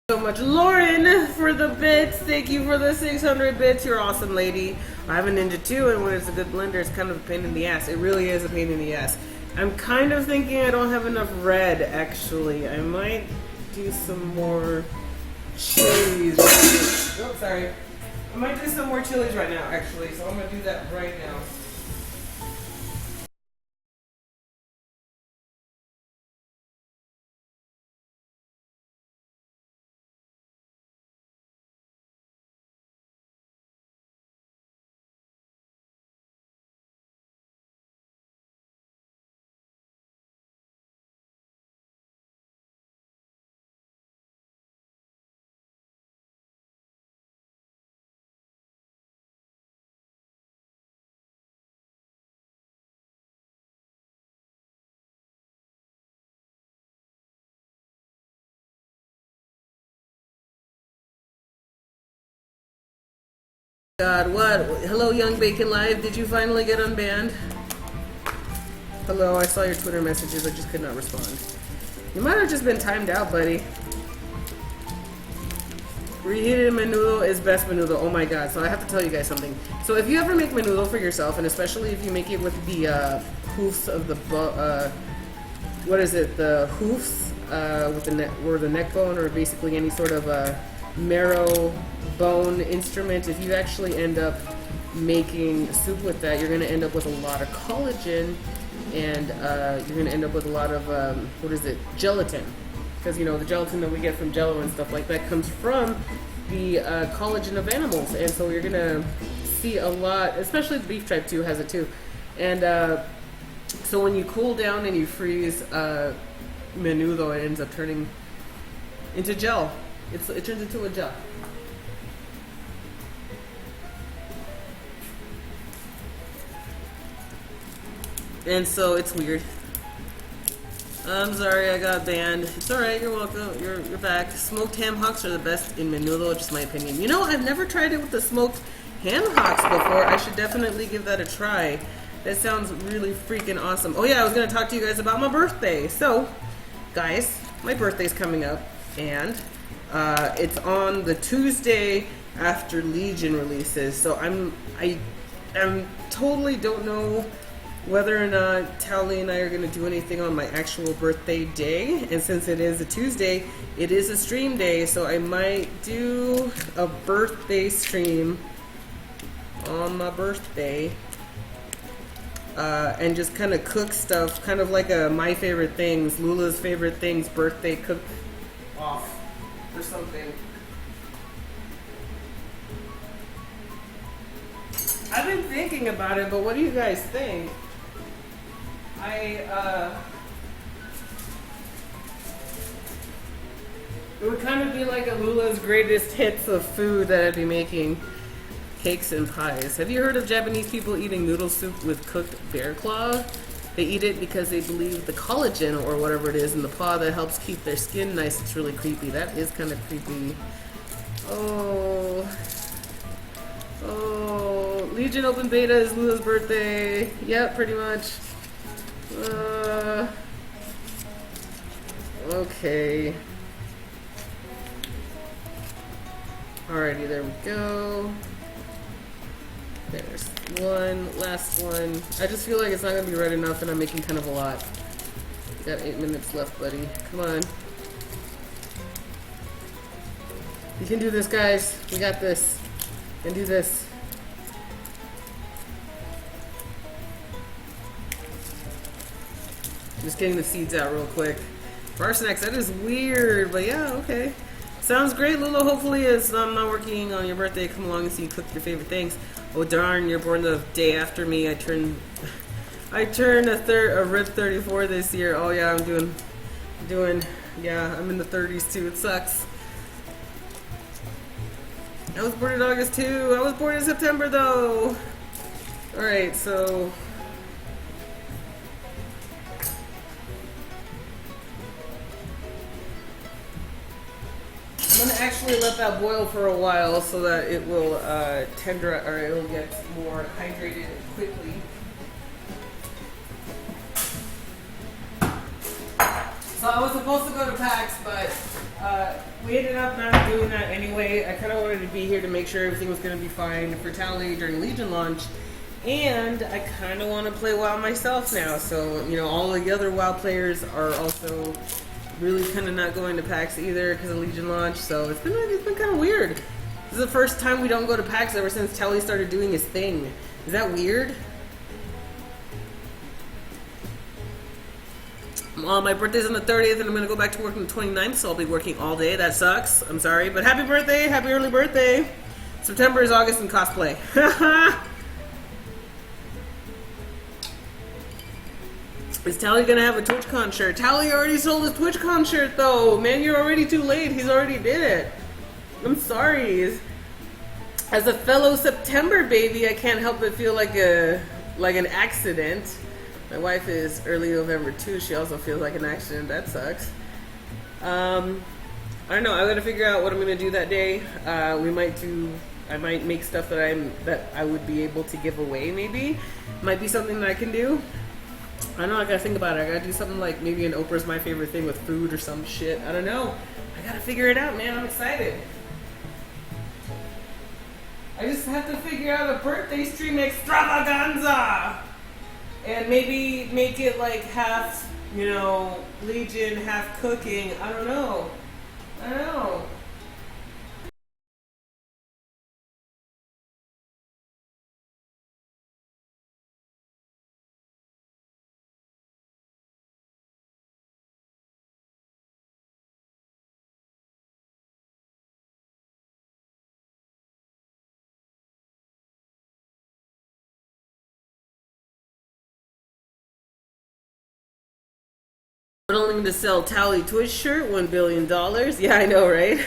so much, Lauren, for the bits. Thank you for the 600 bits. You're awesome, lady. I have a Ninja too, and when it's a good blender, it's kind of a pain in the ass. It really is a pain in the ass. I'm kind of thinking I don't have enough red, actually. I might do some more chilies. Oh, sorry. I might do some more chilies right now, actually. So I'm going to do that right now. God, what? Hello, Young Bacon Live. Did you finally get unbanned? Hello, I saw your Twitter messages. I just could not respond. You might have just been timed out, buddy. Reheated menudo is best menudo. Oh my god! So I have to tell you guys something. So if you ever make menudo for yourself, and especially if you make it with the hoofs of the what is it? The hoofs with the neck or the neck bone, or basically any sort of marrow bone instrument. If you actually end up making soup with that, you're going to end up with a lot of collagen, and you're going to end up with a lot of what is it? Gelatin. Because, you know, the gelatin that we get from Jello and stuff like that comes from the collagen of animals. And so you're going to see a lot, especially the beef tribe too has it too. And so when you cool down and you freeze menudo, it ends up turning into gel. It turns into a gel. And so it's weird. I'm sorry, I got banned. It's alright, you're welcome. You're back. Smoked ham hocks are the best in menudo, just my opinion. You know, I've never tried it with the smoked ham hocks before. I should definitely give that a try. That sounds really freaking awesome. Oh yeah, I was gonna talk to you guys about my birthday. So, guys, my birthday's coming up, and it's on the Tuesday after Legion releases. So I'm totally don't know whether or not Tally and I are going to do anything on my actual birthday day. And since it is a Tuesday, it is a stream day, so I might do a birthday stream on my birthday. And just kind of cook stuff, kind of like a My Favorite Things, Lula's Favorite Things birthday cook off or something. I've been thinking about it, but what do you guys think? It would kind of be like a Lula's greatest hits of food that I'd be making. Cakes and pies. Have you heard of Japanese people eating noodle soup with cooked bear claw? They eat it because they believe the collagen or whatever it is in the paw that helps keep their skin nice. It's really creepy. That is kind of creepy. Oh, Legion open beta is Lula's birthday. Yep, pretty much. Okay. Alrighty, there we go. There's one, last one. I just feel like it's not gonna be red enough and I'm making kind of a lot. Got 8 minutes left, buddy. Come on. You can do this, guys. We got this. You can do this. Just getting the seeds out real quick. Varsnax, that is weird, but yeah, okay. Sounds great, Lula. Hopefully it's not working on your birthday. Come along and see you cook your favorite things. Oh darn, you're born the day after me. I turned a red 34 this year. Oh yeah, I'm doing, yeah, I'm in the 30s too. It sucks. I was born in August too. I was born in September though. Alright, so I'm gonna actually let that boil for a while so that it will tender, or it'll get more hydrated quickly. So I was supposed to go to PAX, but we ended up not doing that anyway. I kind of wanted to be here to make sure everything was gonna be fine for Tally during Legion launch, and I kind of want to play WoW myself now. So you know, all the other WoW players are also really kind of not going to PAX either because of Legion launch, so it's been kind of weird. This is the first time we don't go to PAX ever since Telly started doing his thing. Is that weird? Well, my birthday's on the 30th and I'm going to go back to work on the 29th, so I'll be working all day. That sucks. I'm sorry, but happy birthday, happy early birthday. September is August in cosplay. Is Tally gonna have a TwitchCon shirt? Tally already sold his TwitchCon shirt though! Man, you're already too late. He's already did it. I'm sorry. As a fellow September baby, I can't help but feel like an accident. My wife is early November too. She also feels like an accident. That sucks. I don't know. I'm gonna figure out what I'm gonna do that day. I might make stuff that I would be able to give away. Maybe might be something that I can do. I don't know, I gotta think about it. I gotta do something like maybe an Oprah's My Favorite Thing with food or some shit. I don't know. I gotta figure it out, man. I'm excited. I just have to figure out a birthday stream extravaganza. And maybe make it like half, Legion, half cooking. I don't know. Willing to sell Tally Twitch shirt, $1 billion. Yeah, I know, right?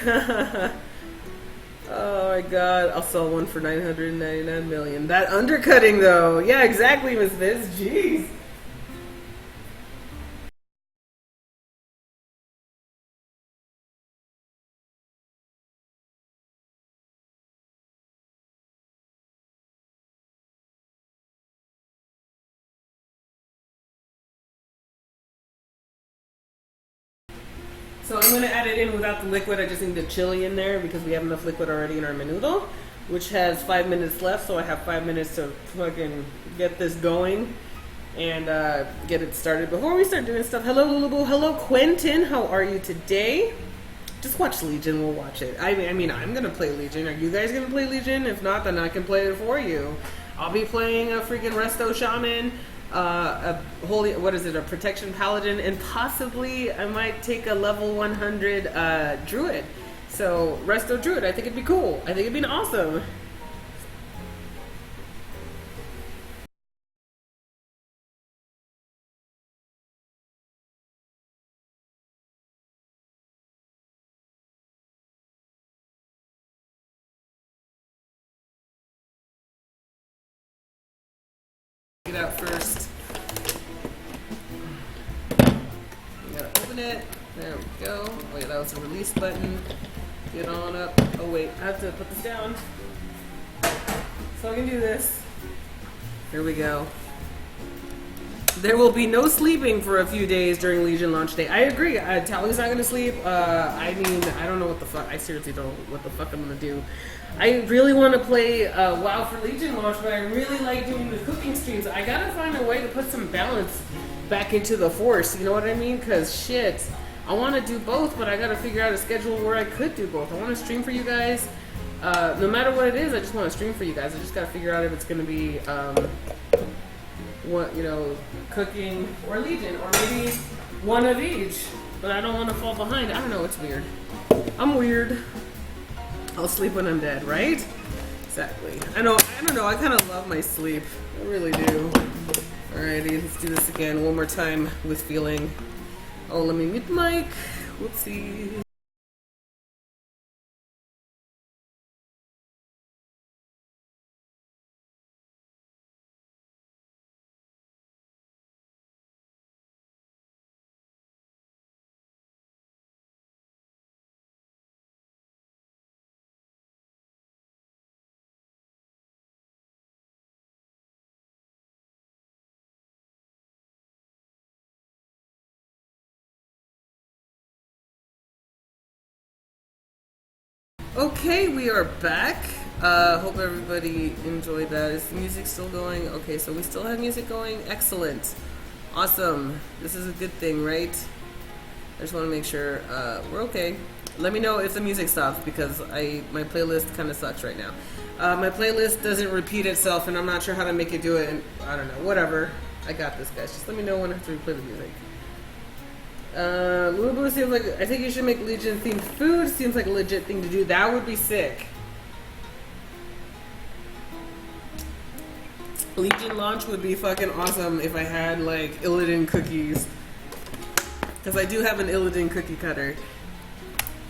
Oh my god, I'll sell one for 999 million. That undercutting though. Yeah, exactly, Miss Biz. Jeez. So I'm gonna add it in without the liquid. I just need the chili in there because we have enough liquid already in our menudo, which has 5 minutes left. So I have 5 minutes to fucking get this going and get it started. Before we start doing stuff, hello Lulaboo, hello Quentin, how are you today? Just watch Legion, we'll watch it. I mean, I'm gonna play Legion. Are you guys gonna play Legion? If not, then I can play it for you. I'll be playing a freaking Resto Shaman, a holy, a Protection Paladin, and possibly I might take a level 100 Druid. So, Resto Druid, I think it'd be cool. I think it'd be awesome. Get out first. We gotta open it. There we go. Oh yeah, that was the release button. Get on up. Oh wait, I have to put this down so I can do this. Here we go. There will be no sleeping for a few days during Legion launch day. I agree. Tally's not gonna sleep. I mean, I don't know what the fuck. I seriously don't know what the fuck I'm gonna do. I really want to play WoW for Legion launch, but I really like doing the cooking streams. I gotta find a way to put some balance back into the Force. You know what I mean? Because shit, I want to do both, but I gotta figure out a schedule where I could do both. I want to stream for you guys. No matter what it is, I just want to stream for you guys. I just gotta figure out if it's gonna be cooking or Legion, or maybe one of each. But I don't want to fall behind. I don't know. It's weird. I'm weird. I'll sleep when I'm dead, right? Exactly. I know. I don't know. I kind of love my sleep. I really do. Alrighty, let's do this again one more time with feeling. Oh, let me mute the mic. Whoopsie. Okay, we are back. Hope everybody enjoyed that. Is the music still going? Okay, so we still have music going. Excellent. Awesome. This is a good thing, right? I just want to make sure we're okay. Let me know if the music stops because my playlist kind of sucks right now. My playlist doesn't repeat itself and I'm not sure how to make it do it. And I don't know. Whatever. I got this, guys. Just let me know when I have to replay the music. Lulaboo seems like, I think you should make Legion themed food. Seems like a legit thing to do. That would be sick. Legion launch would be fucking awesome if I had like Illidan cookies. Because I do have an Illidan cookie cutter.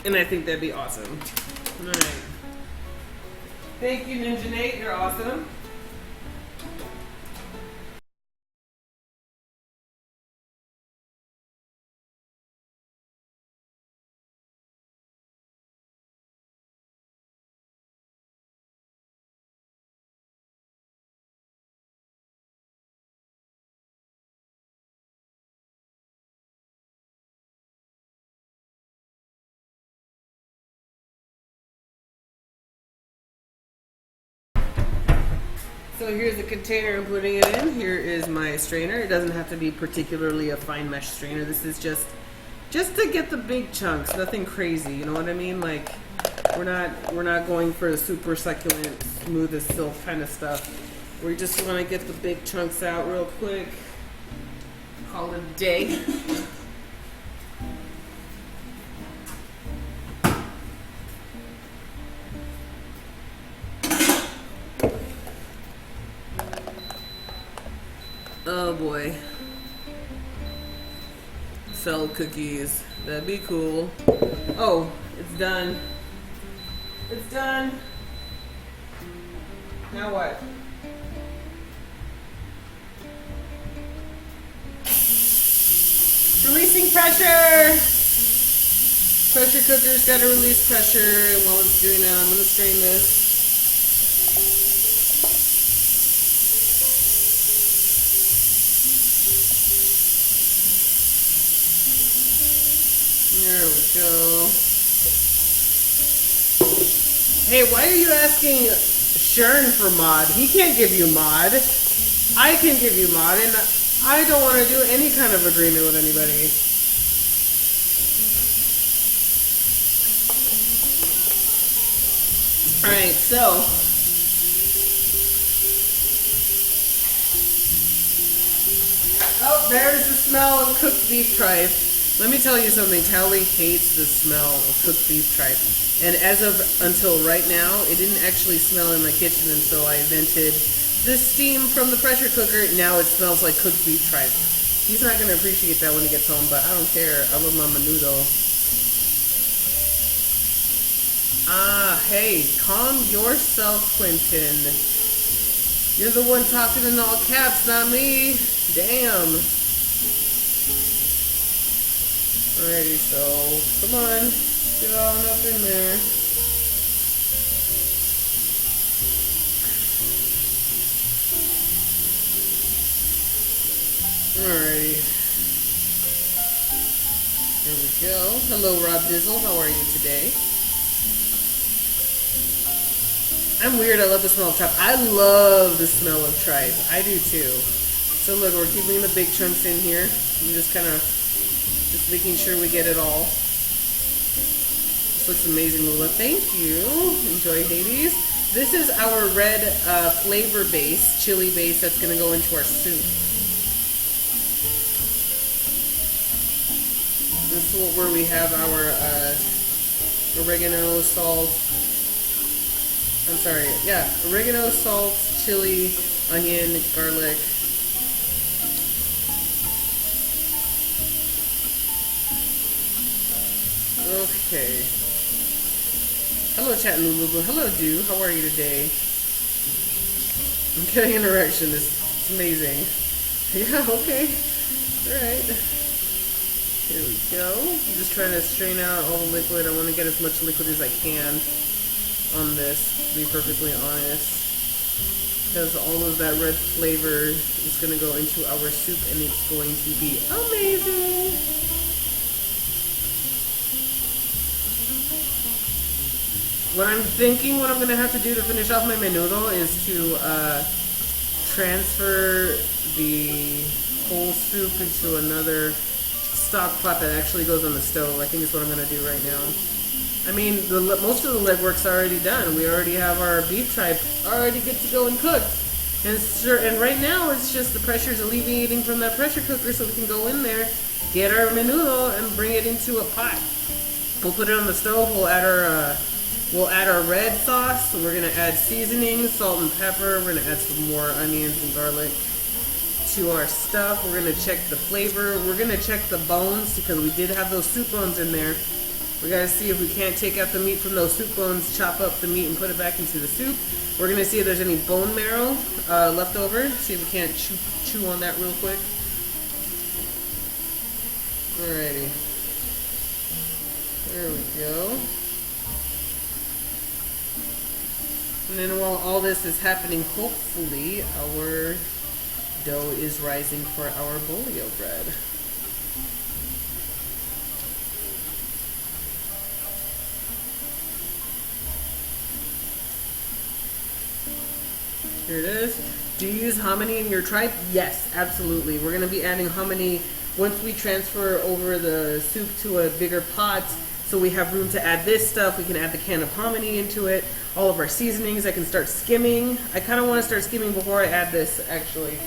And I think that'd be awesome. Alright. Thank you, Ninja Nate. You're awesome. So here's the container I'm putting it in. Here is my strainer. It doesn't have to be particularly a fine mesh strainer. This is just to get the big chunks, nothing crazy, you know what I mean? Like we're not going for the super succulent, smooth as silk kind of stuff. We just want to get the big chunks out real quick. Call it a day. Oh boy. Sell cookies. That'd be cool. Oh, it's done. It's done. Now what? Releasing pressure! Pressure cooker's gotta release pressure, and while it's doing that, I'm gonna strain this. There we go. Hey, why are you asking Shern for mod? He can't give you mod. I can give you mod, and I don't want to do any kind of agreement with anybody. Alright, so oh, there's the smell of cooked beef tripe. Let me tell you something, Tally hates the smell of cooked beef tripe. And as of until right now, it didn't actually smell in my kitchen until I vented the steam from the pressure cooker. Now it smells like cooked beef tripe. He's not going to appreciate that when he gets home, but I don't care. I love my Menudo. Ah, hey, calm yourself, Quentin. You're the one talking in all caps, not me. Damn. Alrighty, so come on, get on up in there. Alrighty. There we go. Hello, Rob Dizzle. How are you today? I'm weird. I love the smell of tripe. I love the smell of tripe. I do too. So look, we're keeping the big chunks in here. I'm just kind of making sure we get it all. This looks amazing, Lula. Thank you. Enjoy, Hades. This is our red flavor base, chili base that's going to go into our soup. This is where we have our oregano, salt. I'm sorry, yeah, oregano, salt, chili, onion, garlic. Okay. Hello, chat and Lulaboo. Hello, Do. How are you today? I'm getting an erection. It's amazing. Yeah, okay. Alright. Here we go. I'm just trying to strain out all the liquid. I want to get as much liquid as I can on this, to be perfectly honest. Because all of that red flavor is going to go into our soup and it's going to be amazing. What I'm thinking, what I'm going to have to do to finish off my menudo is to transfer the whole soup into another stock pot that actually goes on the stove. I think is what I'm going to do right now. I mean, most of the legwork's already done. We already have our beef tripe already good to go and cooked. And right now, it's just the pressure's alleviating from that pressure cooker so we can go in there, get our menudo, and bring it into a pot. We'll put it on the stove. We'll add our red sauce. We're going to add seasoning, salt and pepper. We're going to add some more onions and garlic to our stuff. We're going to check the flavor. We're going to check the bones because we did have those soup bones in there. We got to see if we can't take out the meat from those soup bones, chop up the meat and put it back into the soup. We're going to see if there's any bone marrow left over. See if we can't chew on that real quick. Alrighty. There we go. And then while all this is happening, hopefully our dough is rising for our Bolio bread. Here it is. Do you use hominy in your tripe? Yes, absolutely. We're going to be adding hominy once we transfer over the soup to a bigger pot, so we have room to add this stuff. We can add the can of hominy into it, all of our seasonings. I can start skimming. I kind of want to start skimming before I add this, actually.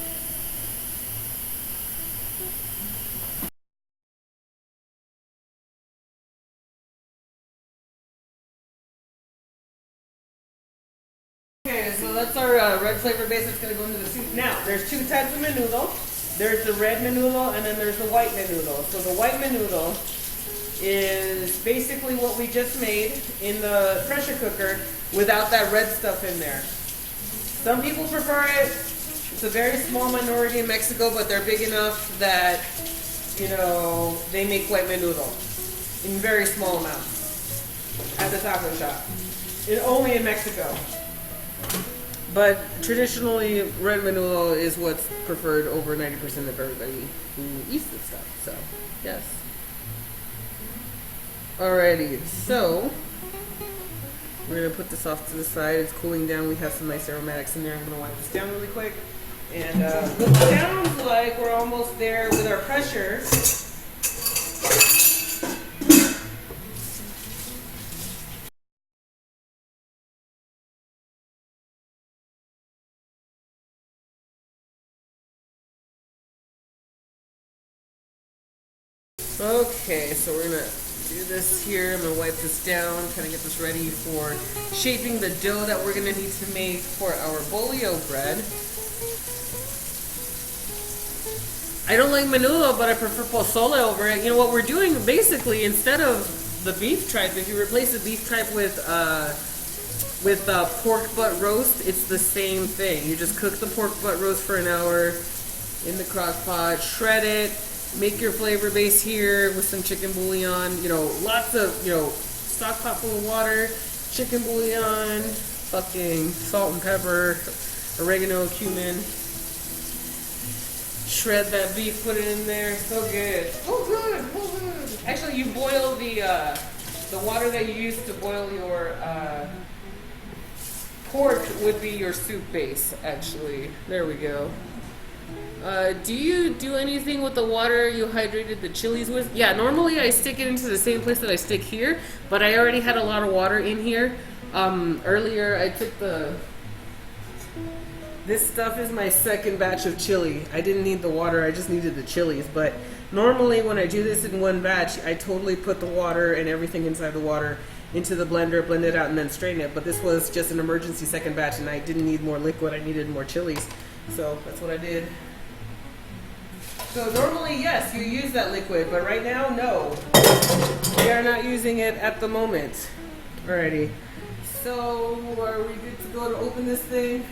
Okay, so that's our red flavor base that's going to go into the soup. Now, there's two types of menudo. There's the red menudo and then there's the white menudo. So the white menudo is basically what we just made in the pressure cooker without that red stuff in there. Some people prefer it. It's a very small minority in Mexico, but they're big enough that, you know, they make white menudo in very small amounts at the taco shop. Only in Mexico. But traditionally, red menudo is what's preferred over 90% of everybody who eats this stuff. So, yes. Alrighty, so we're going to put this off to the side. It's cooling down. We have some nice aromatics in there. I'm going to wipe this down really quick. And it sounds like we're almost there with our pressure. Okay, so we're gonna do this here. I'm gonna wipe this down, kind of get this ready for shaping the dough that we're gonna need to make for our bolio bread. I don't like menudo, but I prefer pozole over it. You know what we're doing, basically, instead of the beef tripe, if you replace the beef tripe with pork butt roast, it's the same thing. You just cook the pork butt roast for an hour in the crock pot, shred it, make your flavor base here with some chicken bouillon, you know, lots of, you know, stock pot full of water, chicken bouillon, fucking salt and pepper, oregano, cumin. Shred that beef, put it in there. So good. Oh good, oh good. Actually, you boil the water that you use to boil your pork would be your soup base, actually. There we go. Do you do anything with the water you hydrated the chilies with? Yeah, normally I stick it into the same place that I stick here, but I already had a lot of water in here. Earlier I took this stuff is my second batch of chili. I didn't need the water, I just needed the chilies. But normally when I do this in one batch, I totally put the water and everything inside the water into the blender, blend it out, and then strain it. But this was just an emergency second batch, and I didn't need more liquid, I needed more chilies. So that's what I did. So normally, yes, you use that liquid, but right now, no. We are not using it at the moment. Alrighty. So, are we good to go to open this thing?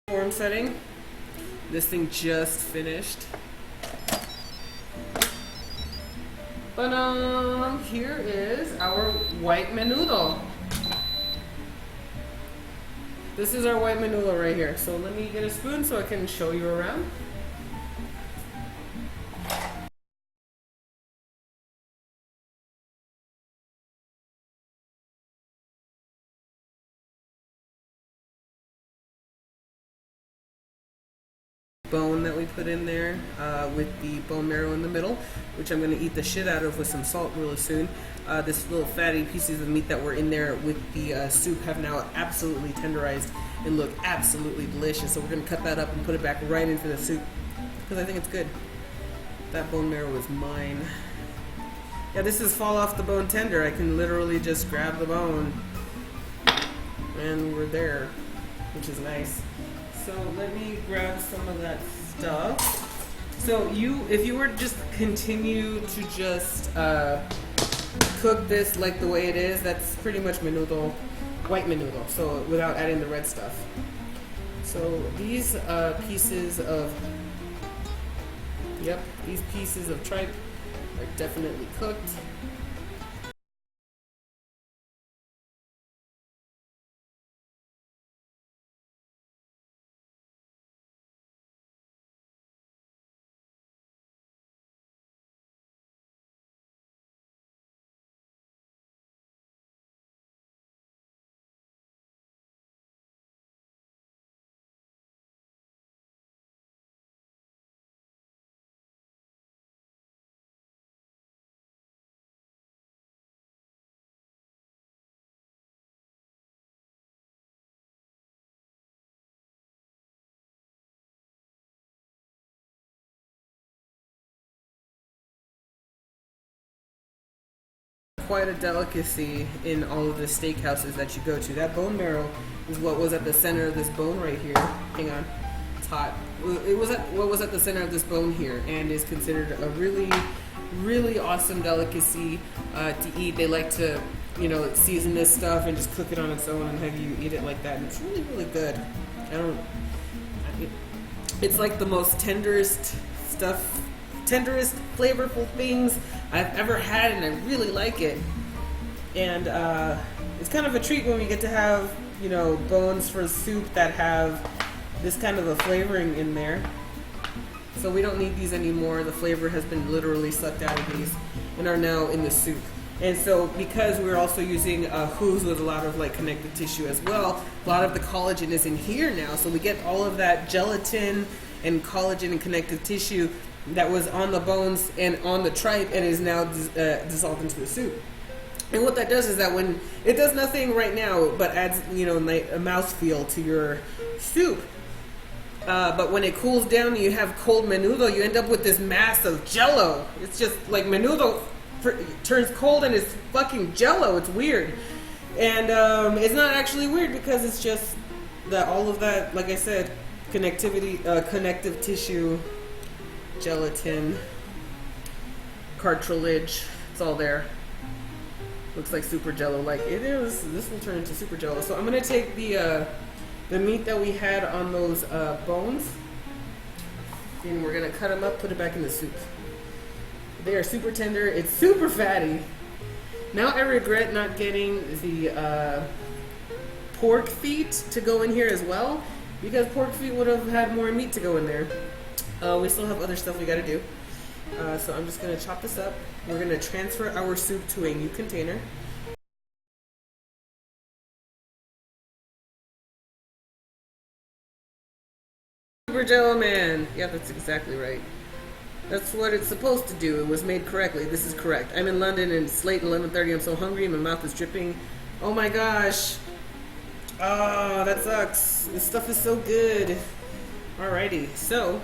Form setting. This thing just finished. But here is our white menudo. This is our white menudo right here. So let me get a spoon so I can show you around. Bone that we put in there with the bone marrow in the middle, which I'm going to eat the shit out of with some salt really soon. This little fatty pieces of meat that were in there with the soup have now absolutely tenderized and look absolutely delicious. So we're going to cut that up and put it back right into the soup because I think it's good. That bone marrow is mine. Yeah, this is fall off the bone tender. I can literally just grab the bone and we're there, which is nice. So let me grab some of that stuff. So if you were to just continue to just cook this like the way it is, that's pretty much menudo, white menudo. So without adding the red stuff. So these pieces of tripe are definitely cooked. Quite a delicacy in all of the steakhouses that you go to. That bone marrow is what was at the center of this bone right here. Hang on, it's hot. It was what was at the center of this bone here, and is considered a really, really awesome delicacy to eat. They like to, season this stuff and just cook it on its own and have you eat it like that. And it's really, really good. It's like the most tenderest, flavorful things I've ever had, and I really like it. And it's kind of a treat when we get to have, bones for soup that have this kind of a flavoring in there. So we don't need these anymore. The flavor has been literally sucked out of these and are now in the soup. And so because we're also using hooves with a lot of connective tissue as well, a lot of the collagen is in here now. So we get all of that gelatin and collagen and connective tissue that was on the bones and on the tripe and is now dissolved into the soup. And what that does is that when it does nothing right now but adds a mouthfeel to your soup. But when it cools down and you have cold menudo, you end up with this mass of jello. It's just like menudo turns cold and it's fucking jello. It's weird. And it's not actually weird because it's just that all of that, like I said, connective tissue, gelatin, cartilage, it's all there. Looks like super jello like it is. This will turn into super jello. So I'm gonna take the meat that we had on those bones and we're gonna cut them up, put it back in the soup. They are super tender. It's super fatty. Now I regret not getting the pork feet to go in here as well, because pork feet would have had more meat to go in there. We still have other stuff we gotta do. So I'm just gonna chop this up. We're gonna transfer our soup to a new container. Super Jello Man. Yeah, that's exactly right. That's what it's supposed to do. It was made correctly. This is correct. I'm in London and it's late, 11:30. I'm so hungry. My mouth is dripping. Oh my gosh. Oh, that sucks. This stuff is so good. Alrighty, so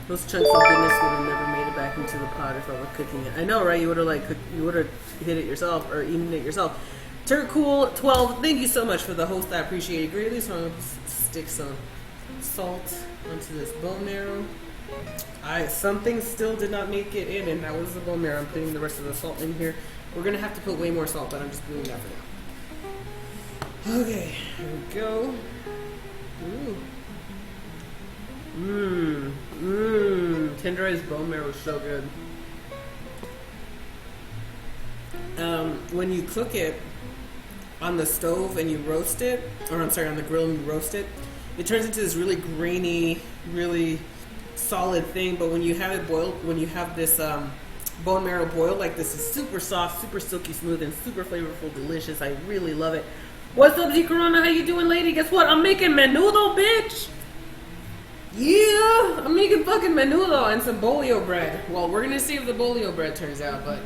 those chunks of goodness would have never made it back into the pot if I were cooking it. I know, right? You would have hit it yourself or eaten it yourself. Turcool 12, thank you so much for the host. I appreciate it greatly. So I'm going to stick some salt onto this bone marrow. Something still did not make it in, and that was the bone marrow. I'm putting the rest of the salt in here. We're going to have to put way more salt, but I'm just doing that for now. Okay, here we go. Ooh. Tenderized bone marrow is so good. When you cook it on the stove and you roast it, or I'm sorry, on the grill and you roast it, it turns into this really grainy, really solid thing. But when you have it boiled, when you have this bone marrow boiled like this, is super soft, super silky smooth, and super flavorful, delicious. I really love it. What's up, Z Corona? How you doing, lady? Guess what? I'm making menudo, bitch. Yeah, I'm making fucking menudo and some bolio bread. Well, we're gonna see if the bolio bread turns out, but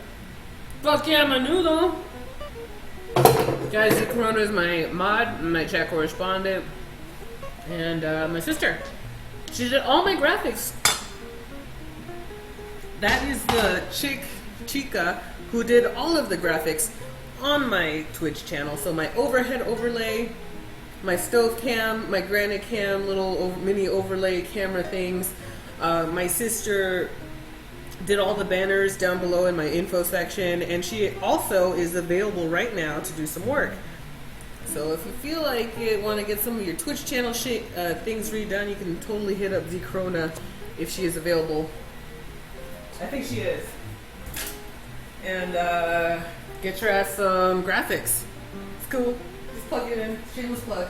Fuck yeah, Menudo! Guys, Corona is my mod, my chat correspondent, and my sister. She did all my graphics. That is the Chica, who did all of the graphics on my Twitch channel. So my overhead overlay, my stove cam, my granite cam, little mini overlay camera things. My sister did all the banners down below in my info section, and she also is available right now to do some work. So if you feel like you want to get some of your Twitch channel things redone, you can totally hit up Z Corona if she is available. I think she is. And get your ass some graphics. It's cool. Just plug it in. Shameless plug.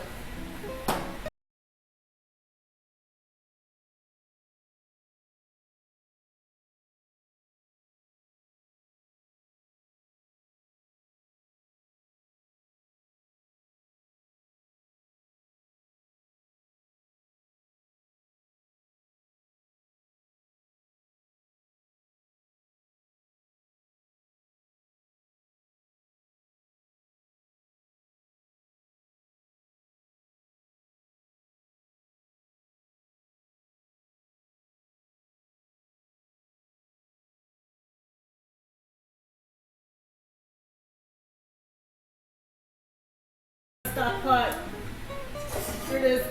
Stock pot. Here it is.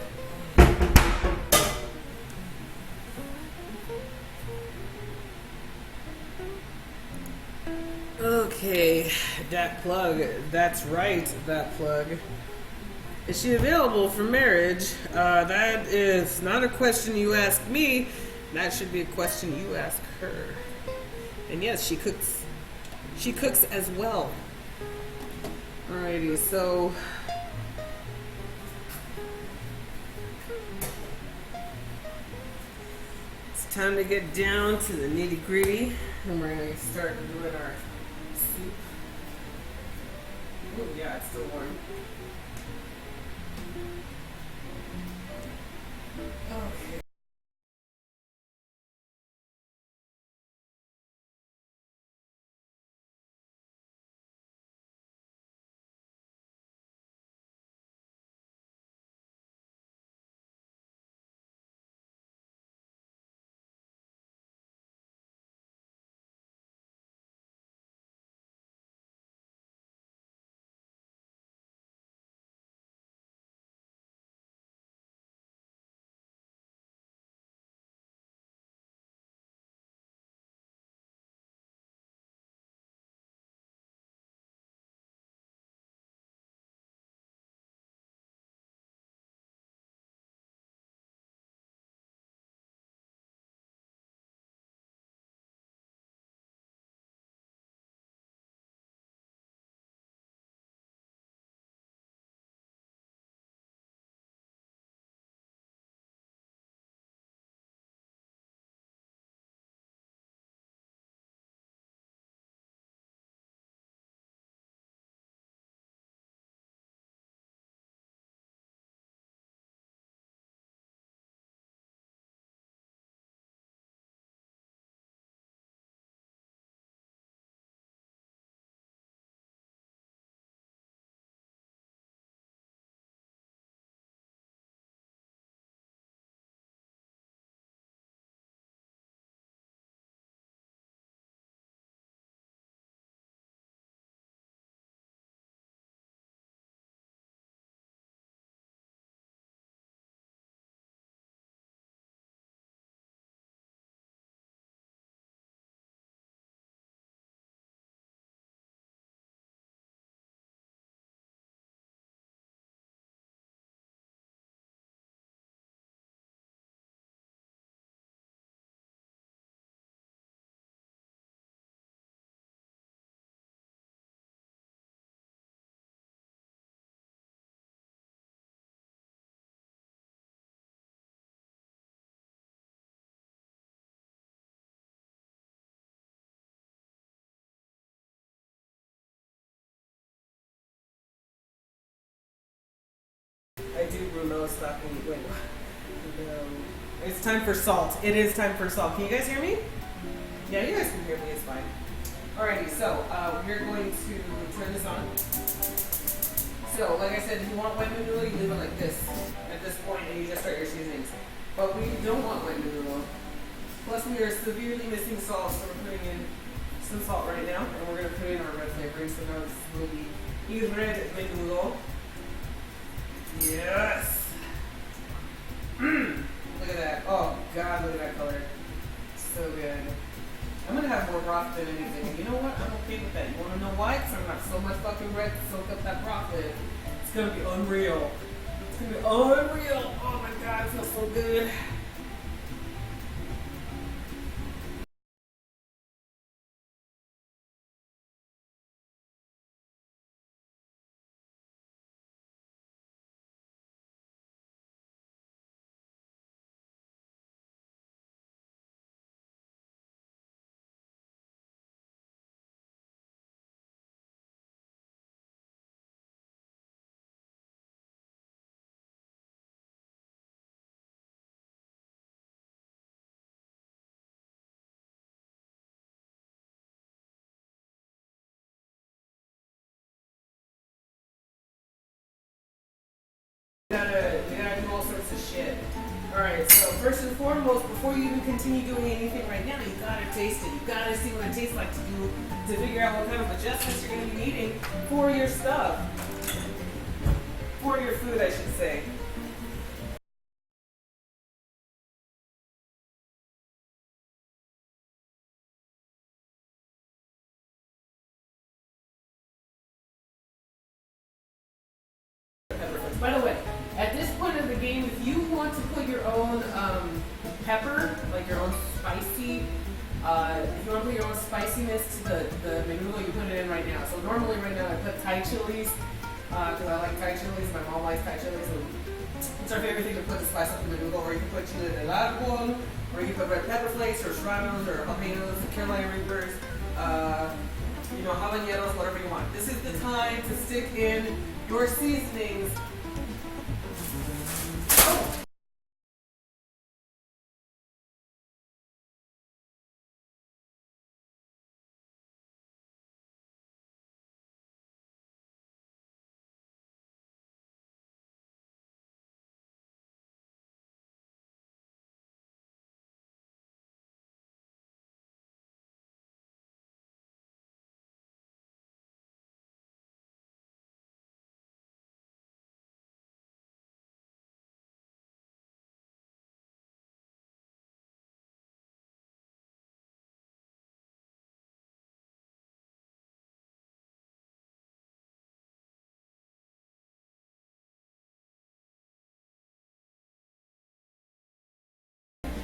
Okay, that plug. That's right, that plug. Is she available for marriage? That is not a question you ask me. That should be a question you ask her. And yes, she cooks. She cooks as well. Alrighty, so it's time to get down to the nitty gritty, and we're gonna start doing our soup. Oh yeah, it's still warm. Okay. I do Bruno stocking. Wait, no. It's time for salt. It is time for salt. Can you guys hear me? Yeah, you guys can hear me. It's fine. Alrighty, so we're going to turn this on. So, like I said, if you want white menudo, you leave it like this at this point, and you just start your seasonings. But we don't want white menudo. Plus, we are severely missing salt, so we're putting in some salt right now, and we're going to put in our red flavoring. So now this will be red menudo. Yes. Look at that. Oh God, look at that color. So good. I'm gonna have more broth than anything. And you know what? I'm okay with that. You wanna know why? Because I'm gonna have so much fucking bread to soak up that broth with. It's gonna be unreal. It's gonna be unreal. Oh my God, it feels so good. We gotta do all sorts of shit. Alright, so first and foremost, before you even continue doing anything right now, you gotta taste it. You gotta see what it tastes like to figure out what kind of adjustments you're gonna be needing for your stuff. For your food, I should say. By the way, at this point of the game, if you want to put your own pepper, like your own spicy, if you want to put your own spiciness to the menudo, you put it in right now. So normally right now I put Thai chilies, because I like Thai chilies, my mom likes Thai chilies, so it's our favorite thing to put to spice up the menudo, or you can put chile de árbol, or you can put red pepper flakes, or serranos, or jalapenos, Carolina Reapers, habaneros, whatever you want. This is the time to stick in your seasonings.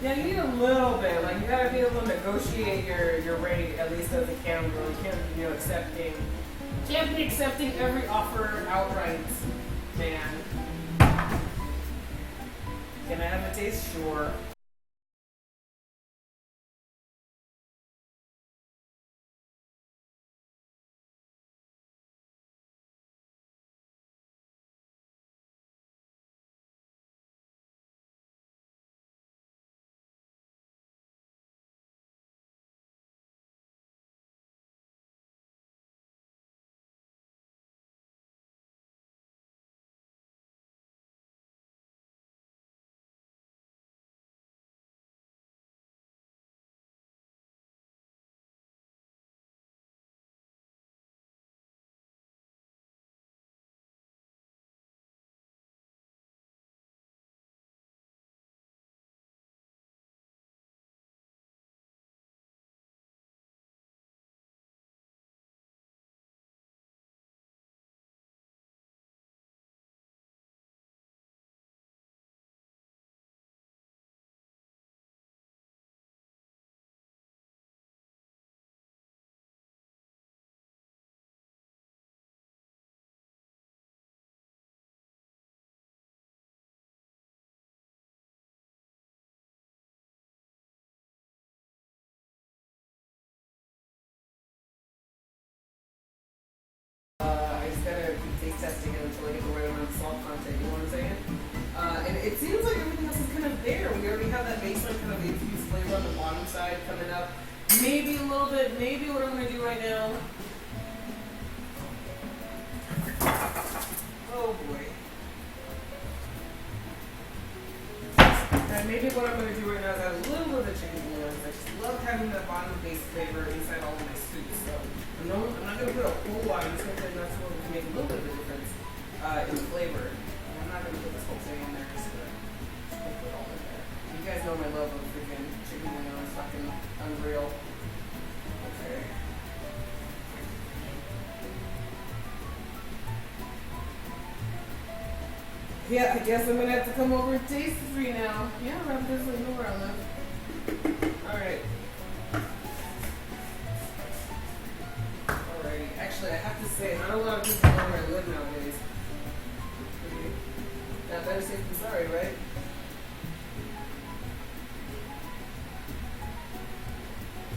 Yeah, you need a little bit. Like you gotta be able to negotiate your rate at least as a camera. You can't be accepting every offer outright, man. Can I have a taste? Sure. maybe a little bit, maybe what I'm gonna do right now. Oh boy. And maybe what I'm gonna do right now is add a little bit of the chicken bouillon. I just love having that bottom base flavor inside all of my soups. So I'm not gonna put a whole lot. I'm just gonna put enough to make a little bit of a difference in flavor. And I'm not gonna put this whole thing in there. Just gonna put it all in there. You guys know my love of freaking chicken bouillon. It's fucking unreal. Okay. Yeah, I guess I'm gonna have to come over and taste it for you now. Yeah, Rob doesn't know where I live. Alright. Alrighty. Actually, I have to say, not a lot of people know where I live nowadays. Now, better safe than sorry, right?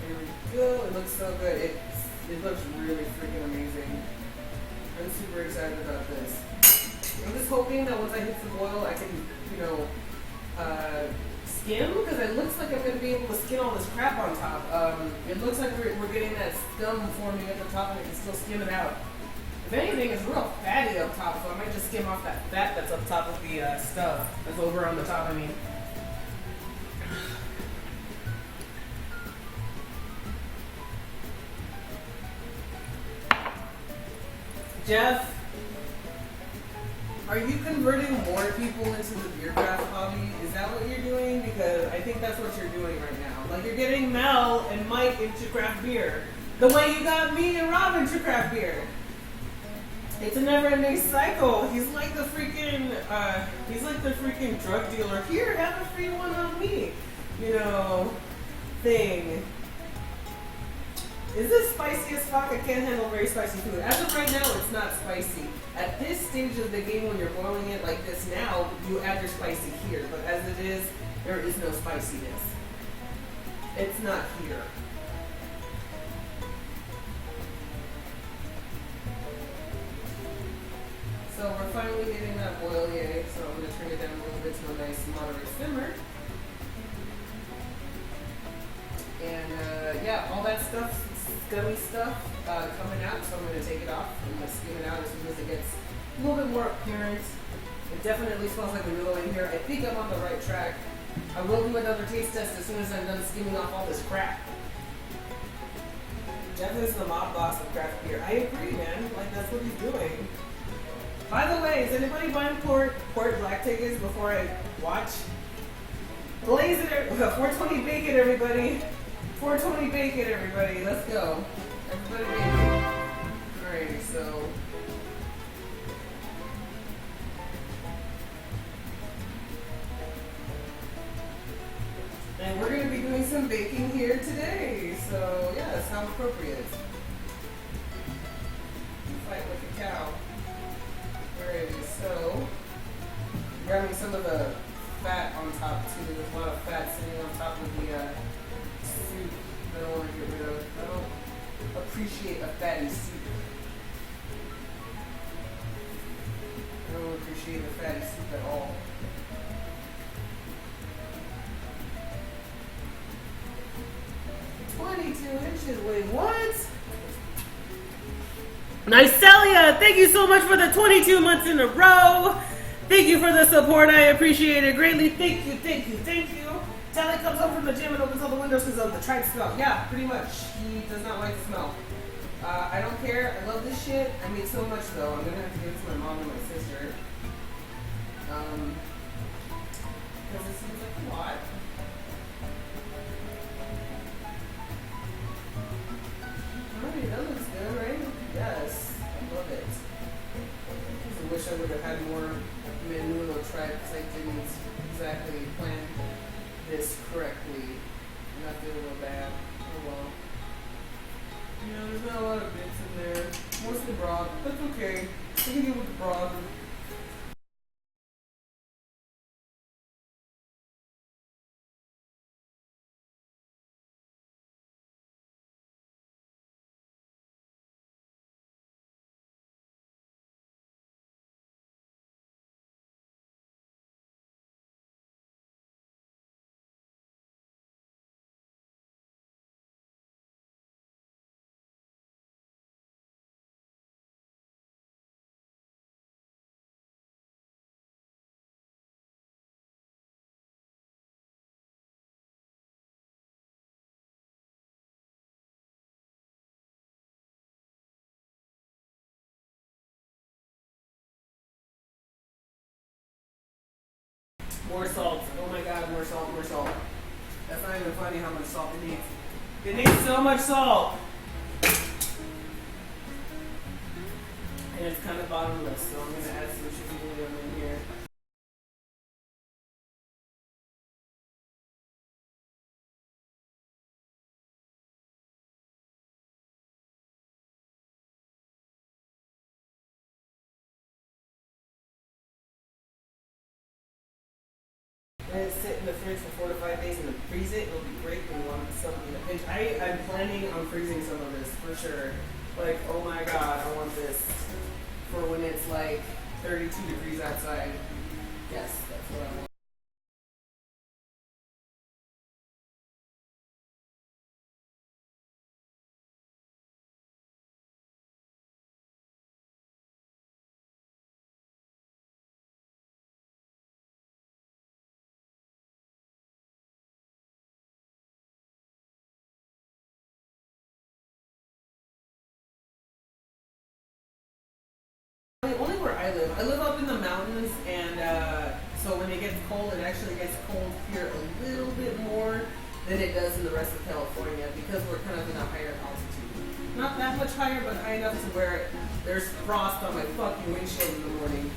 Here we go. It looks so good. It looks really freaking amazing. I'm super excited about this. I'm just hoping that once I hit some oil, I can, skim, because it looks like I'm going to be able to skin all this crap on top. It looks like we're getting that scum forming at the top, and I can still skim it out. If anything, it's real fatty up top, so I might just skim off that fat that's up top of the stuff. That's over on the top, I mean. Jeff? Are you converting more people into the beer craft hobby? Is that what you're doing? Because I think that's what you're doing right now. Like, you're getting Mel and Mike into craft beer. The way you got me and Rob into craft beer. It's a never-ending cycle. He's like the freaking drug dealer. Here, have a free one on me. Thing. Is this spicy as fuck? I can't handle very spicy food. As of right now, it's not spicy. At this stage of the game, when you're boiling it like this now, you add your spicy here. But as it is, there is no spiciness. It's not here. So we're finally getting that boil, yay. So I'm going to turn it down a little bit to a nice moderate simmer. And yeah, all that stuff, gummy stuff, coming out. So I'm going to take it off. I'm going to skim it out as soon as it gets a little bit more appearance. It definitely smells like Menudo in here. I think I'm on the right track. I will do another taste test as soon as I'm done skimming off all this crap. Jeff is the mob boss of craft beer. I agree, man. Like, that's what he's doing. By the way, is anybody buying port black tickets before I watch? Blaze it, 420 bacon, everybody. 420 bacon, everybody. Let's go. Everybody bacon. Alrighty, so. And we're going to be doing some baking here today. So, yes, how appropriate. Fight like a cow. Alrighty, so. Grabbing some of the fat on top too. There's a lot of fat sitting on top of the soup that I want to get rid of. I don't appreciate a fatty soup. I don't appreciate a fatty soup at all. $22 wait, what? Nicelia, thank you so much for the 22 months in a row. Thank you for the support. I appreciate it greatly. Thank you, thank you, thank you. Tally comes home from the gym and opens all the windows because of the tripe smell. Yeah, pretty much. He does not like the smell. I don't care. I love this shit. I made so much though. I'm going to have to give it to my mom and my sister. Because it seems like a lot. Alright, that looks good, right? Yes. I love it. I wish I would have had more Menudo tripe because I didn't exactly plan this correctly. And I feel real bad. Oh well. There's not a lot of bits in there. Mostly broth. That's okay. We can deal with the broth. More salt. Oh my god, more salt, more salt. That's not even funny how much salt it needs. It needs so much salt. And it's kind of bottomless, so I'm going to add some chicken bouillon in here. Let it sit in the fridge for 4 to 5 days and then freeze it. It'll be great when you want something in a pinch. I'm planning on freezing some of this for sure. Like, oh my god, I want this for when it's like 32 degrees outside. Yes, that's what I want. Only where I live. I live up in the mountains, and so when it gets cold, it actually gets cold here a little bit more than it does in the rest of California because we're kind of in a higher altitude. Not that much higher, but high enough to where there's frost on my fucking windshield in the morning.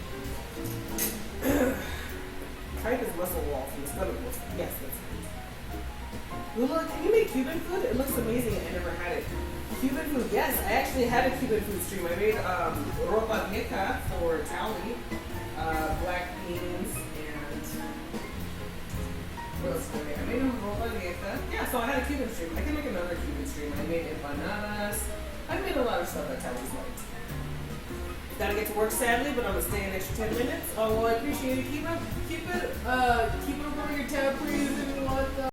Tight as muscle wall from the stomach. Yes, that's it. Lula, can you make Cuban food? It looks amazing. I never had it. Cuban food, yes. I actually had a Cuban food stream. I made ropa vieja for Tally, black beans, and what else did I make? I made a ropa vieja. Yeah, so I had a Cuban stream. I can make another Cuban stream. I made empanadas. I made a lot of stuff that Tally's liked. Gotta get to work sadly, but I'm gonna stay an extra 10 minutes. Oh well, I appreciate it. Keep it over your tab, please. And what the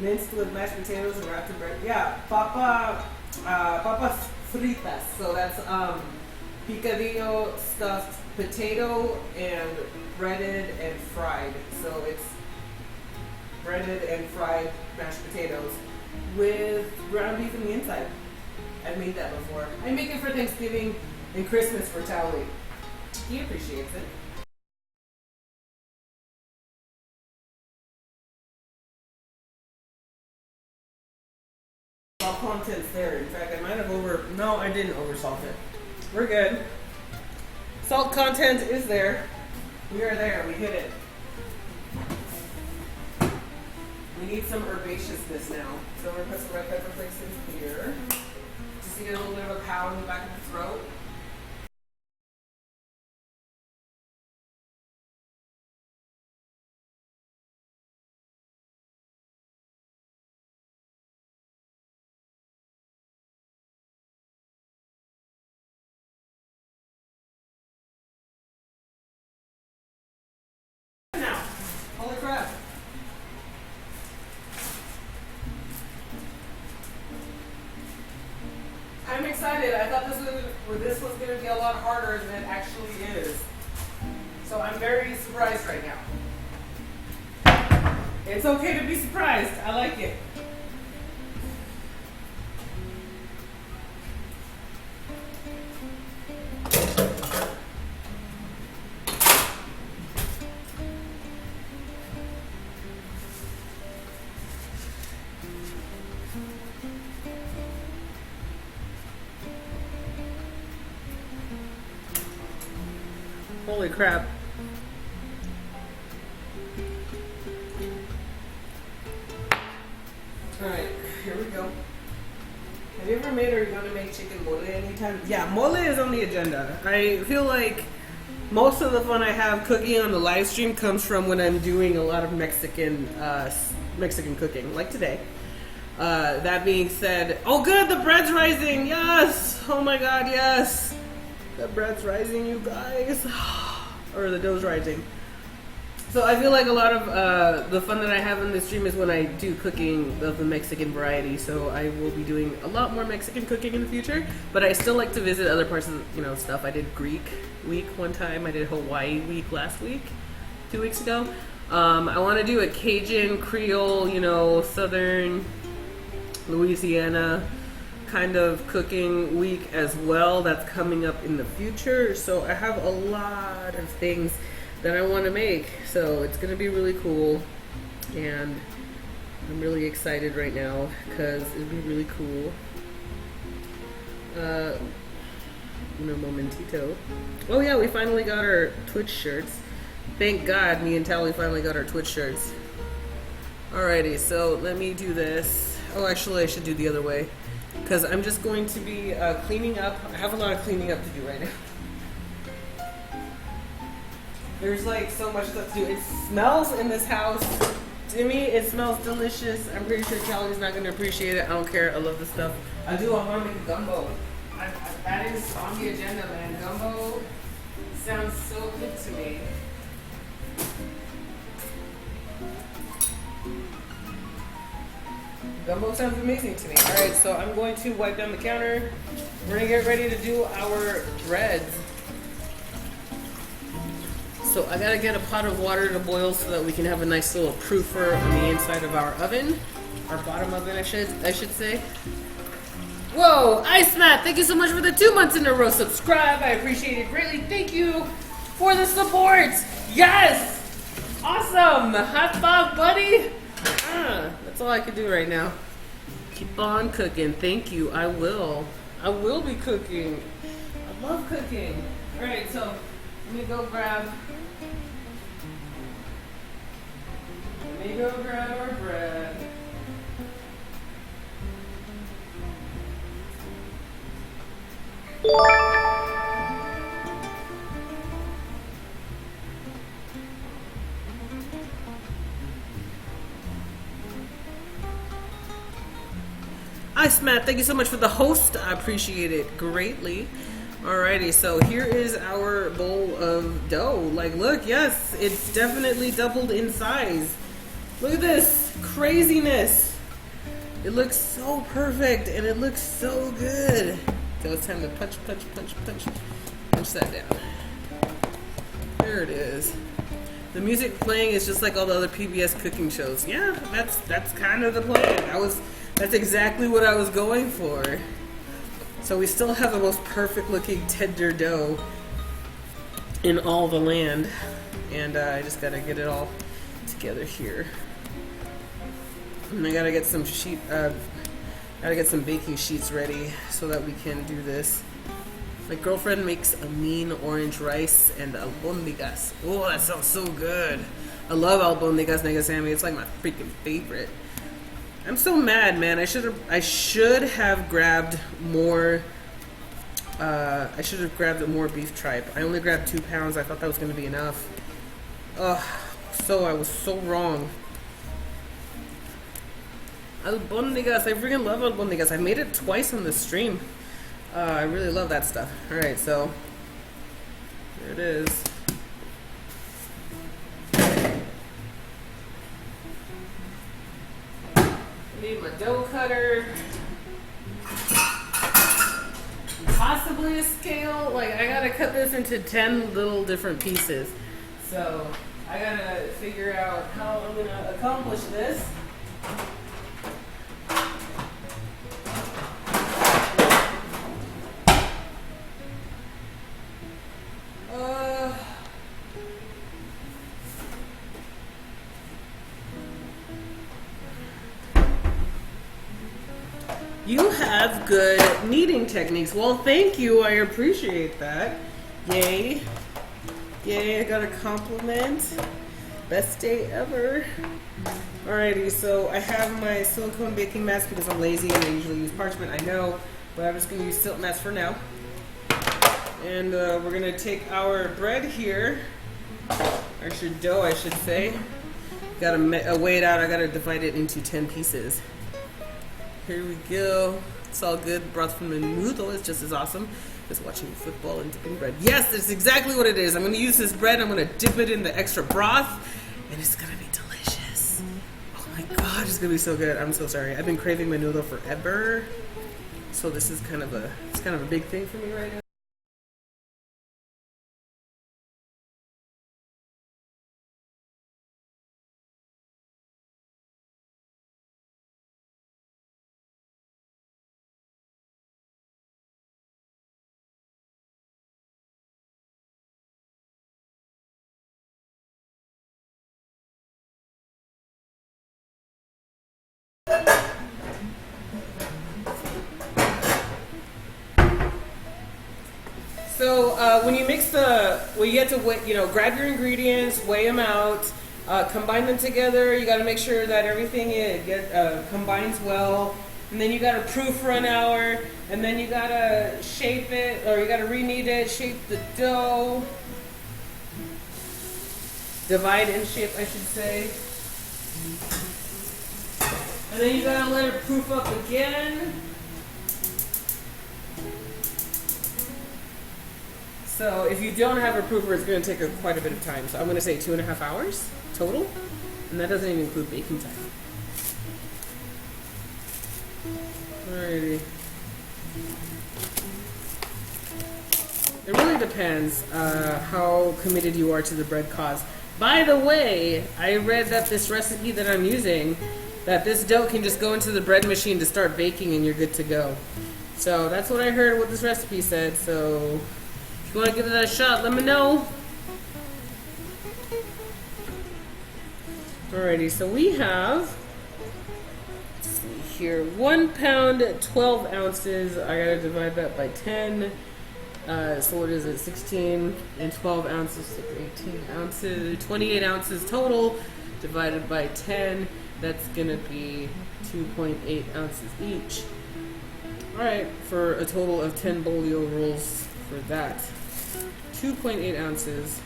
minced with mashed potatoes and wrapped in bread. Yeah, papas fritas. So that's picadillo stuffed potato and breaded and fried. So it's breaded and fried mashed potatoes with ground beef in the inside. I've made that before. I make it for Thanksgiving and Christmas for Tally. He appreciates it. Salt content's there. In fact, I might have no, I didn't oversalt it. We're good. Salt content is there. We are there. We hit it. We need some herbaceousness now. So we're gonna put some red pepper flakes in here. Just to get a little bit of a pow in the back of the throat. Now, holy crap. I'm excited. I thought this was going to be a lot harder than it actually is. So I'm very surprised right now. It's okay to be surprised. I like it. Holy crap. Alright, here we go. Have you ever made or are you gonna make chicken mole anytime? Yeah, mole is on the agenda. I feel like most of the fun I have cooking on the live stream comes from when I'm doing a lot of Mexican cooking, like today. That being said, oh good, the bread's rising, yes! Oh my god, yes! The bread's rising, you guys. Or the dough's rising. So I feel like a lot of the fun that I have in this stream is when I do cooking of the Mexican variety. So I will be doing a lot more Mexican cooking in the future. But I still like to visit other parts of stuff. I did Greek week one time. I did Hawaii week last week, 2 weeks ago. I want to do a Cajun, Creole, Southern Louisiana kind of cooking week as well. That's coming up in the future. So I have a lot of things that I want to make, so it's gonna be really cool, and I'm really excited right now because it'd be really cool. Momentito. Oh yeah, we finally got our Twitch shirts. Thank God, me and Tally finally got our Twitch shirts. Alrighty, so let me do this. Oh, actually, I should do the other way because I'm just going to be cleaning up. I have a lot of cleaning up to do right now. There's like so much stuff to do. It smells in this house. To me, it smells delicious. I'm pretty sure Callie's not going to appreciate it. I don't care. I love this stuff. I want to make gumbo. That is on the agenda, man. Gumbo sounds so good to me. Gumbo sounds amazing to me. Alright, so I'm going to wipe down the counter. We're going to get ready to do our breads. So I gotta get a pot of water to boil so that we can have a nice little proofer on the inside of our oven. Our bottom oven, I should say. Whoa, Ice Matt, thank you so much for the 2 months in a row. Subscribe, I appreciate it greatly. Thank you for the support. Yes! Awesome! High five, buddy! That's all I can do right now. Keep on cooking. Thank you, I will. I will be cooking. I love cooking. Alright, so let me go grab our bread. Ice Matt, thank you so much for the host. I appreciate it greatly. Alrighty, so here is our bowl of dough. Like, look, yes, it's definitely doubled in size. Look at this craziness. It looks so perfect and it looks so good. So it's time to punch that down. There it is. The music playing is just like all the other PBS cooking shows. Yeah, that's kind of the plan. That's exactly what I was going for. So we still have the most perfect looking tender dough in all the land. And I just gotta get it all together here. And I gotta get some baking sheets ready so that we can do this. My girlfriend makes a mean orange rice and albondigas. Oh, that sounds so good. I love albondigas, negasami. It's like my freaking favorite. I'm so mad, man. I should have grabbed more. I should have grabbed more beef tripe. I only grabbed 2 pounds. I thought that was going to be enough. Ugh. I was so wrong. Albondigas. I freaking love albondigas. I made it twice on the stream. I really love that stuff. Alright, so there it is. Need my dough cutter. Possibly a scale. Like, I gotta cut this into 10 little different pieces. So I gotta figure out how I'm gonna accomplish this. You have good kneading techniques. Well, thank you. I appreciate that. Yay. Yay, I got a compliment. Best day ever. Alrighty, so I have my silicone baking mask because I'm lazy and I usually use parchment, I know, but I'm just going to use silk mask for now. And we're going to take our bread here, or dough I should say. Gotta weigh it out, I gotta divide it into 10 pieces. Here we go. It's all good. Broth from Menudo is just as awesome as watching football and dipping bread. Yes, that's exactly what it is. I'm gonna use this bread, I'm gonna dip it in the extra broth, and it's gonna be delicious. Oh my god, it's gonna be so good. I'm so sorry. I've been craving Menudo forever. So this is kind of a big thing for me right now. So when you mix you have to weigh, grab your ingredients, weigh them out, combine them together. You got to make sure that everything combines well, and then you got to proof for an hour, and then you got to shape it, or you got to reknead it, shape the dough, divide and shape, I should say, and then you got to let it proof up again. So if you don't have a proofer, it's going to take quite a bit of time. So I'm going to say 2.5 hours total, and that doesn't even include baking time. Alrighty. It really depends how committed you are to the bread cause. By the way, I read that this recipe that I'm using, that this dough can just go into the bread machine to start baking and you're good to go. So that's what I heard, what this recipe said. So if you want to give it a shot, let me know. Alrighty, so we have, let's see here, 1 pound, 12 ounces. I gotta divide that by 10. So what is it? 16 and 12 ounces, 18 ounces, 28 ounces total, divided by 10. That's gonna be 2.8 ounces each. Alright, for a total of 10 Bolio rolls for that. 2.8 ounces.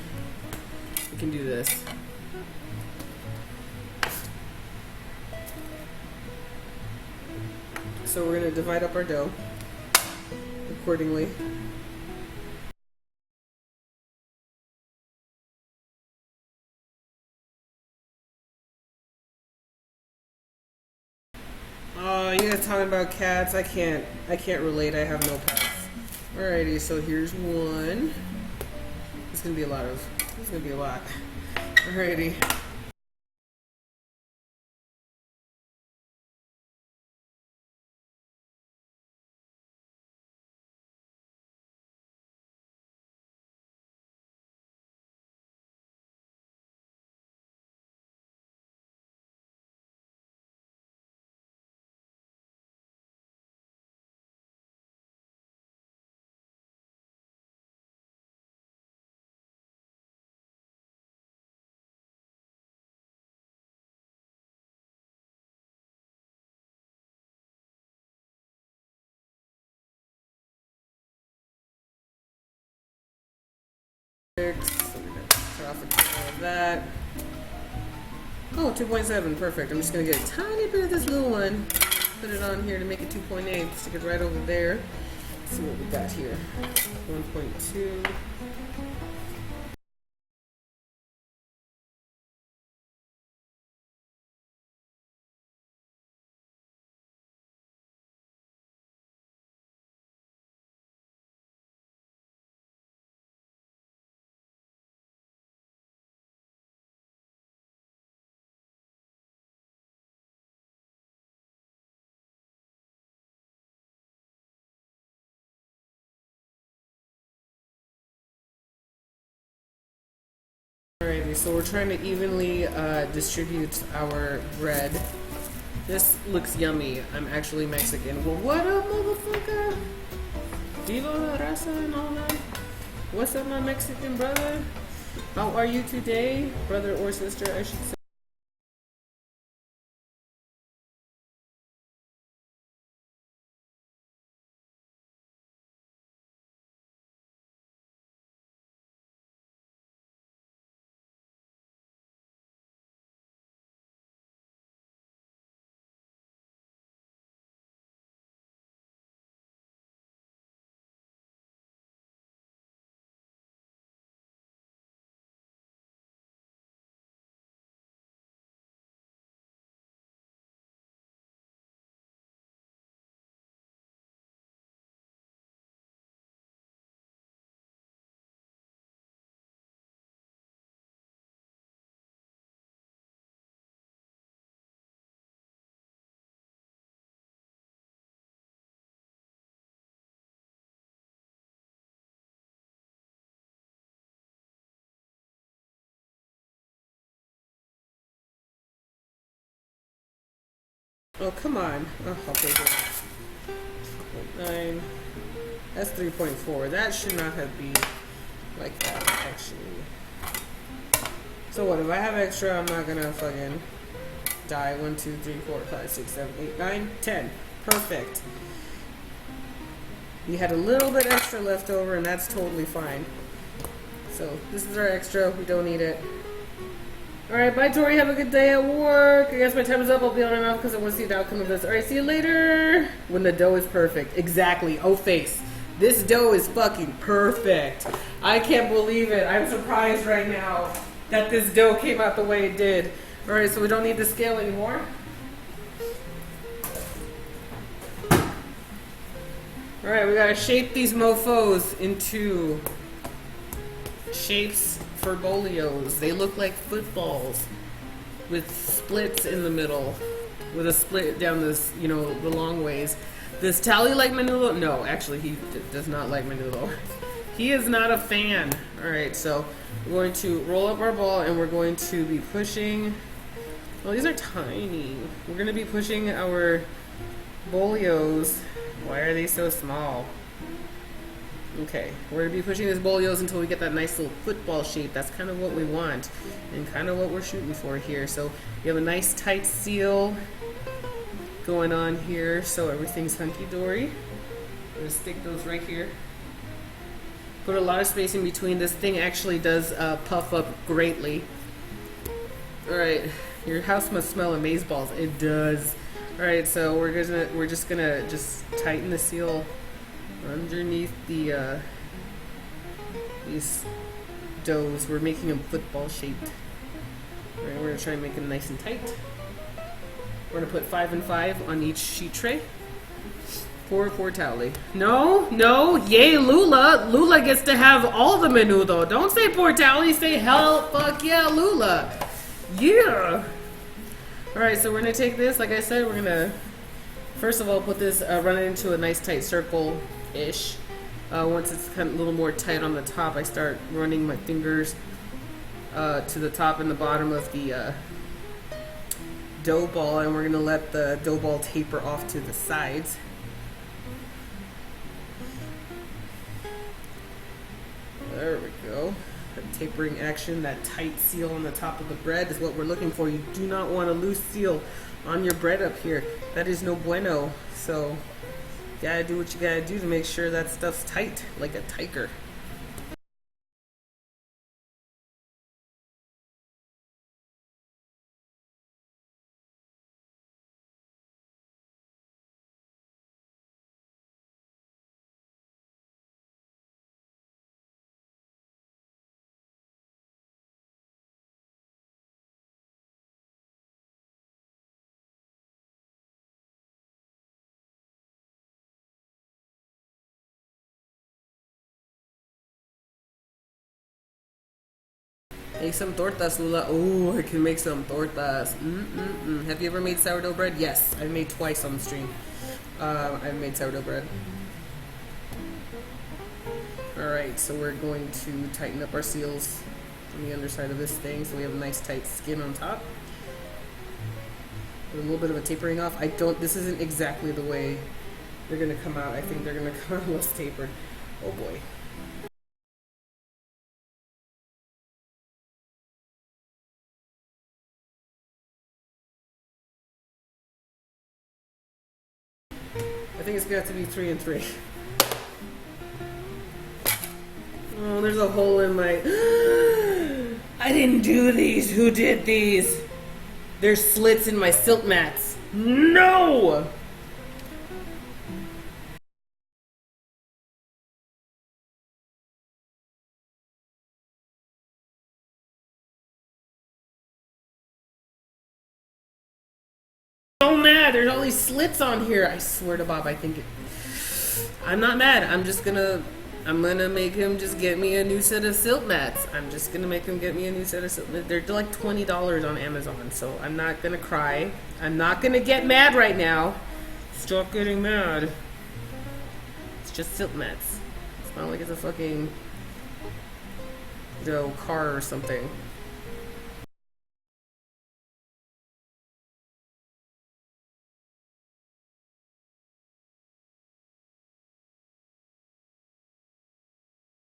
We can do this. So we're going to divide up our dough accordingly. Oh, you guys talking about cats? I can't relate. I have no pets. Alrighty, so here's one. It's gonna be a lot. Alrighty. So we're gonna cut off all of that. Oh, 2.7, perfect. I'm just gonna get a tiny bit of this little one, put it on here to make it 2.8, stick it right over there. Let's see what we got here. 1.2. Alrighty, so we're trying to evenly distribute our bread. This looks yummy. I'm actually Mexican. Well, what up, motherfucker? Viva la raza and all that. What's up, my Mexican brother? How are you today, brother or sister, I should say? Oh, come on. Oh, I'll take it. 9. That's 3.4. That should not have been like that, actually. So what, if I have extra, I'm not gonna fucking die. 1, 2, 3, 4, 5, 6, 7, 8, 9, 10. Perfect. We had a little bit extra left over, and that's totally fine. So this is our extra. We don't need it. Alright, bye Tori, have a good day at work. I guess my time is up. I'll be on and off because I want to see the outcome of this. Alright, see you later. When the dough is perfect. Exactly. Oh, face. This dough is fucking perfect. I can't believe it. I'm surprised right now that this dough came out the way it did. Alright, so we don't need the scale anymore. Alright, we gotta shape these mofos into shapes for Bolios. They look like footballs with splits in the middle, with a split down this, you know, the long ways. Does Tally like Menudo? No, actually, he does not like Menudo. He is not a fan. Alright, so we're going to roll up our ball and we're going to be pushing. Well, these are tiny. We're going to be pushing our Bolios. Why are they so small? Okay, we're going to be pushing these Bolios until we get that nice little football shape. That's kind of what we want and kind of what we're shooting for here. So we have a nice tight seal going on here, so everything's hunky-dory. I'm going to stick those right here. Put a lot of space in between. This thing actually does puff up greatly. Alright, your house must smell amazeballs. It does. Alright, so we're just gonna tighten the seal underneath the these doughs. We're making them football shaped. Alright, we're gonna try and make them nice and tight. We're gonna put 5 and 5 on each sheet tray. Poor Tally. No, yay Lula. Lula gets to have all the Menudo. Don't say poor Tally, say hell, fuck yeah, Lula. Yeah. Alright, so we're gonna take this, like I said, we're gonna first of all put this, run it into a nice tight circle-ish. Once it's kind of a little more tight on the top, I start running my fingers to the top and the bottom of the dough ball, and we're gonna let the dough ball taper off to the sides. There we go. That tapering action, that tight seal on the top of the bread is what we're looking for. You do not want a loose seal on your bread up here. That is no bueno. So, you gotta do what you gotta do to make sure that stuff's tight, like a tiger. Make some tortas, Lula. Oh, I can make some tortas. Have you ever made sourdough bread? Yes, I've made twice on the stream. I've made sourdough bread. Alright, so we're going to tighten up our seals on the underside of this thing so we have a nice tight skin on top. With a little bit of a tapering off. This isn't exactly the way they're gonna come out. I think they're gonna come out less tapered. Oh boy. I think it's gonna have to be 3 and 3. Oh, there's a hole in my... I didn't do these. Who did these? There's slits in my silk mats. No! So mad. There's all these slits on here. I swear to Bob, I think it... I'm not mad. I'm gonna make him just get me a new set of silk mats. I'm just gonna make him get me a new set of silk mats. They're like $20 on Amazon, so I'm not gonna cry. I'm not gonna get mad right now. Stop getting mad. It's just silk mats. It's not like it's a fucking, car or something.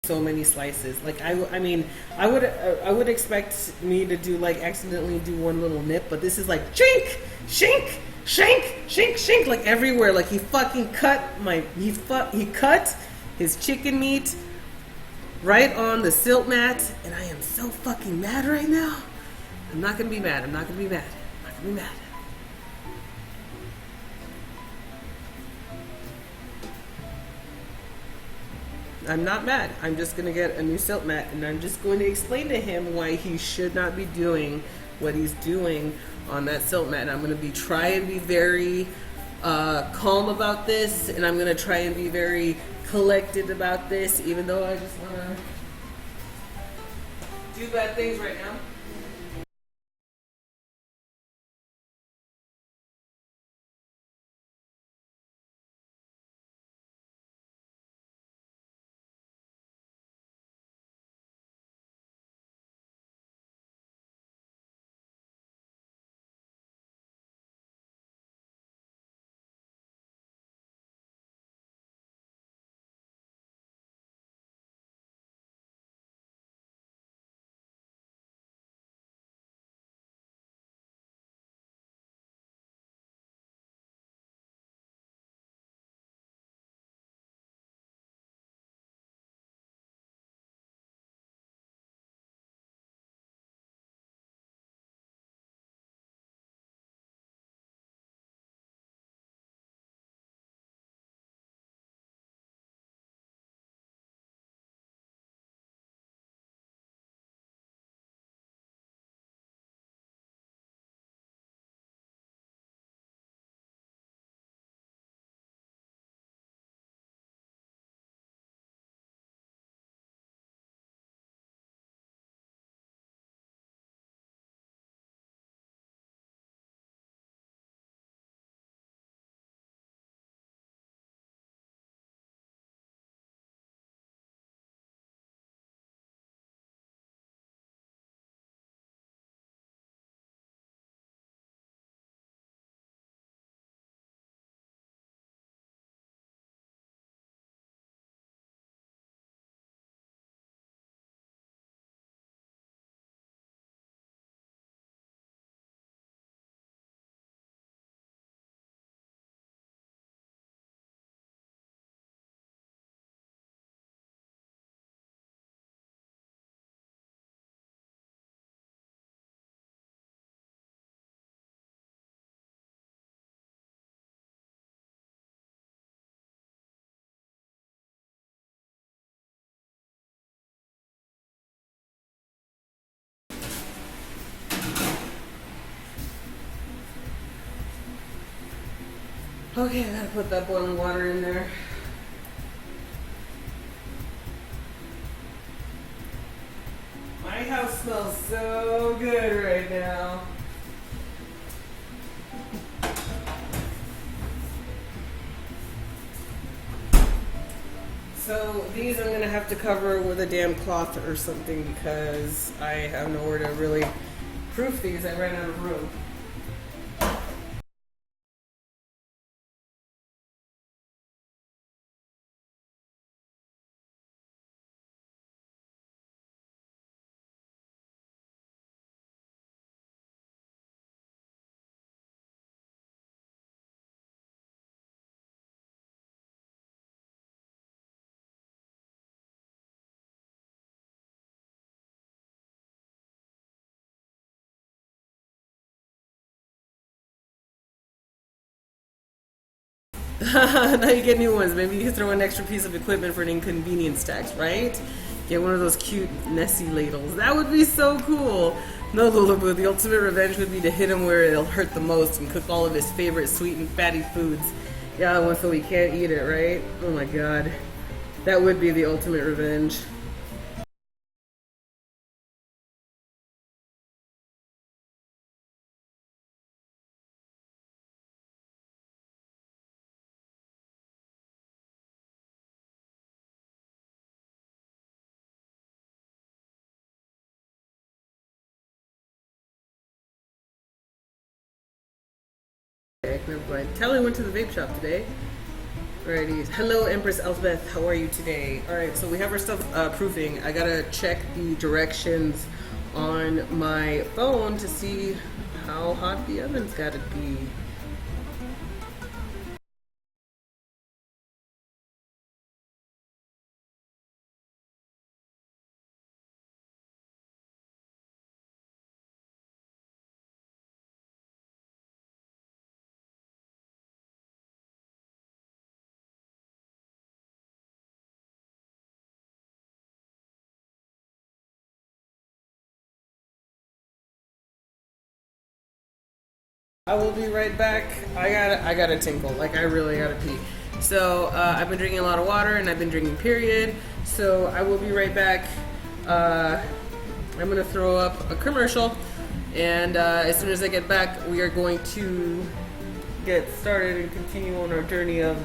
So many slices. Like I mean, I would expect me to do like accidentally do one little nip, but this is like chink, shink, shank, shink, shink, like everywhere. Like he fucking cut he cut his chicken meat right on the silk mat, and I am so fucking mad right now. I'm not gonna be mad. I'm not gonna be mad. I'm not gonna be mad. I'm not mad. I'm just going to get a new silk mat, and I'm just going to explain to him why he should not be doing what he's doing on that silk mat. And I'm going to try and be very calm about this, and I'm going to try and be very collected about this, even though I just want to do bad things right now. Okay, I gotta put that boiling water in there. My house smells so good right now. So these I'm gonna have to cover with a damn cloth or something because I have nowhere to really proof these. I ran out of room. Now you get new ones. Maybe you can throw an extra piece of equipment for an inconvenience tax, right? Get one of those cute Nessie ladles. That would be so cool. No, Lulaboo, the ultimate revenge would be to hit him where it'll hurt the most and cook all of his favorite sweet and fatty foods. Yeah, one so he can't eat it, right? Oh my god. That would be the ultimate revenge. Okay, never mind. Tally went to the vape shop today. Alrighty. Hello, Empress Elspeth. How are you today? Alright, so we have our stuff proofing. I gotta check the directions on my phone to see how hot the oven's gotta be. I will be right back. I gotta tinkle. Like I really gotta pee. So I've been drinking a lot of water and I've been drinking period. So I will be right back. I'm gonna throw up a commercial, and as soon as I get back, we are going to get started and continue on our journey of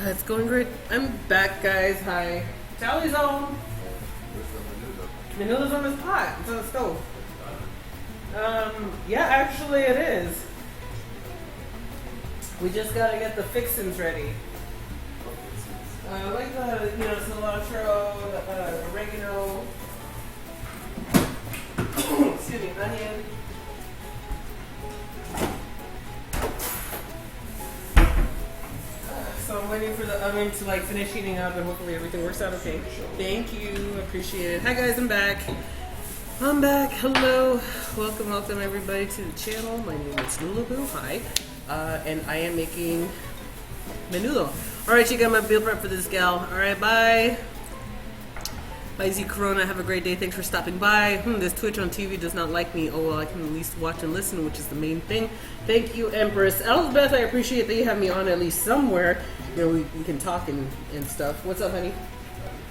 It's going great. I'm back, guys. Hi. Sally's home. Where's the menudo? Menudo's on this pot. It's on the stove. Yeah, actually it is. We just gotta get the fixins ready. Like the, cilantro, the, oregano, excuse me, onion. So I'm waiting for the oven to like finish heating up and hopefully everything works out okay. Thank you, appreciate it. Hi guys, I'm back. Hello, welcome everybody to the channel. My name is Lulaboo, hi. And I am making menudo. Alright, you got my meal prep for this gal. Alright, bye. Bye Z Corona, have a great day, thanks for stopping by. This Twitch on TV does not like me. Oh well, I can at least watch and listen, which is the main thing. Thank you, Empress. Elizabeth, I appreciate that you have me on at least somewhere. We can talk and stuff. What's up, honey?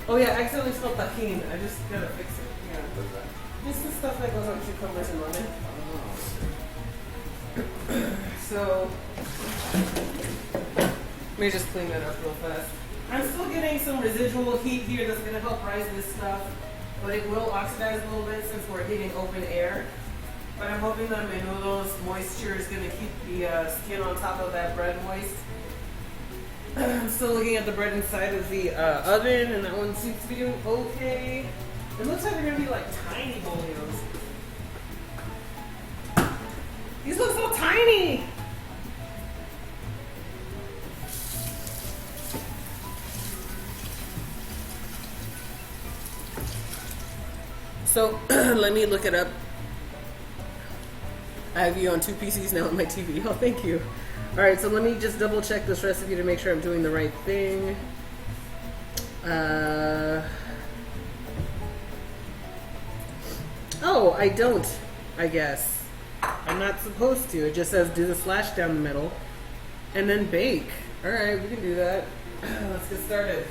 Oh yeah, I accidentally spelled tahini. I just gotta fix it. Yeah. What's that? This is stuff that goes on cucumbers and lemon. So, let me just clean that up real fast. I'm still getting some residual heat here that's going to help rise this stuff, but it will oxidize a little bit since we're heating open air. But I'm hoping that menudo's moisture is going to keep the skin on top of that bread moist. I'm still looking at the bread inside of the oven, and that one seems to be doing okay. It looks like they're going to be like tiny bolios. These look so tiny! So, let me look it up. I have you on 2 PCs now on my TV. Oh, thank you. Alright, so let me just double check this recipe to make sure I'm doing the right thing. Oh, I don't, I guess. I'm not supposed to. It just says do the slash down the middle and then bake. Alright, we can do that. Let's get started.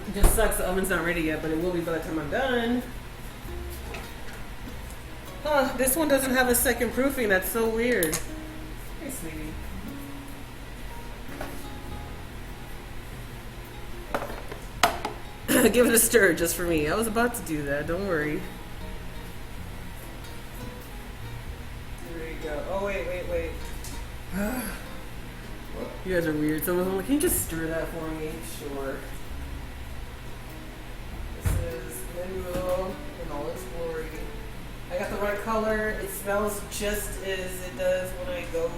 It just sucks the oven's not ready yet, but it will be by the time I'm done. Huh, this one doesn't have a second proofing. That's so weird. Hey, sweetie. Give it a stir just for me. I was about to do that. Don't worry. There you go. Oh, wait. What? You guys are weird. Someone's like, can you just stir that for me? Sure. This is menudo in all its glory. I got the right color. It smells just as it does when I go,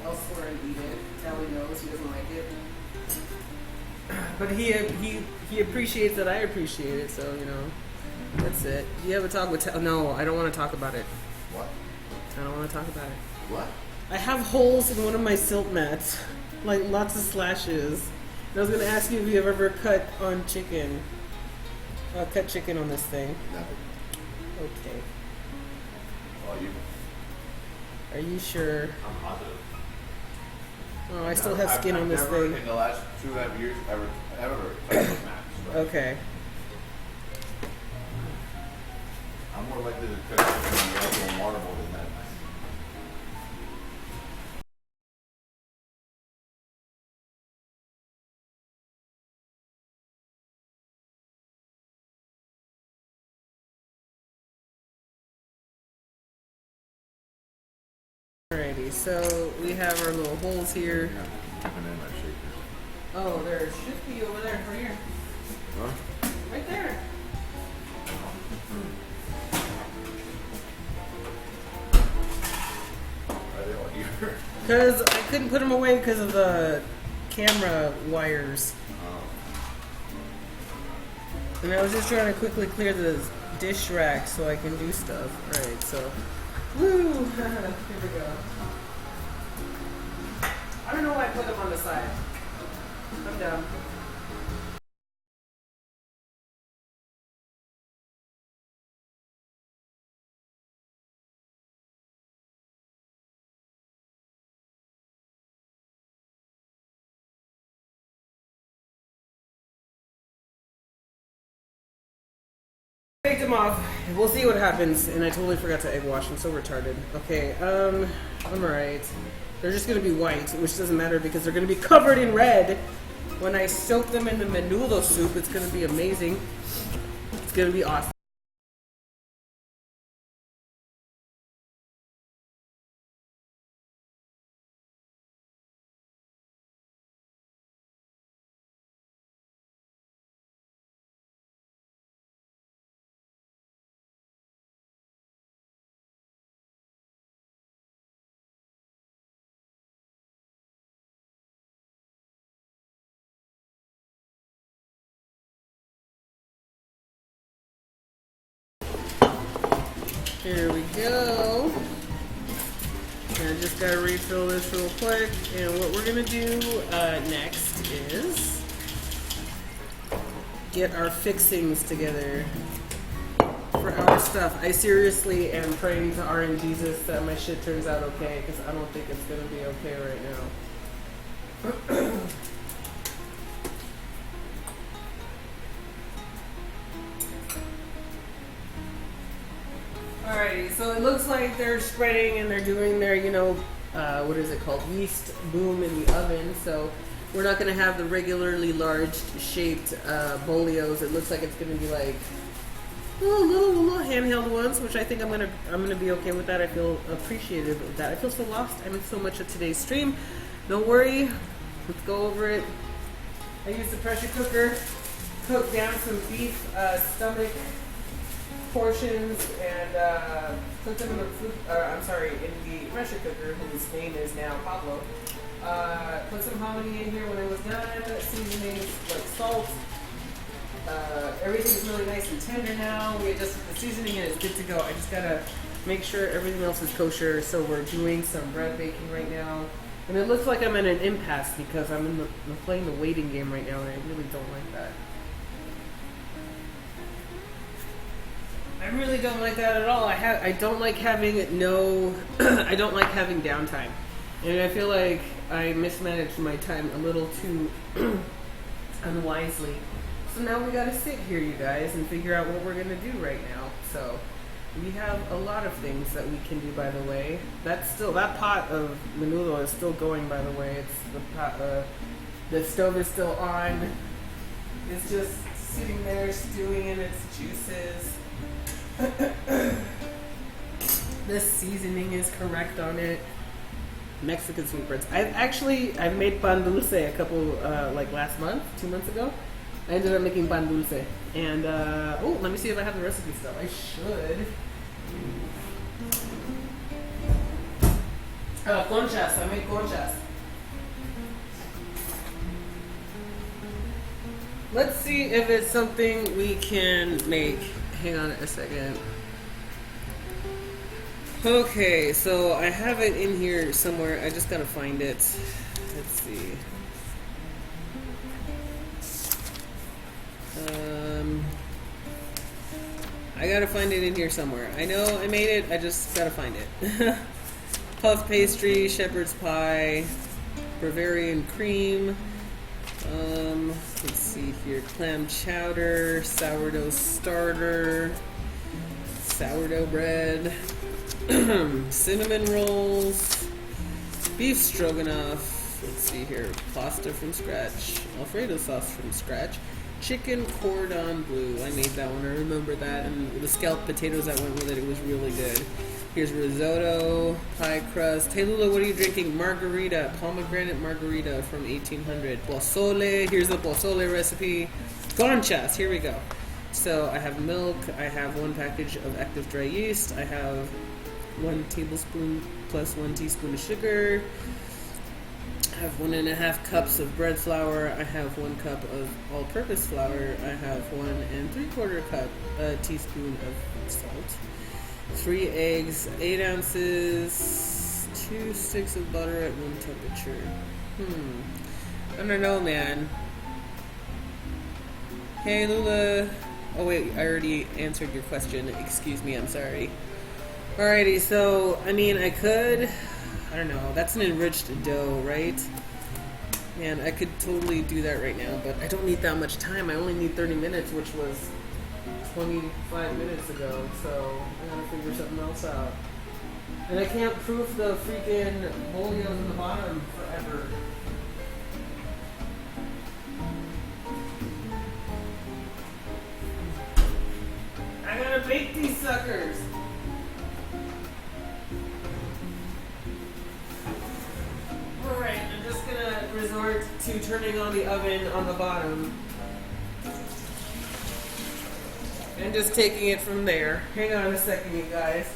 elsewhere and eat it. Tally knows he doesn't like it. But he appreciates that I appreciate it, so, that's it. Do you have a talk with No, I don't want to talk about it. What? I don't want to talk about it. What? I have holes in one of my silk mats. Like, lots of slashes. And I was going to ask you if you've ever cut on chicken. Cut chicken on this thing. Never. Okay. Oh, you? Are you sure? I'm positive. Oh, I still have skin on this never, thing. in the last 2.5 years, ever touched those mats. So Okay. I'm more likely to cut chicken in the oven and water bowl than that. Alrighty, so we have our little holes here. Dipping in my shakers. Oh, there should be over there, right here. Huh? Right there. Are they all here? Because I couldn't put them away because of the camera wires. Oh. And I was just trying to quickly clear the dish rack so I can do stuff. Alright, so. Woo! Here we go. I don't know why I put them on the side. I'm down. Picked them off. We'll see what happens. And I totally forgot to egg wash. I'm so retarded. Okay, I'm alright. They're just gonna be white, which doesn't matter because they're gonna be covered in red. When I soak them in the menudo soup, it's gonna be amazing. It's gonna be awesome. Here we go. And I just gotta refill this real quick. And what we're gonna do next is get our fixings together for our stuff. I seriously am praying to RNGesus that my shit turns out okay, because I don't think it's gonna be okay right now. Alrighty, so it looks like they're spreading and they're doing their, what is it called? Yeast boom in the oven. So we're not going to have the regularly large shaped Bolios. It looks like it's going to be like little handheld ones, which I think I'm gonna be okay with that. I feel appreciative of that. I feel so lost. I missed so much of today's stream. Don't worry, let's go over it. I used the pressure cooker, cooked down some beef stomach portions and put them in the in the pressure cooker, whose name is now Pablo. Put some hominy in here when it was done, seasonings like salt. Everything's really nice and tender now. We adjusted the seasoning and it's good to go. I just gotta make sure everything else is kosher. So we're doing some bread baking right now. And it looks like I'm in an impasse because I'm playing the waiting game right now and I really don't like that. I really don't like that at all. I don't like having I don't like having downtime. And I feel like I mismanaged my time a little too unwisely. So now we gotta sit here, you guys, and figure out what we're gonna do right now. So we have a lot of things that we can do, by the way. That pot of menudo is still going, by the way. It's the pot, the stove is still on. It's just sitting there stewing in its juices. The seasoning is correct on it. Mexican sweetbreads. I've made pan dulce a couple last month, 2 months ago. I ended up making pan dulce. And let me see if I have the recipe still. I should. Conchas. I made conchas. Let's see if it's something we can make. Hang on a second. Okay, so I have it in here somewhere. I just gotta find it. Let's see. I gotta find it in here somewhere. I know I made it, I just gotta find it. Puff pastry, shepherd's pie, Bavarian cream. Let's see here. Clam chowder, sourdough starter, sourdough bread, cinnamon rolls, beef stroganoff. Let's see here. Pasta from scratch, Alfredo sauce from scratch, chicken cordon bleu. I made that one. I remember that. And the scalloped potatoes that went with it. It was really good. Here's risotto, pie crust. Hey Lula, what are you drinking? Margarita, pomegranate margarita from 1800. Pozole. Here's the pozole recipe. Conchas. Here we go. So I have milk. I have 1 package of active dry yeast. I have 1 tablespoon plus 1 teaspoon of sugar. I have 1.5 cups of bread flour. I have 1 cup of all-purpose flour. I have 1 3/4 cup teaspoon of salt. 3 eggs, 8 ounces, 2 sticks of butter at room temperature. I don't know, man. Hey, Lula. Oh, wait, I already answered your question. Excuse me, I'm sorry. Alrighty, so, I mean, I don't know, that's an enriched dough, right? Man, I could totally do that right now, but I don't need that much time. I only need 30 minutes, which was 25 minutes ago, so I gotta figure something else out. And I can't proof the freaking Bolios in the bottom forever. I gotta bake these suckers. Alright, I'm just gonna resort to turning on the oven on the bottom. And just taking it from there. Hang on a second, you guys.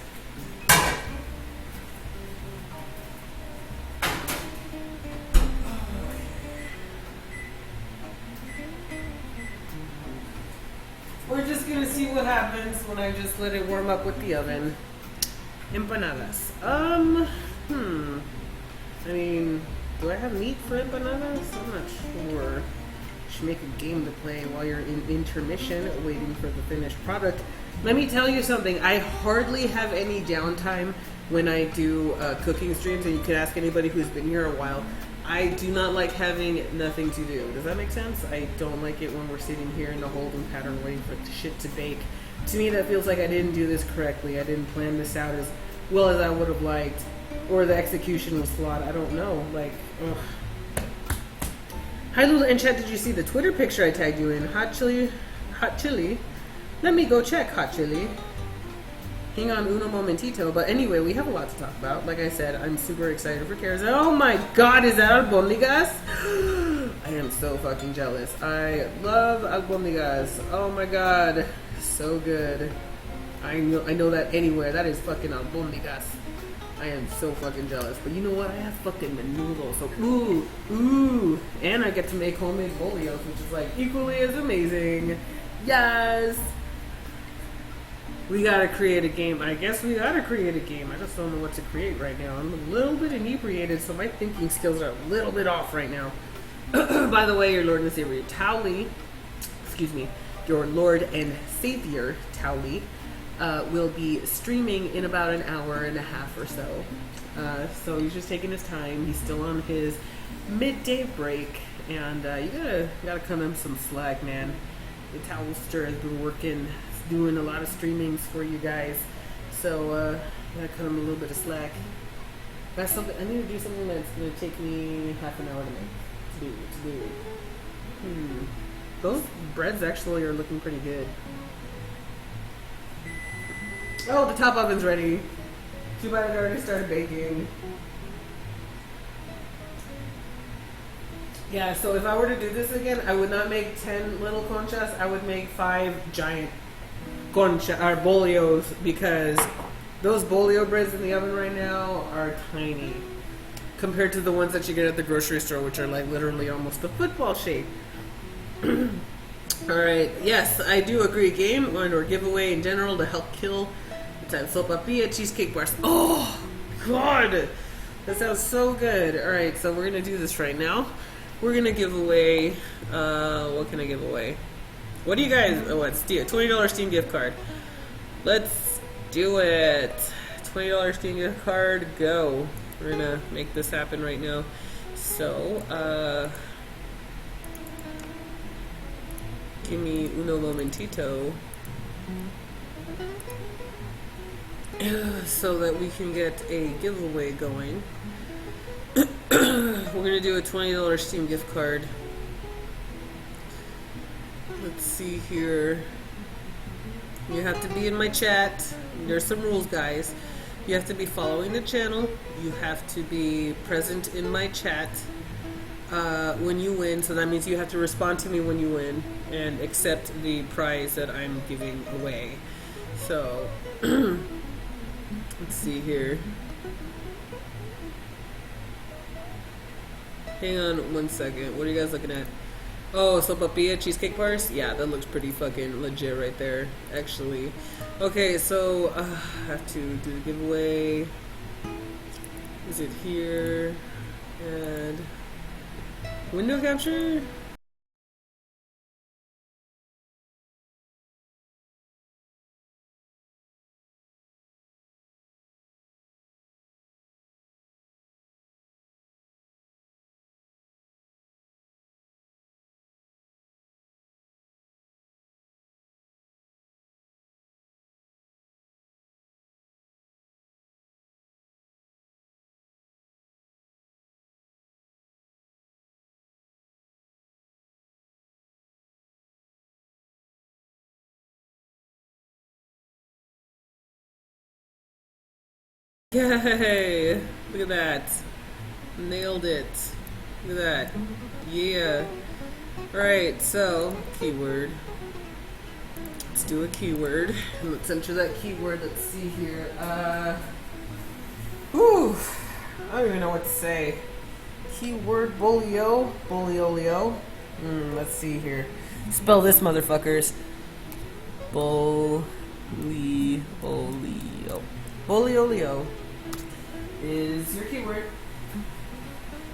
We're just gonna see what happens when I just let it warm up with the oven. Empanadas. I mean, do I have meat for empanadas? I'm not sure. Should make a game to play while you're in intermission waiting for the finished product. Let me tell you something. I hardly have any downtime when I do cooking streams, and you can ask anybody who's been here a while. I do not like having nothing to do. Does that make sense? I don't like it when we're sitting here in the holding pattern waiting for shit to bake. To me, that feels like I didn't do this correctly. I didn't plan this out as well as I would have liked. Or the execution was flawed. I don't know. Like, ugh. Hi, Lula in chat. Did you see the Twitter picture I tagged you in? Hot chili. Hot chili. Let me go check hot chili. Hang on uno momentito. But anyway, we have a lot to talk about. Like I said, I'm super excited for Kara's. Oh my god, is that albondigas? I am so fucking jealous. I love albondigas. Oh my god. So good. I know that anywhere. That is fucking albondigas. I am so fucking jealous. But you know what? I have fucking Menudo. So, ooh. And I get to make homemade Bolios, which is like equally as amazing. Yes! We gotta create a game. I guess we gotta create a game. I just don't know what to create right now. I'm a little bit inebriated, so my thinking skills are a little bit off right now. By the way, your Lord and Savior Towley, your Lord and Savior Towley, will be streaming in about an hour and a half or so. So he's just taking his time. He's still on his midday break, and you gotta cut him some slack, man. The Towelster has been working, doing a lot of streamings for you guys, so gotta cut him a little bit of slack. That's something I need to do. Something that's gonna take me half an hour to do. Those breads actually are looking pretty good. Oh, the top oven's ready. Too bad it already started baking. Yeah, so if I were to do this again, I would not make 10 little conchas. I would make 5 giant bolios, because those bolio breads in the oven right now are tiny compared to the ones that you get at the grocery store, which are like literally almost a football shape. Alright, yes, I do agree. Game or giveaway in general to help kill the time. Sopapilla cheesecake bars. Oh, God! That sounds so good. Alright, so we're going to do this right now. We're going to give away, what can I give away? What do you guys, $20 Steam gift card. Let's do it. $20 Steam gift card, go. We're going to make this happen right now. So, give me uno momentito so that we can get a giveaway going. We're gonna do a $20 Steam gift card. Let's see here. You have to be in my chat. There's some rules, guys. You have to be following the channel. You have to be present in my chat when you win. So that means you have to respond to me when you win and accept the prize that I'm giving away. So let's see here. Hang on one second. What are you guys looking at? Oh, Sopapilla cheesecake bars? Yeah, that looks pretty fucking legit right there, actually. Okay, so I have to do the giveaway. Is it here? And window capture? Yay! Look at that. Nailed it. Look at that. Yeah. Right, so, keyword. Let's do a keyword. Let's enter that keyword. Let's see here. Whew. I don't even know what to say. Keyword Bolio. Boliolio. Let's see here. Spell this, motherfuckers. Bolio. Boliolio is your keyword.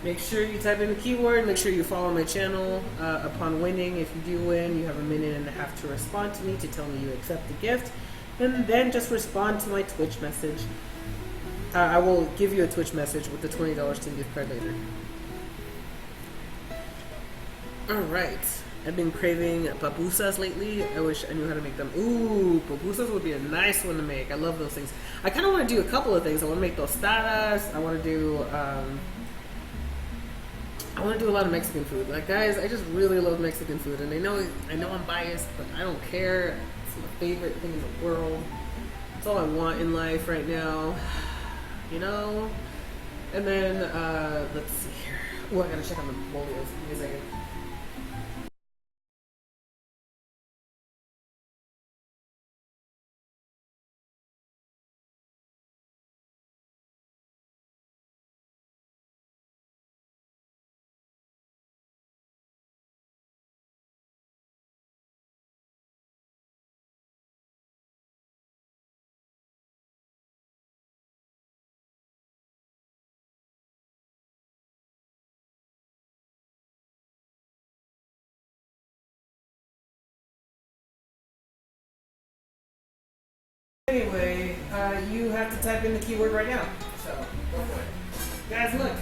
Make sure you type in the keyword. Make sure you follow my channel. Upon winning, if you do win, you have a minute and a half to respond to me to tell me you accept the gift. And then just respond to my Twitch message. I will give you a Twitch message with the $20 Steam gift card later. Alright. I've been craving pupusas lately. I wish I knew how to make them. Ooh, pupusas would be a nice one to make. I love those things. I kind of want to do a couple of things. I want to make tostadas. I want to do a lot of Mexican food. Like, guys, I just really love Mexican food, and I know I'm biased, but I don't care. It's my favorite thing in the world. It's all I want in life right now. You know? And then let's see here. Oh, I gotta check on the Bolios. Give me a second. Anyway, you have to type in the keyword right now. So, go for it. Guys, look.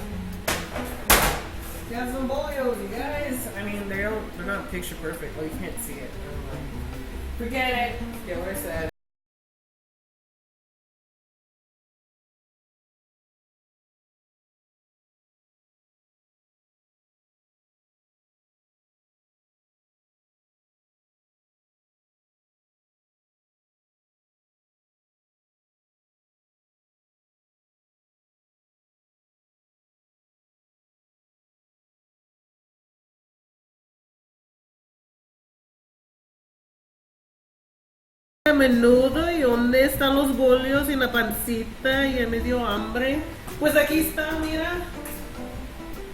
Got some Bolios, you guys. I mean, they're not picture perfect. Well, you can't see it. Forget it. Forget what I said. Menudo, ¿y dónde están los bolios y la pancita? Ya me dio hambre. Pues aquí está, mira.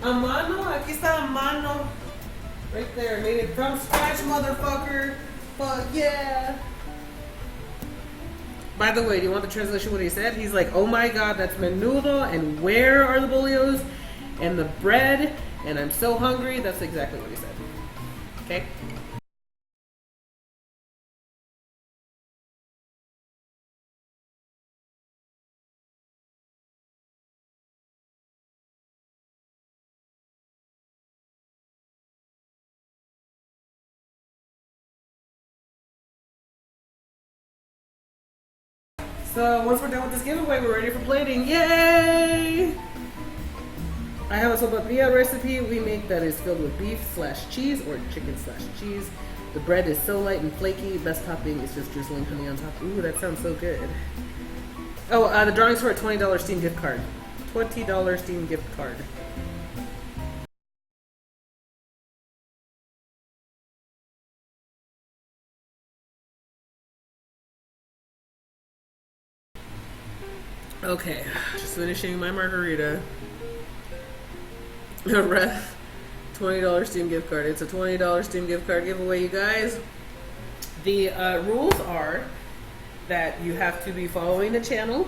A mano, aquí está a mano. Right there, made it from scratch, motherfucker. Fuck yeah. By the way, do you want the translation of what he said? He's like, oh my god, that's menudo, and where are the bolios? And the bread, and I'm so hungry. That's exactly what he said. Okay? So once we're done with this giveaway, we're ready for plating. Yay! I have a sopapilla recipe we make that is filled with beef/cheese or chicken/cheese. The bread is so light and flaky. Best topping is just drizzling honey on top. Ooh, that sounds so good. Oh, the drawing's for a $20 Steam gift card. $20 Steam gift card. Okay, just finishing my margarita. Ref, $20 Steam gift card. It's a $20 Steam gift card giveaway, you guys. The rules are that you have to be following the channel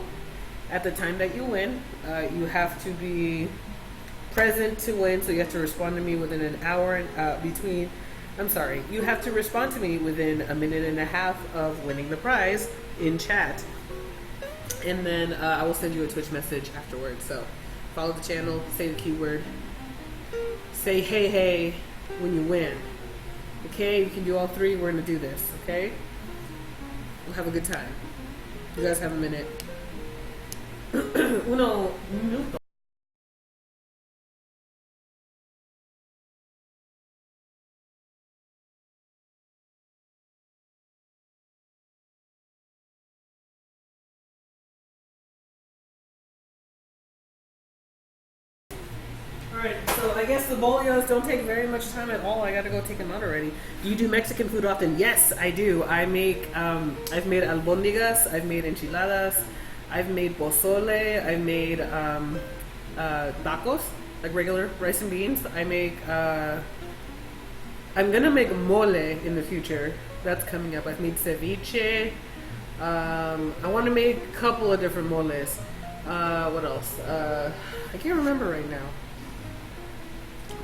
at the time that you win. You have to be present to win, so you have to respond to me within an hour and you have to respond to me within a minute and a half of winning the prize in chat. And then I will send you a Twitch message afterwards. So follow the channel, say the keyword, say hey when you win. Okay, you can do all three. We're gonna do this, okay? We'll have a good time. You guys have a minute. Uno minuto. Alright, so I guess the Bolios don't take very much time at all. I gotta go take them out already. Do you do Mexican food often? Yes, I do. I make, I've made albóndigas, I've made enchiladas, I've made pozole, I've made tacos, like regular rice and beans. I make, I'm gonna make mole in the future. That's coming up. I've made ceviche. I want to make a couple of different moles. What else? I can't remember right now.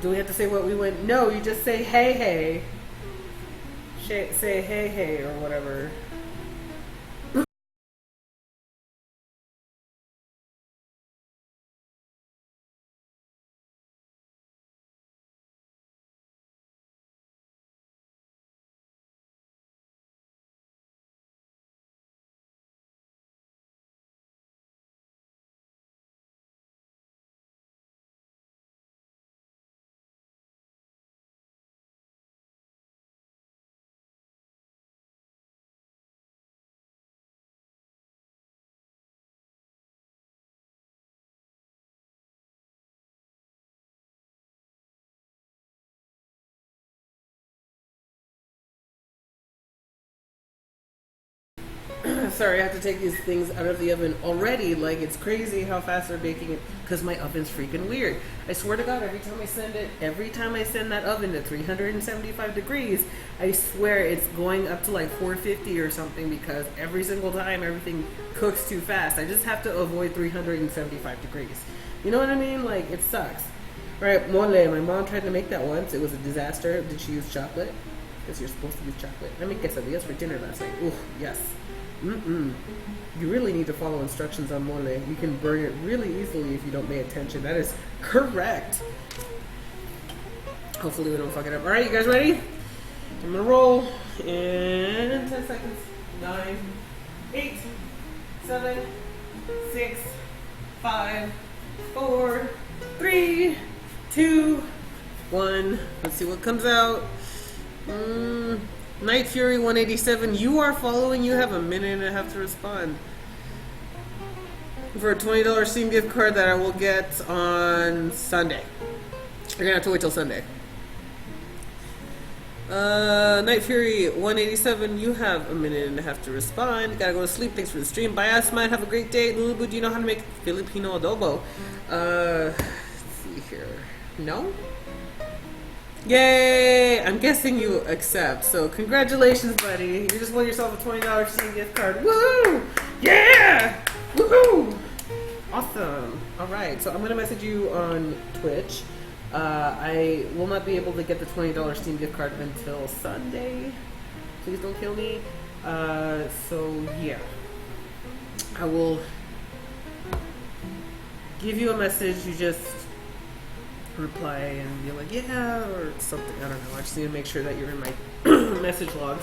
Do we have to say what we went? No, you just say hey hey. Say hey hey or whatever. Sorry, I have to take these things out of the oven already. Like, it's crazy how fast they're baking it because my oven's freaking weird. I swear to God, every time I send that oven to 375 degrees, I swear it's going up to like 450 or something because every single time everything cooks too fast. I just have to avoid 375 degrees. You know what I mean? Like, it sucks. All right, mole. My mom tried to make that once. It was a disaster. Did she use chocolate? Because you're supposed to use chocolate. I made quesadillas for dinner last night. Ooh, yes. You really need to follow instructions on mole. You can burn it really easily if you don't pay attention. That is correct. Hopefully we don't fuck it up. All right, you guys ready? I'm gonna roll in 10 seconds. 9, 8, 7, 6, 5, 4, 3, 2, 1. Let's see what comes out. Night Fury 187, you are following. You have a minute and a half to respond. For a $20 Steam gift card that I will get on Sunday. You're gonna have to wait till Sunday. Night Fury 187, you have a minute and a half to respond. Gotta go to sleep. Thanks for the stream. Bye, Asmine. Have a great day. Lulaboo, do you know how to make Filipino adobo? Let's see here. No? Yay! I'm guessing you accept. So congratulations, buddy. You just won yourself a $20 Steam gift card. Woo! Yeah! Woohoo! Awesome. All right. So I'm gonna message you on Twitch. I will not be able to get the $20 Steam gift card until Sunday. Please don't kill me. So yeah, I will give you a message. You just reply and be like, yeah, or something. I don't know. I just need to make sure that you're in my message logs.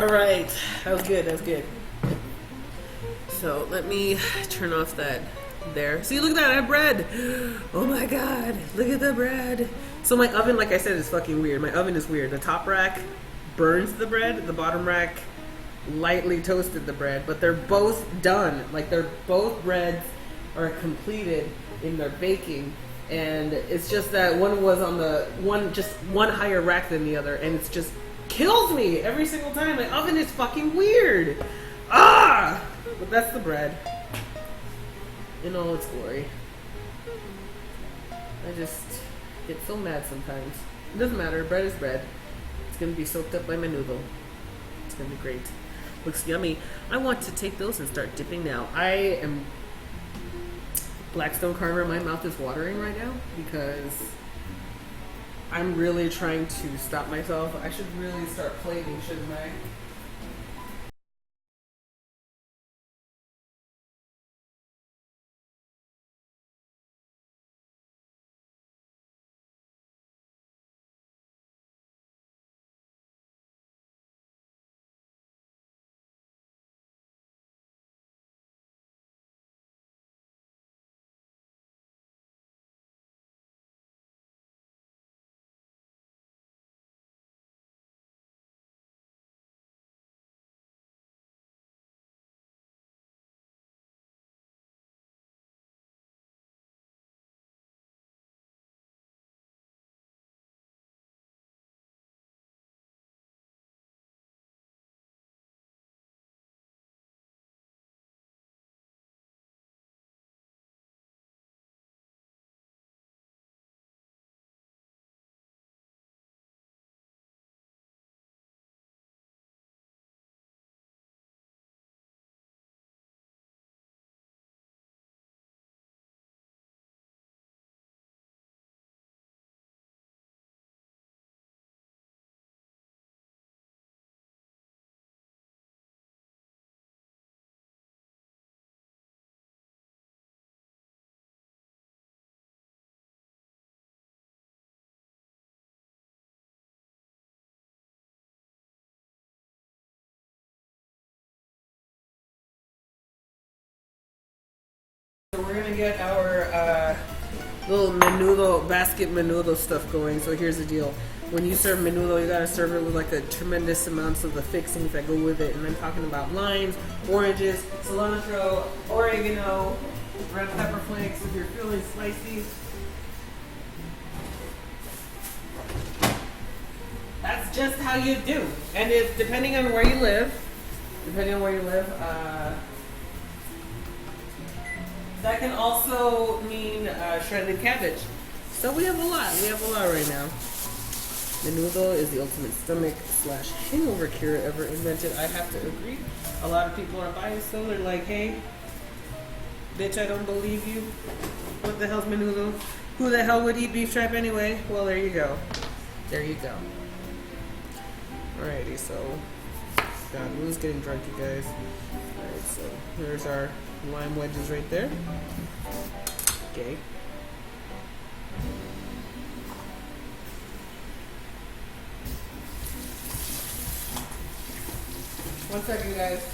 All right, that was good. That was good. So let me turn off that there. See, look at that. I have bread. Oh my god, look at the bread. So my oven, like I said, is fucking weird. My oven is weird. The top rack burns the bread. The bottom rack lightly toasted the bread, but they're both done. Like, they're both breads are completed in their baking, and it's just that one was on the one higher rack than the other, and it's just kills me every single time. My oven is fucking weird. But that's the bread in all its glory. I just get so mad sometimes. It doesn't matter. Bread is bread. It's gonna be soaked up by Menudo. It's gonna be great. Looks yummy. I want to take those and start dipping now. I am Blackstone Carver. My mouth is watering right now because I'm really trying to stop myself. I should really start plating, shouldn't I? So we're gonna get our little menudo, basket menudo stuff going. So here's the deal. When you serve menudo, you gotta serve it with like a tremendous amounts of the fixings that go with it. And I'm talking about limes, oranges, cilantro, oregano, red pepper flakes if you're feeling spicy. That's just how you do. And if depending on where you live, that can also mean shredded cabbage. So we have a lot. We have a lot right now. Menudo is the ultimate stomach / hangover cure ever invented. I have to agree. A lot of people are biased, so they're like, hey, bitch, I don't believe you. What the hell's menudo? Who the hell would eat beef trap anyway? Well, there you go. There you go. Alrighty, so God, Lou's getting drunk, you guys. Alright, so there's our lime wedges right there. Okay. One second, guys.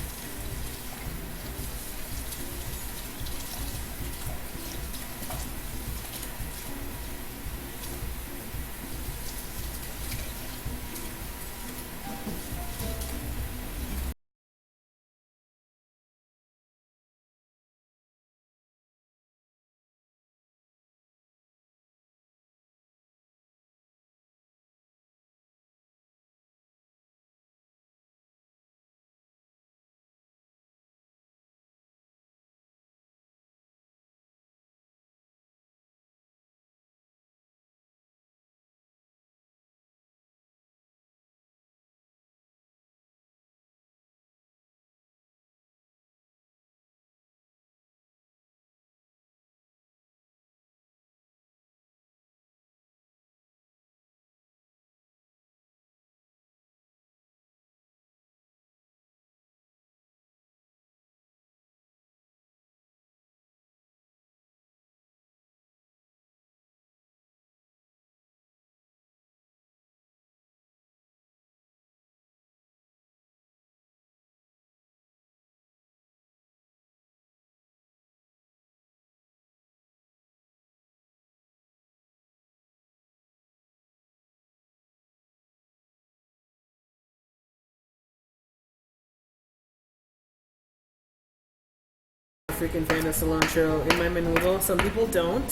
Freaking fan of cilantro in my menudo. Some people don't,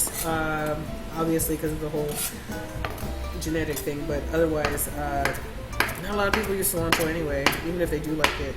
obviously because of the whole genetic thing, but otherwise, not a lot of people use cilantro anyway, even if they do like it.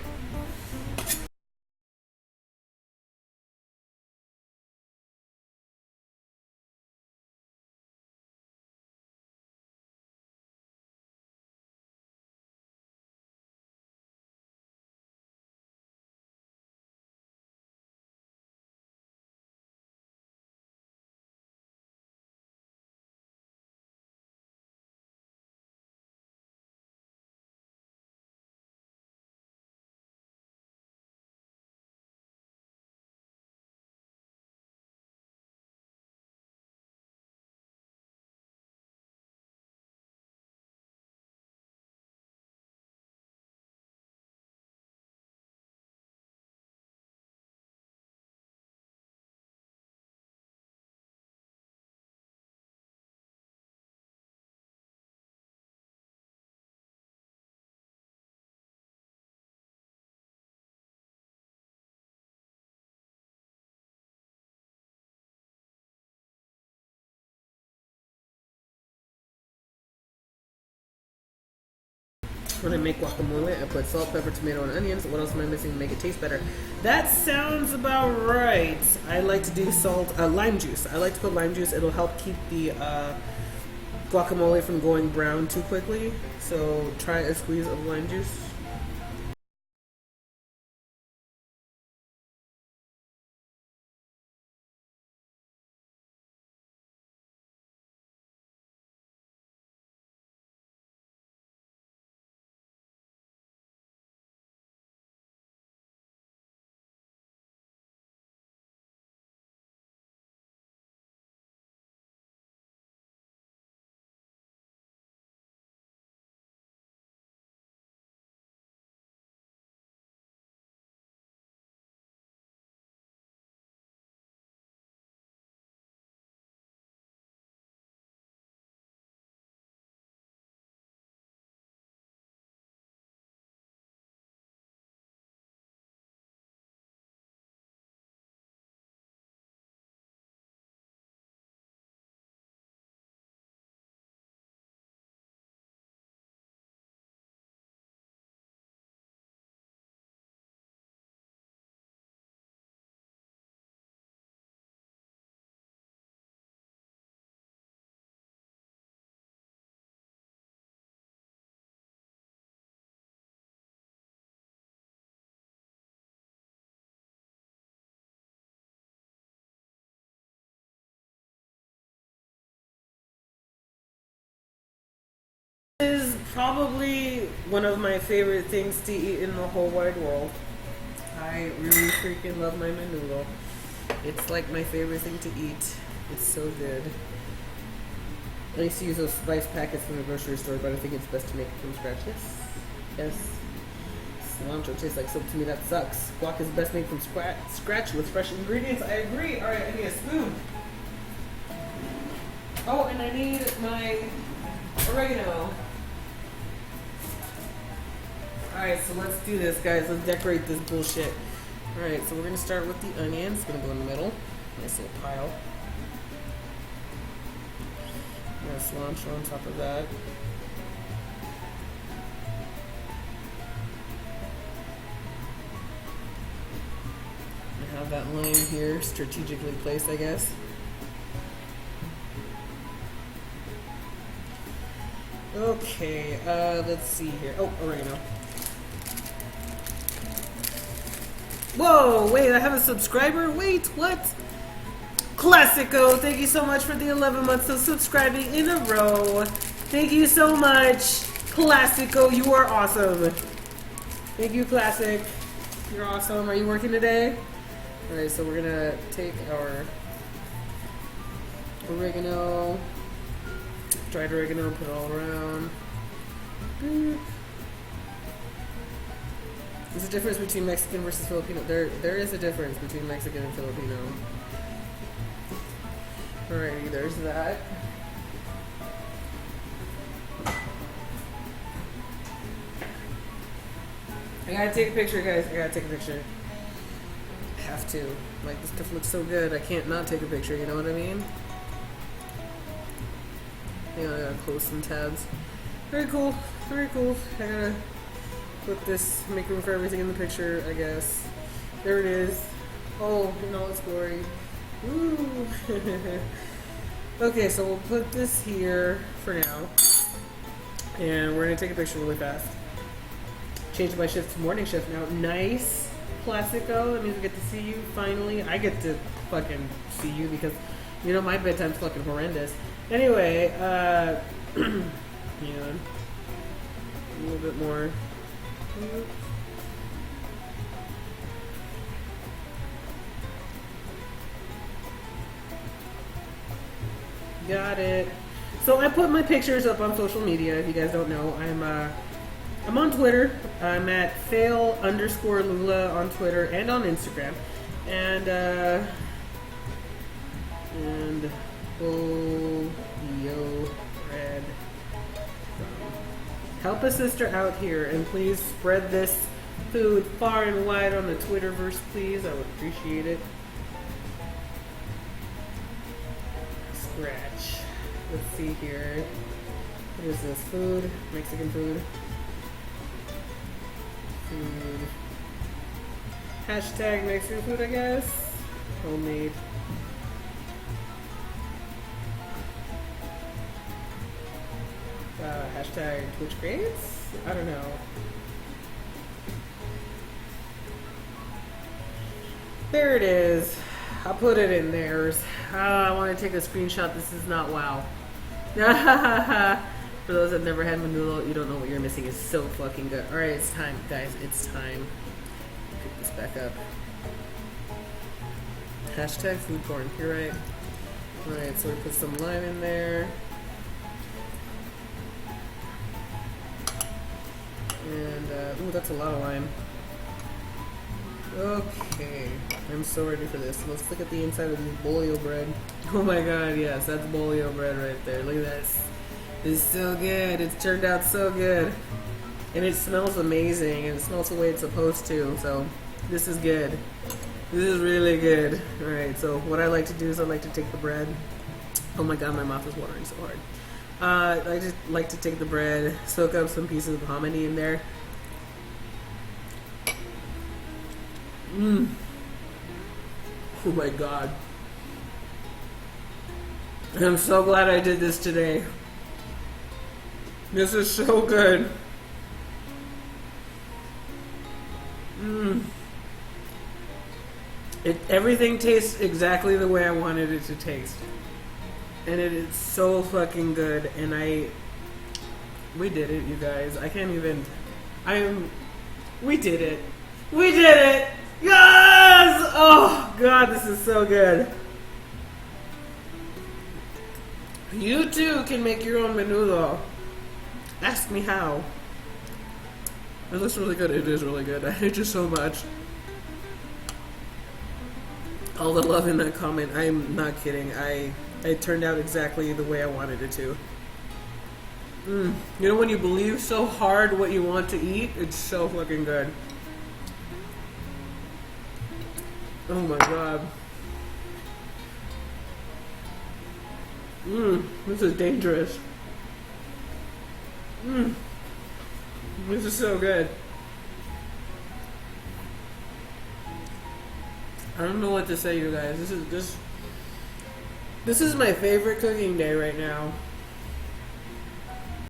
When I make guacamole, I put salt, pepper, tomato, and onions. What else am I missing to make it taste better? That sounds about right. I like to do lime juice. I like to put lime juice. It'll help keep the guacamole from going brown too quickly. So try a squeeze of lime juice. Probably one of my favorite things to eat in the whole wide world. I really freaking love my menudo. It's like my favorite thing to eat. It's so good. I used to use those spice packets from the grocery store, but I think it's best to make it from scratch. Yes. Yes. Cilantro tastes like soap to me. That sucks. Guac is best made from scratch with fresh ingredients. I agree. All right, I need a spoon. Oh, and I need my oregano. Alright, so let's do this, guys. Let's decorate this bullshit. Alright, so we're going to start with the onions. It's going to go in the middle. Nice little pile. Cilantro on top of that. I have that lime here, strategically placed, I guess. Okay, let's see here. Oh, oregano. Whoa, wait, I have a subscriber? Wait, what? Classico, thank you so much for the 11 months of subscribing in a row. Thank you so much. Classico, you are awesome. Thank you, Classic. You're awesome. Are you working today? Alright, so we're gonna take our oregano, dried oregano, put it all around. Boop. There's a difference between Mexican versus Filipino. There is a difference between Mexican and Filipino. Alrighty, there's that. I gotta take a picture, guys. I gotta take a picture. I have to. Like, this stuff looks so good. I can't not take a picture, you know what I mean? Hang on, I gotta close some tabs. Very cool. Very cool. I gotta put this, make room for everything in the picture, I guess. There it is. Oh, in all its glory. Woo! Okay, so we'll put this here for now. And we're gonna take a picture really fast. Change my shift to morning shift now. Nice. Classico. That means we get to see you finally. I get to fucking see you because, you know, my bedtime's fucking horrendous. Anyway, hang on. A little bit more. Got it. So I put my pictures up on social media. If you guys don't know, I'm on Twitter. I'm at fail_Lula on Twitter and on Instagram. And Bolio Red. Help a sister out here and please spread this food far and wide on the Twitterverse, please. I would appreciate it. Scratch. Let's see here. What is this? Food? Mexican food. Food. Hashtag Mexican food, I guess. Homemade. Hashtag Twitch Creates? I don't know. There it is. I'll put it in theirs. I want to take a screenshot. This is not wow. For those that never had Menudo, you don't know what you're missing. It's so fucking good. Alright, it's time, guys. It's time. Pick this back up. Hashtag food porn. You're right. Alright, so we put some lime in there. And, ooh, that's a lot of lime. Okay, I'm so ready for this. Let's look at the inside of this Bolio bread. Oh my god, yes, that's Bolio bread right there. Look at this. It's so good. It's turned out so good. And it smells amazing, and it smells the way it's supposed to, so this is good. This is really good. Alright, so what I like to do is I like to take the bread. Oh my god, my mouth is watering so hard. I just like to take the bread, soak up some pieces of hominy in there. Mmm. Oh my god. I'm so glad I did this today. This is so good. Mmm. Everything tastes exactly the way I wanted it to taste. And it is so fucking good, and We did it, you guys. I can't even. We did it. We did it! Yes! Oh, God, this is so good. You too can make your own menudo. Ask me how. It looks really good. It is really good. I hate you so much. All the love in that comment. I'm not kidding. It turned out exactly the way I wanted it to. You know when you believe so hard what you want to eat? It's so fucking good. Oh my god. This is dangerous. This is so good. I don't know what to say, you guys. This is my favorite cooking day right now.